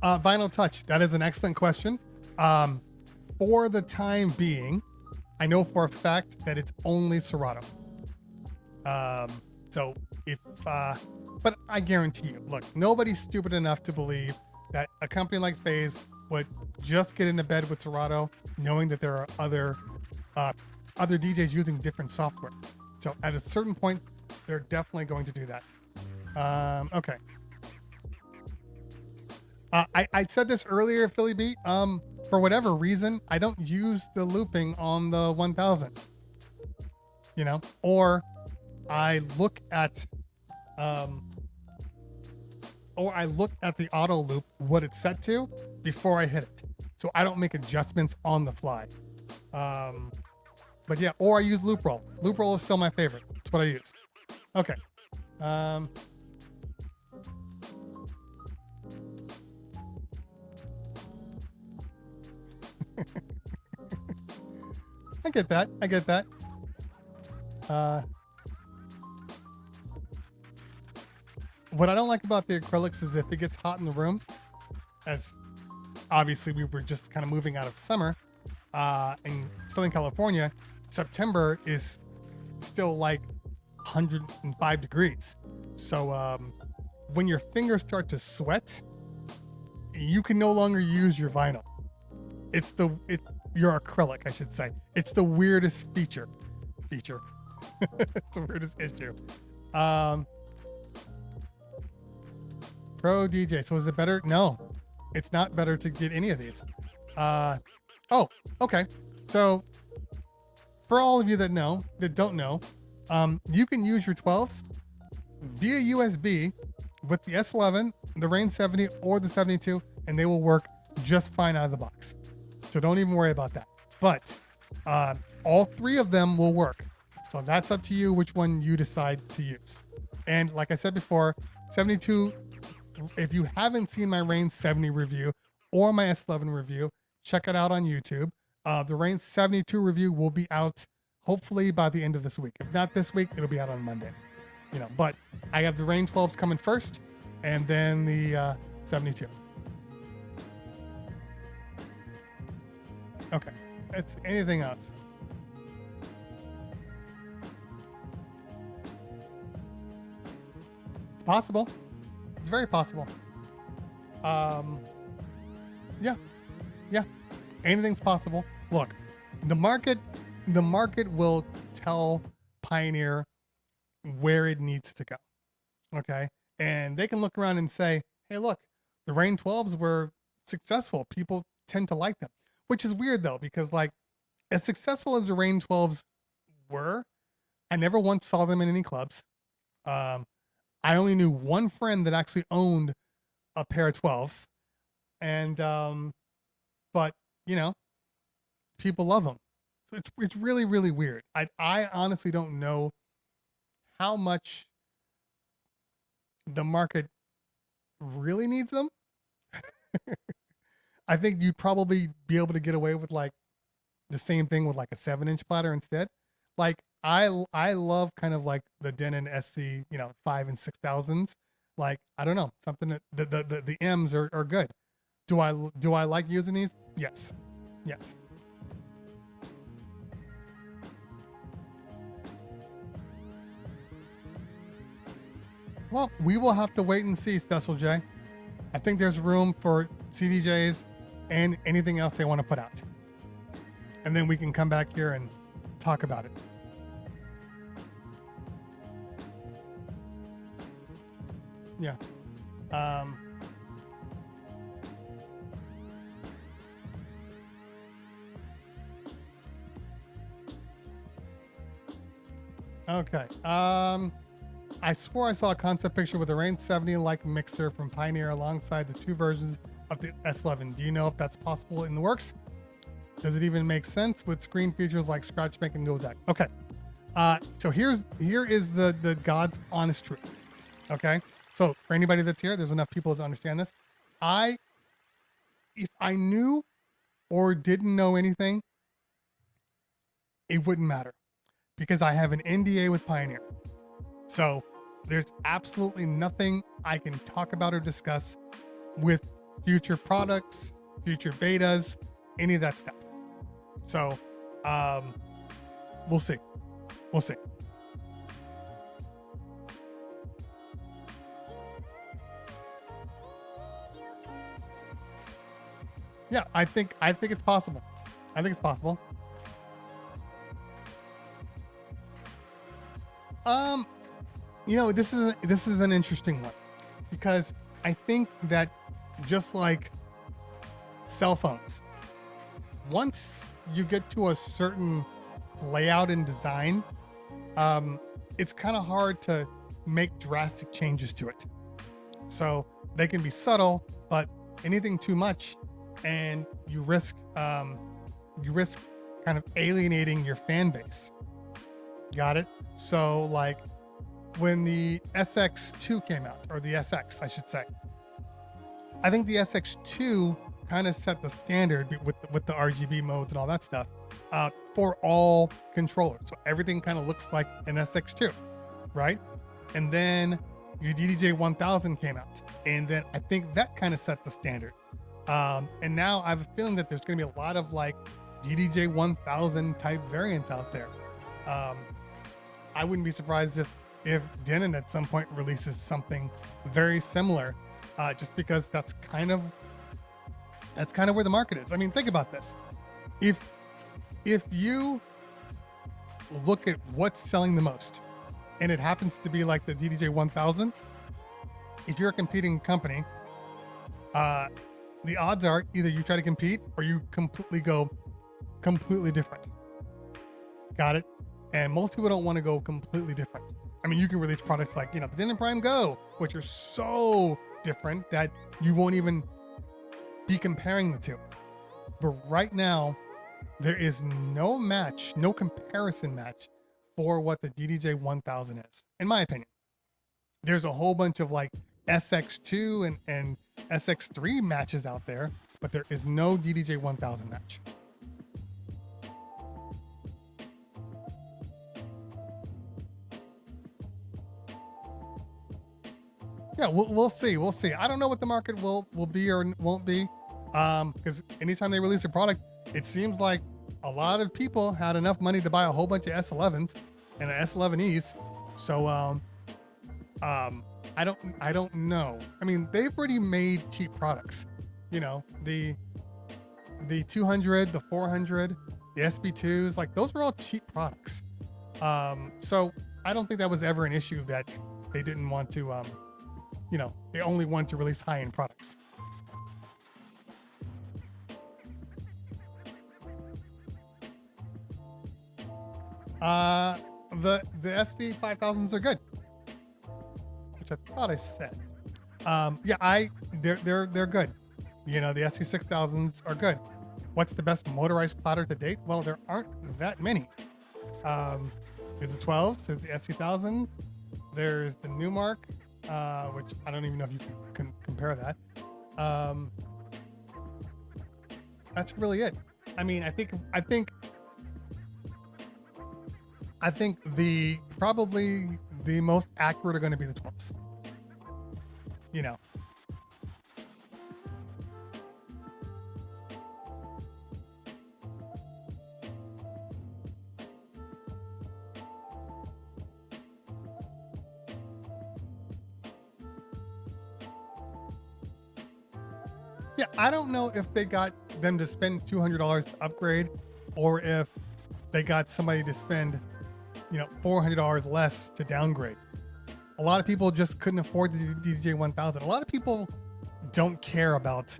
Vinyl Touch. That is an excellent question. For the time being, I know for a fact that it's only Serato. So if, but I guarantee you, look, nobody's stupid enough to believe that a company like FaZe would just get into bed with Serato, knowing that there are other DJs using different software. So at a certain point, they're definitely going to do that. Okay. I said this earlier, Philly Beat. For whatever reason, I don't use the looping on the 1000. You know, or I look at the auto loop, what it's set to, before I hit it. So I don't make adjustments on the fly. But yeah, or I use loop roll. Loop roll is still my favorite. That's what I use. Okay. I get that. What I don't like about the acrylics is if it gets hot in the room, as obviously we were just kind of moving out of summer, in Southern California, September is still like 105 degrees. So when your fingers start to sweat, you can no longer use your vinyl. It's your acrylic, I should say. It's the weirdest feature. It's the weirdest issue. Pro DJ. So is it better? No, it's not better to get any of these. Oh, okay. So for all of you that don't know, you can use your 12s via USB with the S11, the Rain 70, or the 72, and they will work just fine out of the box. So don't even worry about that. But all three of them will work. So that's up to you which one you decide to use. And like I said before, 72, if you haven't seen my Rain 70 review or my S11 review, check it out on YouTube. The Rain 72 review will be out hopefully by the end of this week. If not this week, it'll be out on Monday. But I have the Rain 12s coming first and then the 72. Okay. It's anything else? It's possible. It's very possible. Yeah. Anything's possible. Look, the market will tell Pioneer where it needs to go. Okay. And they can look around and say, hey, look, the Rain 12s were successful. People tend to like them, which is weird though, because like as successful as the Rain 12s were, I never once saw them in any clubs. I only knew one friend that actually owned a pair of 12s, and but people love them. So it's really, really weird. I honestly don't know how much the market really needs them. I think you'd probably be able to get away with like the same thing with like a 7-inch platter instead. Like I love kind of like the Denon SC, 5 and 6,000s. Like, I don't know, something that the M's are good. Do I like using these? Yes. Well, we will have to wait and see, Special J. I think there's room for CDJs and anything else they want to put out. And then we can come back here and talk about it. Yeah. Okay. I swore I saw a concept picture with a Rain 70-like mixer from Pioneer alongside the two versions of the S11. Do you know if that's possible in the works? Does it even make sense with screen features like scratch make and dual deck? Okay. So here is the God's honest truth. Okay. So for anybody that's here, there's enough people to understand this. If I knew or didn't know anything, it wouldn't matter because I have an NDA with Pioneer. So there's absolutely nothing I can talk about or discuss with future products, future betas, any of that stuff. So, we'll see. Yeah, I think it's possible. This is an interesting one because I think that just like cell phones, once you get to a certain layout and design, it's kind of hard to make drastic changes to it. So they can be subtle, but anything too much, and you risk kind of alienating your fan base. Got it? So like when the SX2 came out, or the SX, I should say, I think the SX2 kind of set the standard with the RGB modes and all that stuff for all controllers. So everything kind of looks like an SX2, right? And then your DDJ 1000 came out, and then I think that kind of set the standard. And now I have a feeling that there's going to be a lot of like DDJ 1000 type variants out there. I wouldn't be surprised if Denon at some point releases something very similar, just because that's kind of where the market is. I mean, think about this. If you look at what's selling the most, and it happens to be like the DDJ 1000, if you're a competing company, the odds are either you try to compete or you go completely different. Got it? And most people don't want to go completely different. I mean, you can release products like, the Denon Prime Go, which are so different that you won't even be comparing the two. But right now, there is no comparison match for what the DDJ 1000 is, in my opinion. There's a whole bunch of like SX2 and SX3 matches out there, but there is no DDJ 1000 match. Yeah, we'll see. We'll see. I don't know what the market will be or won't be, because anytime they release a product, it seems like a lot of people had enough money to buy a whole bunch of S11s and S11Es. So I don't know. I mean, they've already made cheap products. The 200, the 400, the SB2s, like those were all cheap products. So I don't think that was ever an issue that they didn't want to. They only wanted to release high-end products. The SD 5000s are good, which I thought I said. They're good. The SD 6000s are good. What's the best motorized platter to date? Well, there aren't that many. There's the 12, so the SD1000. There's the Newmark, which I don't even know if you can compare that. That's really it. I mean, I think probably the most accurate are going to be the 12s. Yeah, I don't know if they got them to spend $200 to upgrade, or if they got somebody to spend, $400 less to downgrade. A lot of people just couldn't afford the DDJ 1000. A lot of people don't care about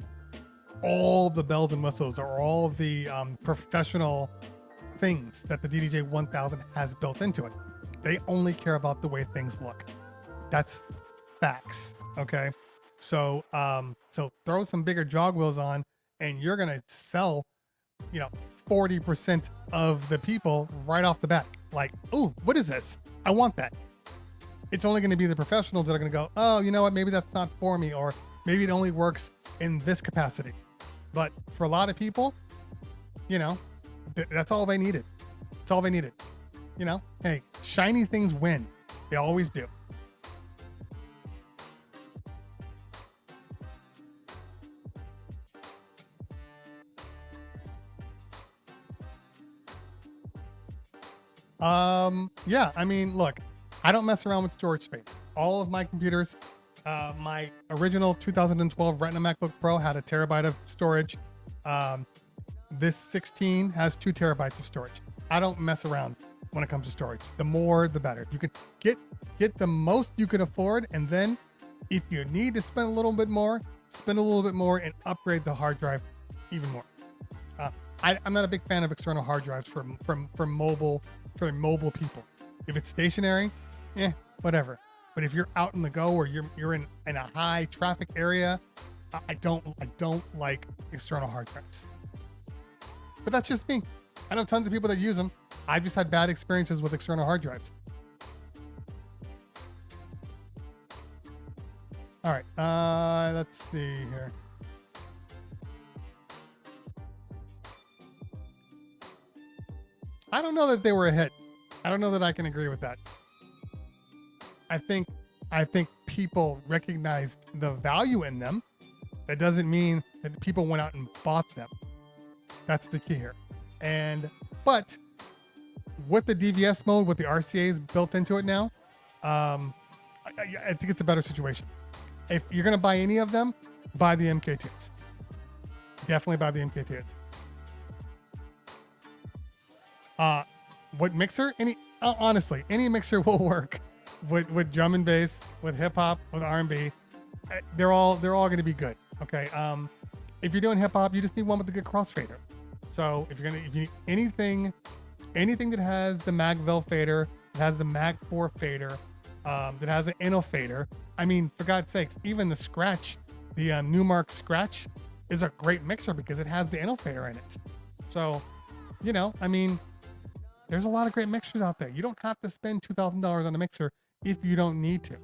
all the bells and whistles or all the professional things that the DDJ 1000 has built into it. They only care about the way things look. That's facts. Okay. So throw some bigger jog wheels on and you're going to sell, 40% of the people right off the bat. Like, oh, what is this? I want that. It's only going to be the professionals that are going to go, oh, you know what? Maybe that's not for me, or maybe it only works in this capacity. But for a lot of people, that's all they needed. That's all they needed. Hey, shiny things win. They always do. Yeah, I mean, look, I don't mess around with storage space. All of my computers, my original 2012 Retina MacBook Pro had 1 terabyte of storage. This 16 has 2 terabytes of storage. I don't mess around when it comes to storage. The more, the better. You can get the most you can afford, and then if you need to spend a little bit more, spend a little bit more and upgrade the hard drive even more. I'm not a big fan of external hard drives for mobile people. If it's stationary, whatever. But if you're out in the go or you're in a high traffic area, I don't like external hard drives. But that's just me. I know tons of people that use them. I've just had bad experiences with external hard drives. All right, let's see here. I don't know that they were a hit. I don't know that I can agree with that. I think people recognized the value in them. That doesn't mean that people went out and bought them. That's the key here. But with the DVS mode, with the RCAs built into it now, I think it's a better situation. If you're going to buy any of them, buy the MK2s. Definitely buy the MK2s. What mixer? Honestly, any mixer will work with drum and bass, with hip hop, with R&B. they're all going to be good. Okay. If you're doing hip hop, you just need one with a good crossfader. So if you need anything that has the Magville fader, that has the Mag 4 fader, that has an Inno fader. I mean, for God's sakes, even the Scratch, the Newmark Scratch is a great mixer because it has the Inno fader in it. So, you know, I mean, there's a lot of great mixers out there. You don't have to spend $2,000 on a mixer if you don't need to.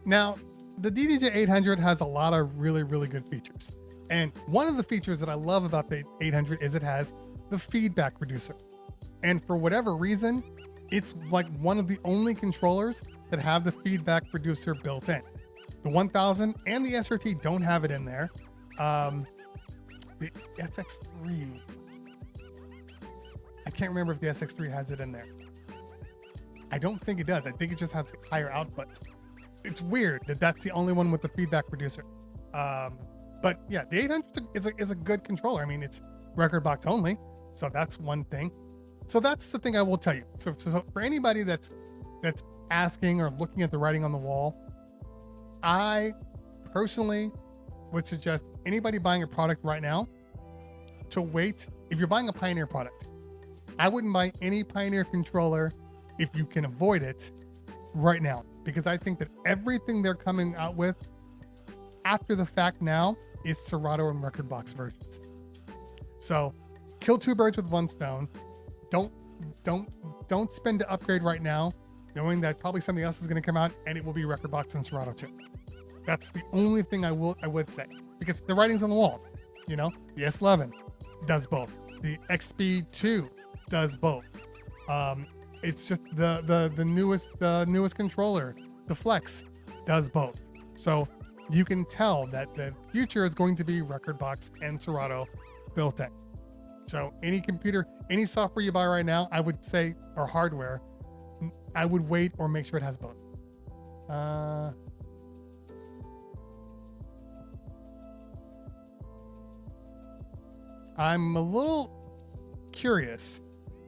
Now, the DDJ 800 has a lot of really, really good features. And one of the features that I love about the 800 is it has the feedback reducer. And for whatever reason, it's like one of the only controllers that have the feedback reducer built in. The 1000 and the SRT don't have it in there. The SX3, I can't remember if the SX3 has it in there. I don't think it does. I think it just has higher output. It's weird that that's the only one with the feedback reducer. But yeah, the 800 is a good controller. I mean, it's Rekordbox only, so that's one thing. So that's the thing I will tell you. So for anybody that's asking or looking at the writing on the wall, I personally would suggest anybody buying a product right now to wait. If you're buying a Pioneer product, I wouldn't buy any Pioneer controller if you can avoid it right now, because I think that everything they're coming out with after the fact now is Serato and Rekordbox versions. So kill two birds with one stone. Don't spend to upgrade right now, knowing that probably something else is going to come out and it will be Rekordbox and Serato too. That's the only thing I would say, because the writing's on the wall. You know, the S11 does both. The XP2 does both. It's just the newest controller, the Flex, does both. So you can tell that the future is going to be Rekordbox and Serato built in. So any computer, any software you buy right now, I would say, or hardware, I would wait or make sure it has both. I'm a little curious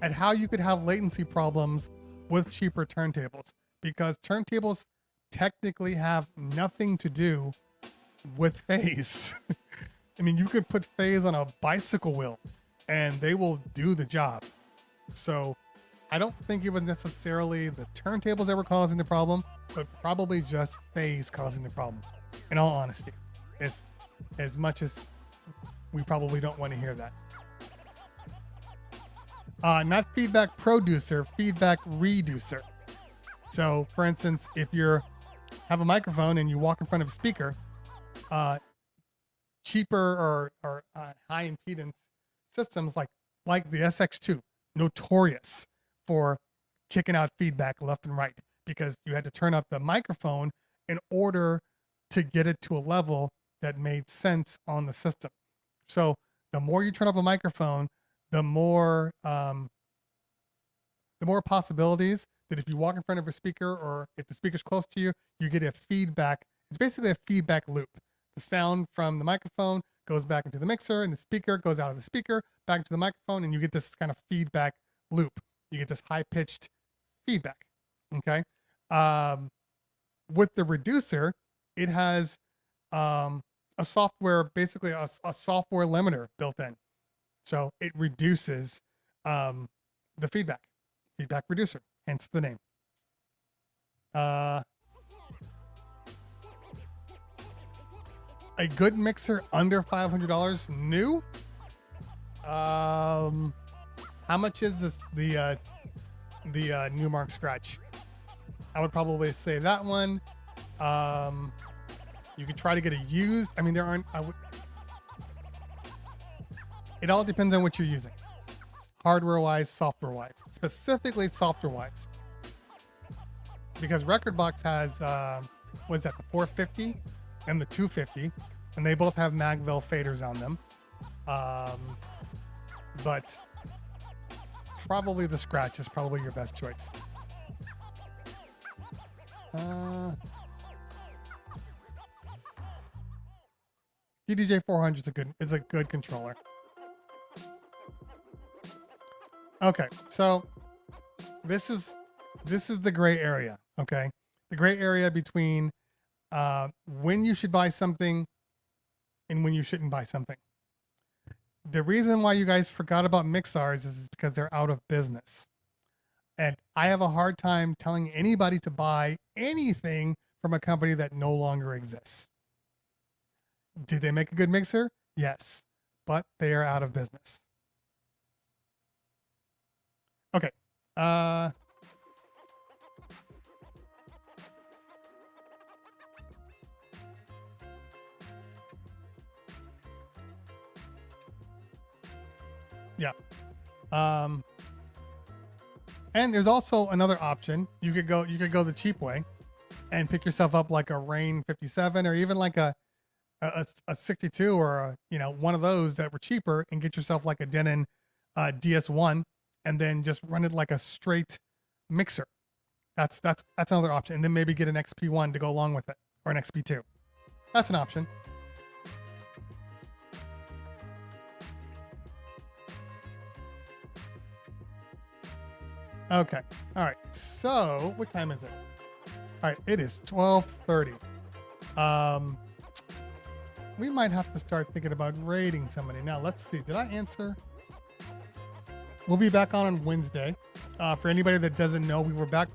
at how you could have latency problems with cheaper turntables, because turntables technically have nothing to do with phase. I mean, you could put phase on a bicycle wheel and they will do the job. So I don't think it was necessarily the turntables that were causing the problem, but probably just phase causing the problem, in all honesty, as much as we probably don't want to hear that. Not feedback producer, feedback reducer. So for instance, if you have a microphone and you walk in front of a speaker, cheaper or high impedance systems like the SX2, notorious for kicking out feedback left and right, because you had to turn up the microphone in order to get it to a level that made sense on the system. So the more you turn up a microphone, the more possibilities that if you walk in front of a speaker or if the speaker's close to you, you get a feedback. It's basically a feedback loop. The sound from the microphone goes back into the mixer, and the speaker goes out of the speaker back into the microphone, and you get this kind of feedback loop. You get this high-pitched feedback. Okay. With the reducer, it has a software, basically a software limiter built in. So it reduces the feedback reducer, hence the name. A good mixer under $500 new. How much is this? The Newmark Scratch. I would probably say that one. You could try to get a used. I mean, there aren't. It all depends on what you're using, hardware-wise, software-wise, specifically software-wise. Because Rekordbox has, what is that, the 450 and the 250, and they both have Magville faders on them. But probably the Scratch is probably your best choice. DDJ 400 is a good controller. Okay, so this is the gray area. Okay, the gray area between when you should buy something and when you shouldn't buy something. The reason why you guys forgot about Mixars is because they're out of business. And I have a hard time telling anybody to buy anything from a company that no longer exists. Did they make a good mixer? Yes, but they are out of business. Okay. Yeah. And there's also another option. You could go the cheap way and pick yourself up like a Rain 57 or even like a 62 or one of those that were cheaper and get yourself like a Denon DS1 and then just run it like a straight mixer. That's another option. And then maybe get an XP1 to go along with it or an XP2. That's an option. Okay. All right. So what time is it? All right. It is 12:30. We might have to start thinking about rating somebody. Now, let's see. Did I answer? We'll be back on Wednesday. For anybody that doesn't know, we were back.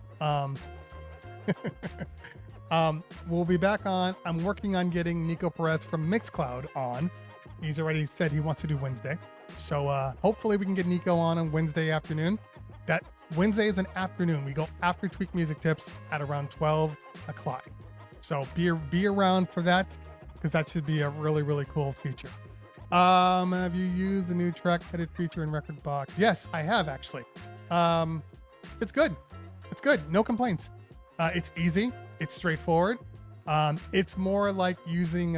We'll be back on. I'm working on getting Nico Perez from Mixcloud on. He's already said he wants to do Wednesday. So hopefully we can get Nico on Wednesday afternoon. That Wednesday is an afternoon. We go after Tweak Music Tips at around 12 o'clock. So be around for that because that should be a really, really cool feature. Have you used the new track edit feature in Rekordbox? Yes, I have actually. It's good. It's good. No complaints. It's easy. It's straightforward. It's more like using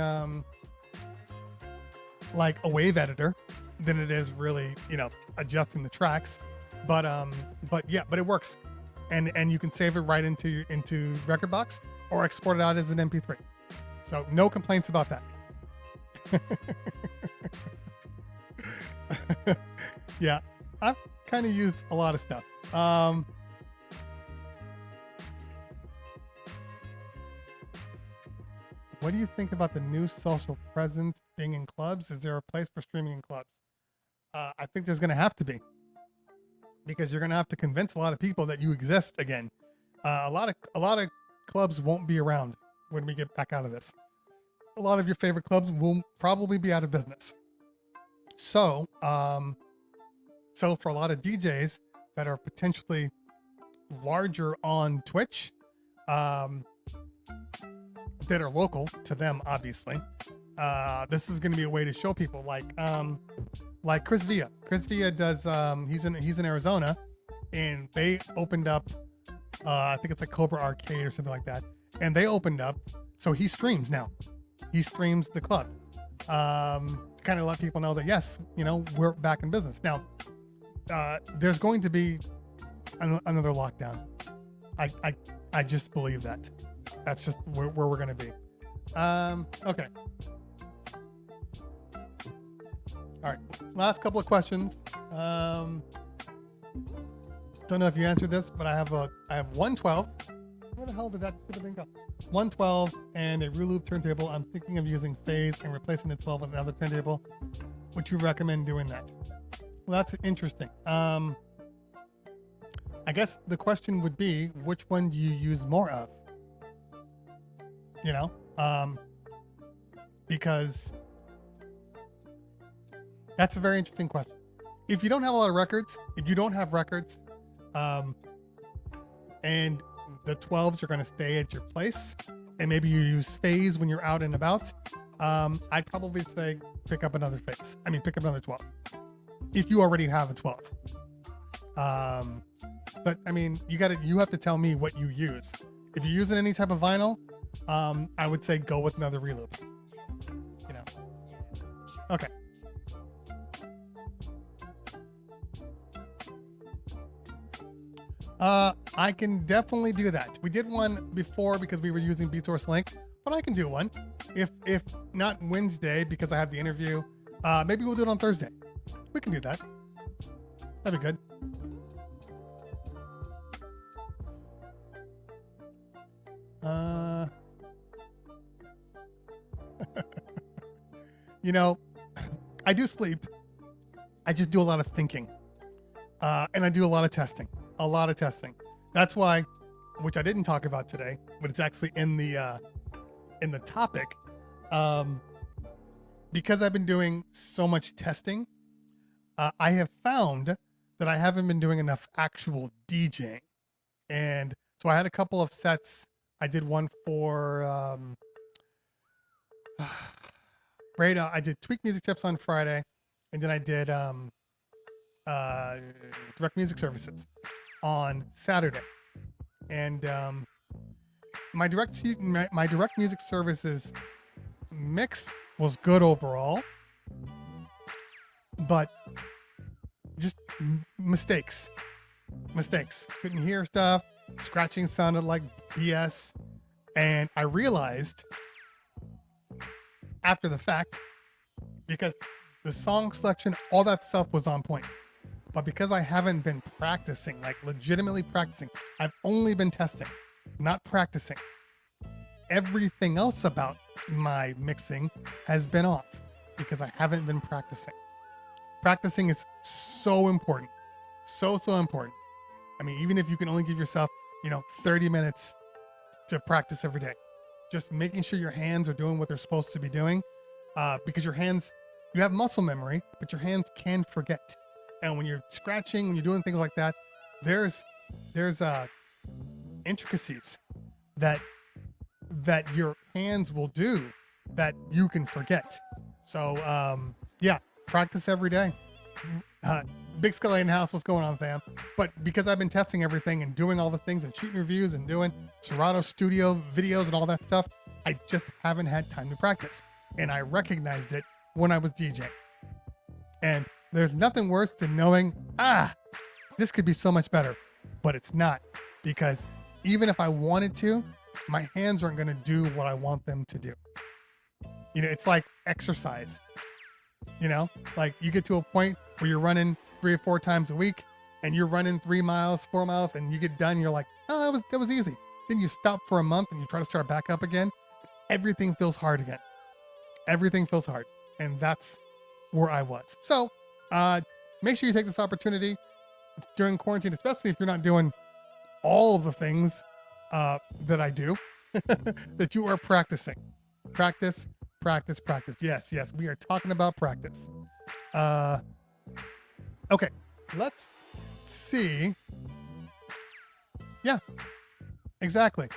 like a wave editor than it is really, adjusting the tracks. But it works. And you can save it right into Rekordbox or export it out as an MP3. So no complaints about that. Yeah, I've kind of used a lot of stuff. What do you think about the new social presence being in clubs? Is there a place for streaming in clubs? I think there's going to have to be, because you're going to have to convince a lot of people that you exist again. A lot of clubs won't be around when we get back out of this. A lot of your favorite clubs will probably be out of business. So for a lot of DJs that are potentially larger on Twitch, that are local to them, obviously, this is going to be a way to show people, like Chris Villa. Chris Villa does. He's in Arizona, and they opened up. I think it's like Cobra Arcade or something like that, and they opened up. So he streams now. He streams the club. Kind of let people know that yes, we're back in business now. There's going to be another lockdown. I just believe that. That's just where we're going to be. Okay. All right. Last couple of questions. Don't know if you answered this, but I have 112. Where the hell did that stupid thing go? 112 and a reloop turntable. I'm thinking of using phase and replacing the 12 with another turntable. Would you recommend doing that? Well, that's interesting. I guess the question would be, which one do you use more of? Because that's a very interesting question. If you don't have a lot of records, and the 12s are going to stay at your place, and maybe you use phase when you're out and about, I'd probably say pick up another 12. If you already have a 12. But I mean, you have to tell me what you use. If you're using any type of vinyl, I would say go with another reloop. Okay. I can definitely do that. We did one before because we were using BeatSource Link but I can do one. If not Wednesday because I have the interview, maybe we'll do it on Thursday. We can do that. That'd be good. You know, I do sleep. I just do a lot of thinking. And I do a lot of testing. A lot of testing. That's why, which I didn't talk about today, but it's actually in the topic. Because I've been doing so much testing, I have found that I haven't been doing enough actual DJing. And so I had a couple of sets. I did one for I did Tweak Music Tips on Friday, and then I did Direct Music Services on Saturday. And my direct music services mix was good overall, but just mistakes. Couldn't hear stuff. Scratching sounded like BS. And I realized after the fact, because the song selection, all that stuff was on point. But because I haven't been practicing, like legitimately practicing, I've only been testing, not practicing. Everything else about my mixing has been off because I haven't been practicing. Practicing is so important. So important. I mean, even if you can only give yourself, 30 minutes to practice every day, just making sure your hands are doing what they're supposed to be doing, because your hands, you have muscle memory, but your hands can forget. And when you're scratching, when you're doing things like that, there's intricacies that your hands will do that you can forget. So yeah, practice every day. Big Scully in the house, what's going on, fam? But because I've been testing everything and doing all the things and shooting reviews and doing Serato studio videos and all that stuff, I just haven't had time to practice. And I recognized it when I was DJing. And there's nothing worse than knowing, this could be so much better, but it's not, because even if I wanted to, my hands aren't going to do what I want them to do. It's like exercise, like you get to a point where you're running 3 or 4 times a week and you're running 3 miles, 4 miles, and you get done. You're like, oh, that was easy. Then you stop for a month and you try to start back up again. Everything feels hard again. Everything feels hard. And that's where I was. So, make sure you take this opportunity during quarantine, especially if you're not doing all of the things that I do, that you are practicing. Practice. Yes, we are talking about practice. Okay, let's see. Yeah, exactly.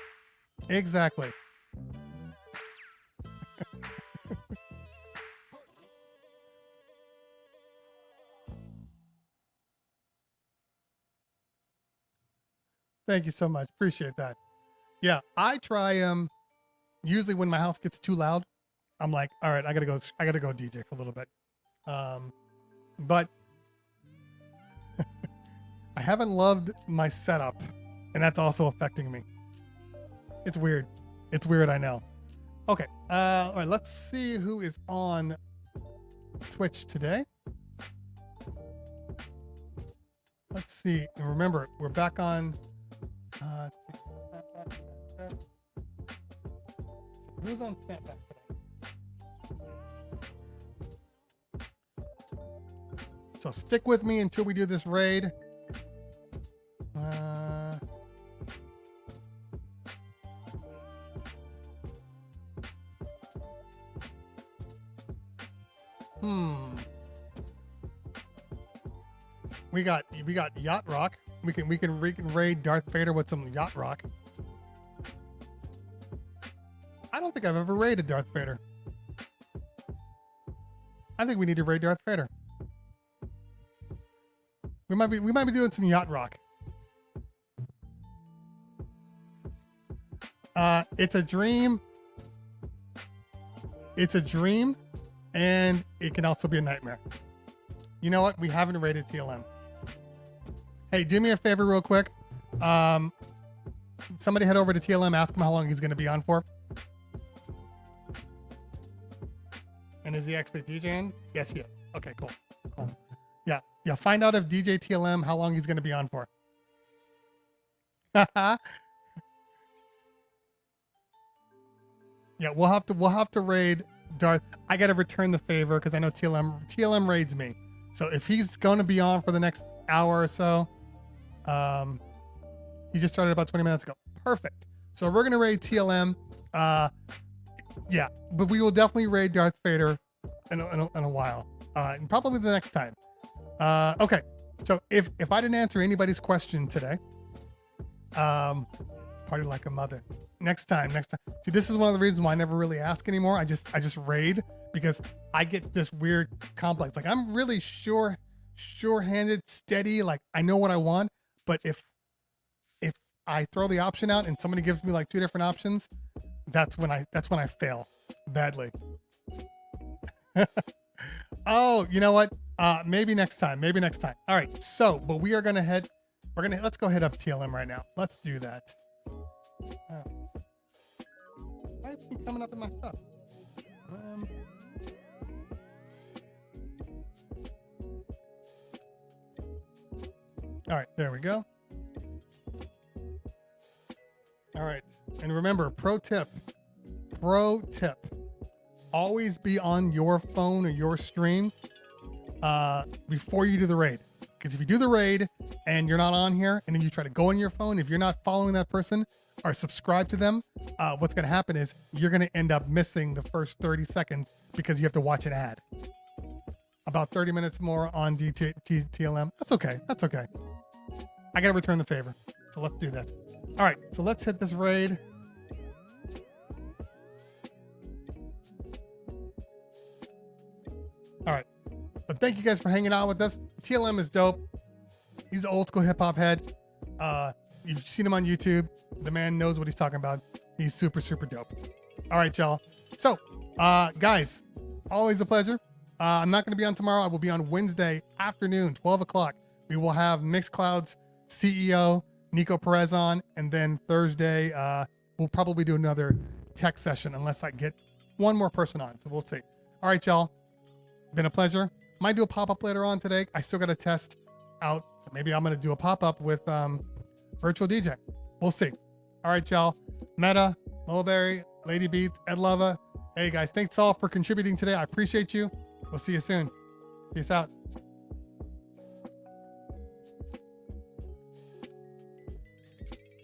Thank you so much. Appreciate that. Yeah, I try usually when my house gets too loud, I'm like, all right, I gotta go DJ for a little bit. But I haven't loved my setup, and that's also affecting me. It's weird. I know. Okay. All right, let's see who is on Twitch today. Let's see. And remember, we're back on who's on Snapback today? So stick with me until we do this raid. We got Yacht Rock. We can raid Darth Vader with some Yacht Rock. I don't think I've ever raided Darth Vader. I think we need to raid Darth Vader. We might be doing some Yacht Rock. It's a dream. It's a dream, and it can also be a nightmare. You know what? We haven't raided TLM. Hey, do me a favor real quick. Somebody head over to TLM, ask him how long he's going to be on for. And is he actually DJing? Yes, he is. Okay, cool. Cool. Yeah. Yeah. Find out if DJ TLM how long he's going to be on for. Yeah, we'll have to raid Darth. I got to return the favor because I know TLM raids me. So if he's going to be on for the next hour or so, he just started about 20 minutes ago. Perfect. So we're going to raid TLM. Yeah, but we will definitely raid Darth Vader in a while, and probably the next time. Okay, so if I didn't answer anybody's question today, party like a mother. Next time. See, this is one of the reasons why I never really ask anymore. I just raid because I get this weird complex. Like I'm really sure-handed, steady. Like I know what I want, but if I throw the option out and somebody gives me like 2 different options, that's when I fail badly. Oh, you know what? Maybe next time. All right. So, but let's go head up TLM right now. Let's do that. Why is he coming up in my stuff? All right, there we go. All right. And remember, pro tip, always be on your phone or your stream before you do the raid. Because if you do the raid and you're not on here and then you try to go on your phone, if you're not following that person or subscribe to them, what's going to happen is you're going to end up missing the first 30 seconds because you have to watch an ad. About 30 minutes more on TLM. That's okay. I got to return the favor. So let's do this. All right, so let's hit this raid. All right, but thank you guys for hanging out with us. TLM is dope. He's an old school hip hop head. You've seen him on YouTube. The man knows what he's talking about. He's super, super dope. All right, y'all. So, guys, always a pleasure. I'm not going to be on tomorrow. I will be on Wednesday afternoon, 12 o'clock. We will have Mixcloud's CEO, Nico Perez on, and then Thursday we'll probably do another tech session unless I get one more person on. So we'll see. All right, y'all. Been a pleasure. Might do a pop-up later on today. I still got to test out. So maybe I'm going to do a pop-up with Virtual DJ. We'll see. All right, y'all. Meta, Mulberry, Lady Beats, Ed Lava. Hey, guys. Thanks all for contributing today. I appreciate you. We'll see you soon. Peace out.